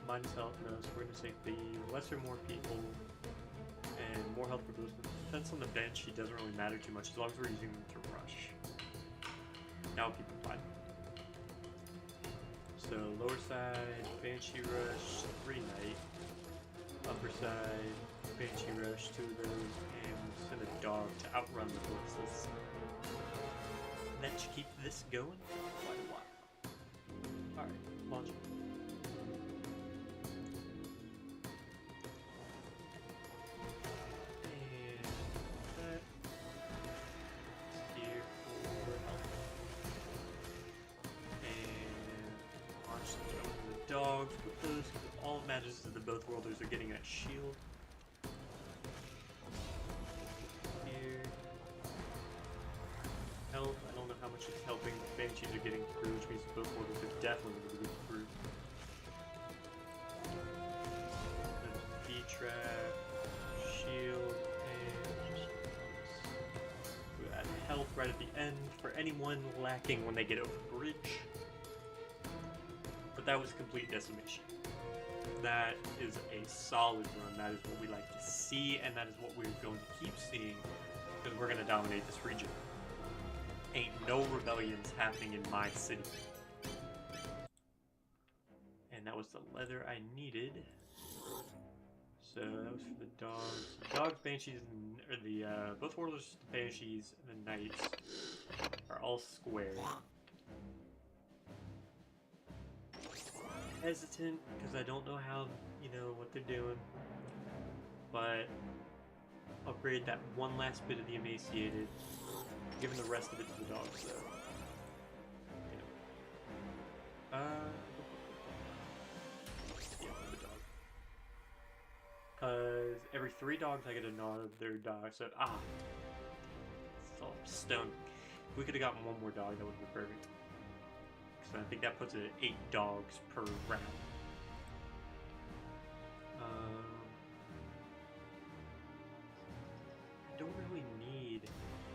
Minus health, no, so we're gonna take the lesser more people and more health for boosting. Defense on the bench, he doesn't really matter too much as long as we're using them to rush. Now keep them fine. So lower side, Banshee Rush, 3 Knight. Upper side, Banshee Rush, 2 of those, and we'll send a dog to outrun the blitzes. That should keep this going for quite a while. Alright, launch it. And that is here for health. And launch the dogs with those. All that matters is that both worlders are getting that shield. Here. Health, I don't know how much it's helping. The Banshees are getting through, which means both worlders are definitely going to be getting through. V-trap, shield, and we add health right at the end for anyone lacking when they get over the bridge. But that was complete decimation. That is a solid run. That is what we like to see, and that is what we're going to keep seeing, because we're going to dominate this region. Ain't no rebellions happening in my city. And that was the leather I needed. So that was for the dogs. The dogs, banshees, and, or the both warlords, the banshees, and the knights are all square. Hesitant because I don't know how, what they're doing, but upgrade that one last bit of the emaciated, giving the rest of it to the dogs though. Yeah, for the dog. Cause every 3 dogs I get another dog, so it's all stone. If we could have gotten one more dog, that would have been perfect. So I think that puts it at 8 dogs per round. I don't really need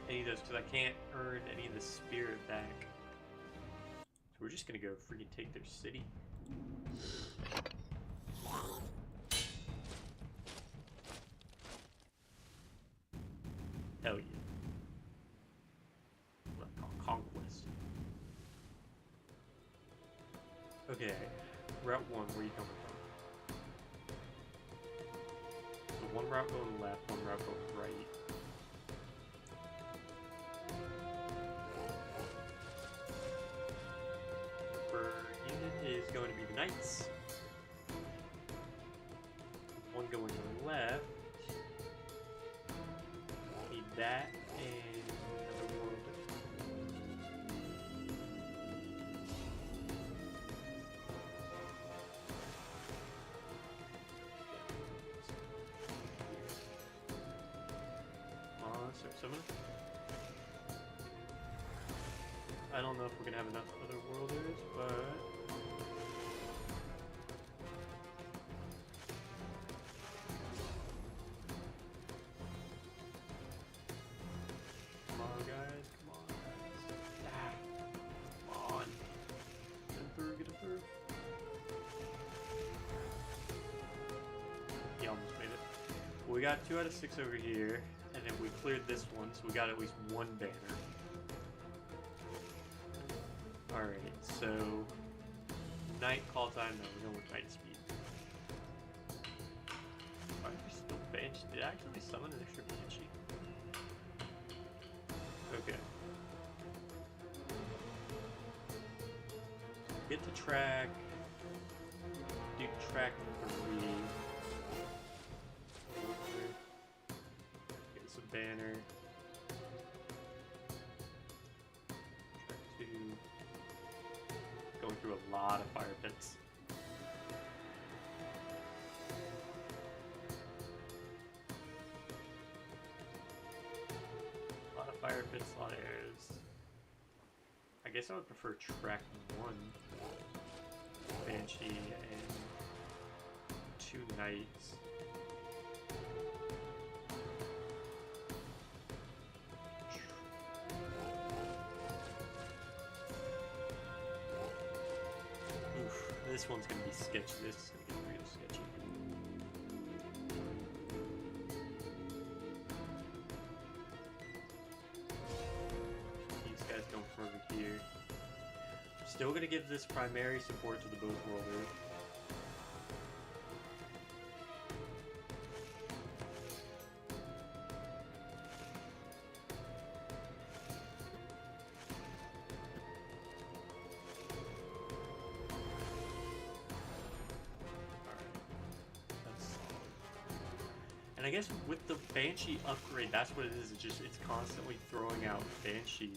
any of those because I can't earn any of the spirit back We're just gonna go freaking take their city. Hell yeah. What I call conquest. Okay, Route 1, where are you coming from? So one route going left, one route going right. Per unit is going to be the knights. One going left. Need that and another one. Start summoning. I don't know if we're gonna have enough other worlders, but come on, guys! Come on, guys! Ah, come on! Get him through! Get him through! He almost made it. Well, we got 2 out of 6 over here. And then we cleared this one, so we got at least 1 banner. Alright, so... Night call time, no, we're going with night speed. Why are we still banished? Did I actually summon an extra banshee? Okay. Get to track. Do track 3. Banner. Track 2. Going through a lot of fire pits. A lot of fire pits, a lot of arrows. I guess I would prefer track 1. Banshee and 2 knights. This one's gonna be sketchy. This is gonna get real sketchy. These guys come from over here. Still gonna give this primary support to the both worlders. And I guess with the Banshee upgrade, that's what it is. It's constantly throwing out Banshees.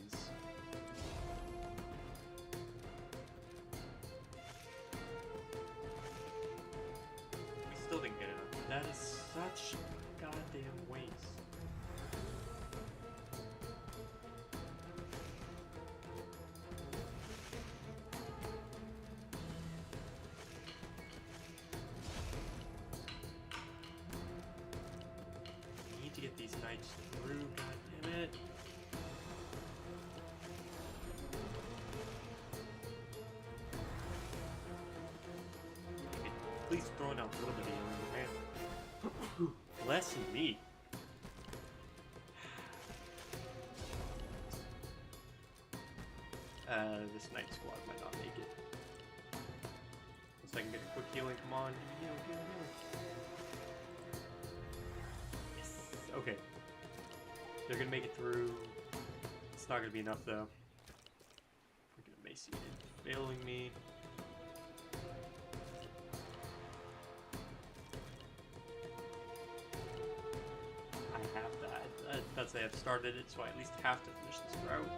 We still didn't get enough. That is such a goddamn waste. Get these knights through, god damn it. Please throw it out a little bit of healing, man. Less than me. This knight squad might not make it. Unless I can get a quick healing, come on, give me healing. Okay. They're gonna make it through. It's not gonna be enough though. Freaking emaciated. Failing me. I have that. That's they have started it, so I at least have to finish this route.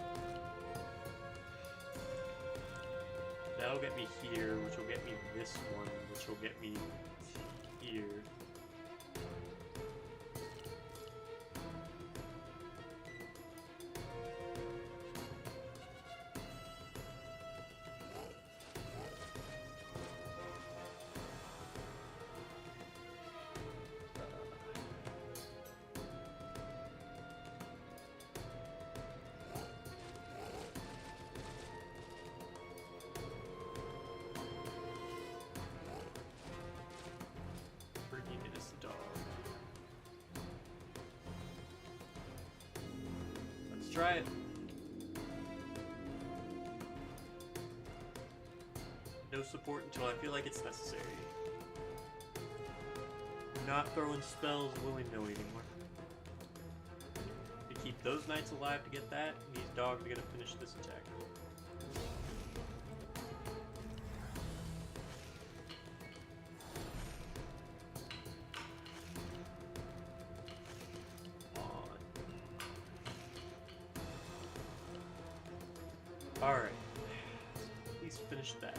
That'll get me here, which will get me this one, which will get me here. try it. No support until I feel like it's necessary. I'm not throwing spells willy-nilly anymore. To keep those knights alive to get that, and these dogs are gonna finish this attack. Alright. Please finish that.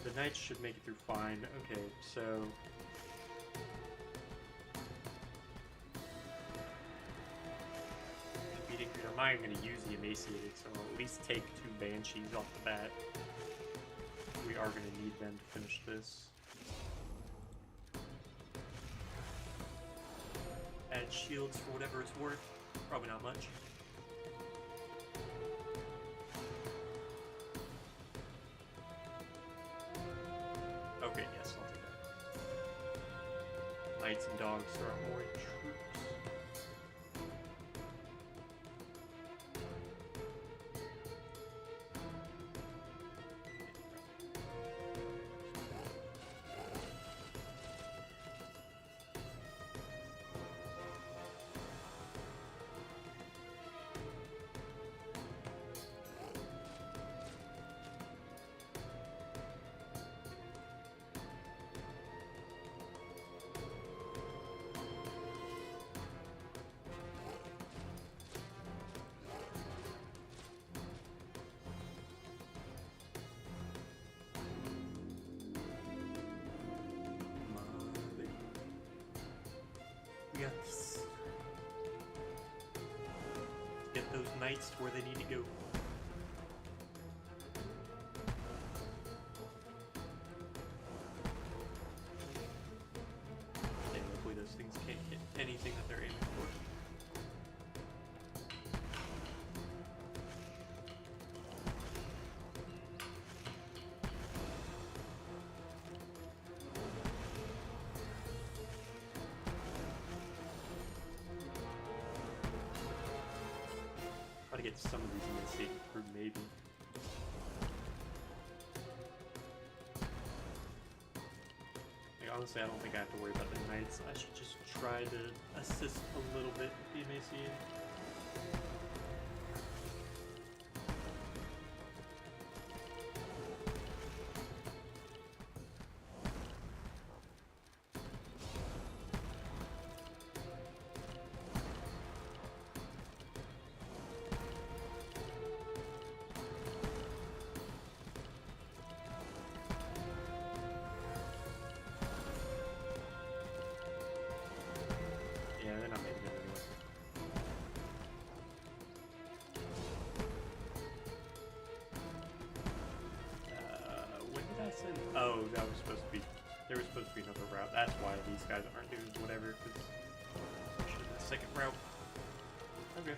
The knights should make it through fine. Okay, so... Defeating creature. I'm not even going to use the emaciated, so I'll at least take 2 banshees off the bat. We are going to need them to finish this. Add shields for whatever it's worth. Probably not much. Okay, yes, I'll take that. Knights and dogs throw out more troops. Yes. Get those knights to where they need to go. And hopefully those things can't hit anything that they're aiming for. Try to get some of these emaciated through, maybe. Like, honestly, I don't think I have to worry about the knights. I should just try to assist a little bit with the emaciated. Yeah, they're not making it anyway. When did I send? Oh, that was supposed to be. There was supposed to be another route. That's why these guys aren't doing whatever. Because should have been a second route. Okay.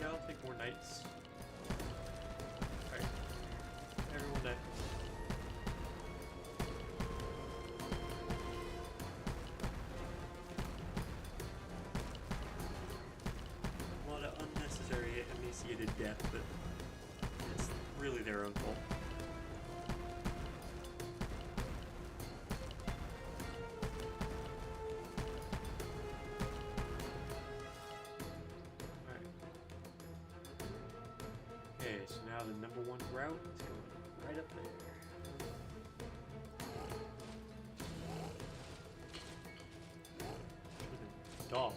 Yeah, I'll take more knights. Alright. Everyone dead. A lot of unnecessary emaciated death, but it's really their own fault. Okay, so now the number 1 route is going right up there. Dogs.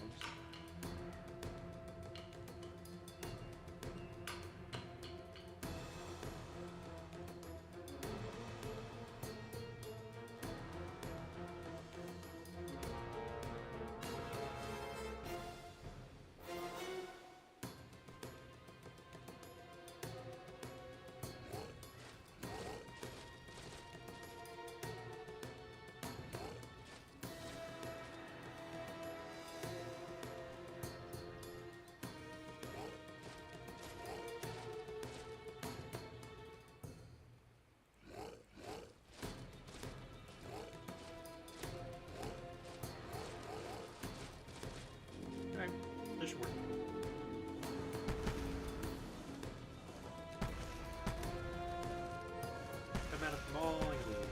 This should work. Come at it from all angles.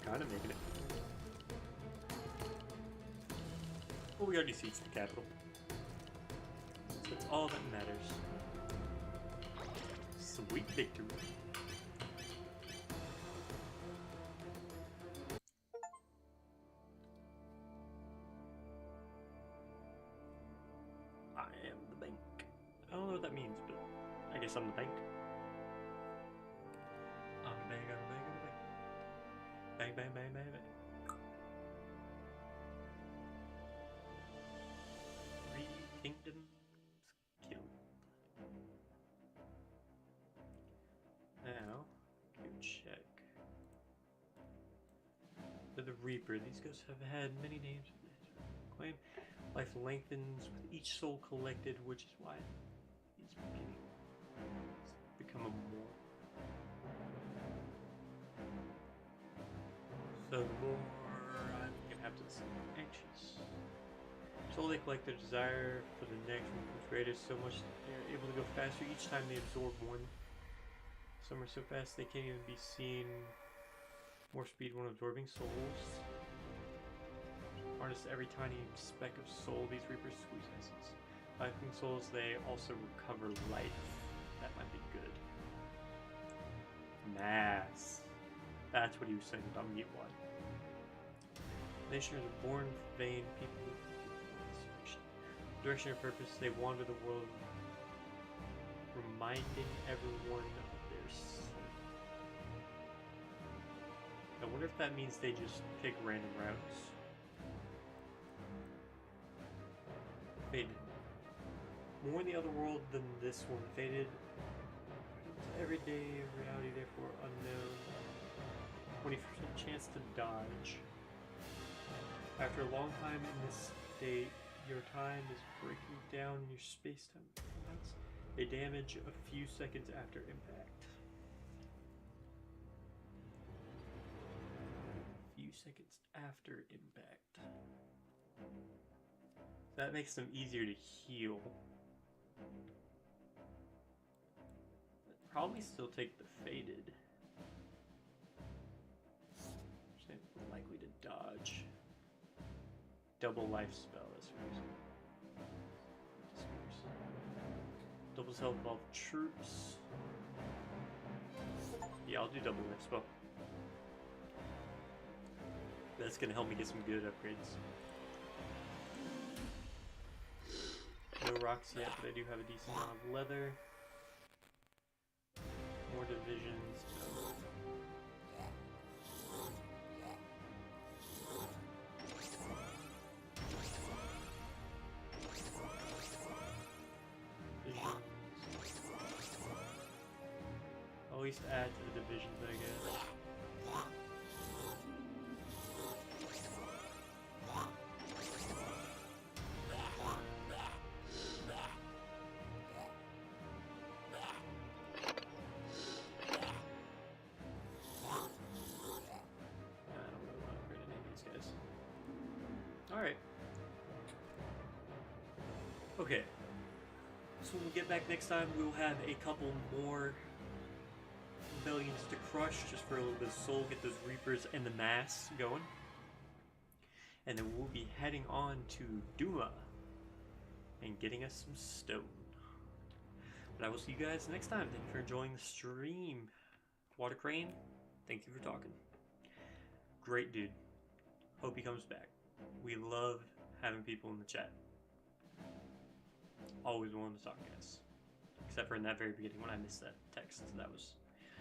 Kind of making it. Well, we already sieged the capital. So that's all that matters. Sweet victory. I am the bank. I don't know what that means, but I guess I'm the bank. I'm the bank, I'm the bank, I'm the bank. Bang, bang, bang, bang, bang. 3 kingdoms killed. Now, go check. For the Reaper, these ghosts have had many names. Claim life lengthens with each soul collected, which is why he's beginning to become a more. So the more I'm gonna have to seem anxious. So they collect their desire for the next one becomes greater so much that they're able to go faster each time they absorb one. Some are so fast they can't even be seen. More speed when absorbing souls. Harness every tiny speck of soul these Reapers squeeze essence. By collecting souls they also recover life. That might be good. Mass. That's what he was saying about Mute One. Nations are born vain people with direction and purpose. They wander the world, reminding everyone of their soul. I wonder if that means they just pick random routes. Faded. More in the other world than this one. Faded. Everyday reality, therefore unknown. 20% chance to dodge. After a long time in this state, your time is breaking down in your space-time. They damage a few seconds after impact. A few seconds after impact. That makes them easier to heal. I'd probably still take the faded. Likely to dodge. Double life spell, that's what doubles health of all troops. Yeah, I'll do double life spell. That's gonna help me get some good upgrades. No rocks yet, but I do have a decent amount of leather. More divisions. I'll at least add to the divisions, I guess. Alright. Okay. So when we get back next time, we'll have a couple more rebellions to crush, just for a little bit of soul, get those Reapers and the mass going. And then we'll be heading on to Duma and getting us some stone. But I will see you guys next time. Thank you for enjoying the stream. Water Crane, thank you for talking. Great dude. Hope he comes back. We love having people in the chat. Always willing to talk, guys. Except for in that very beginning when I missed that text. That was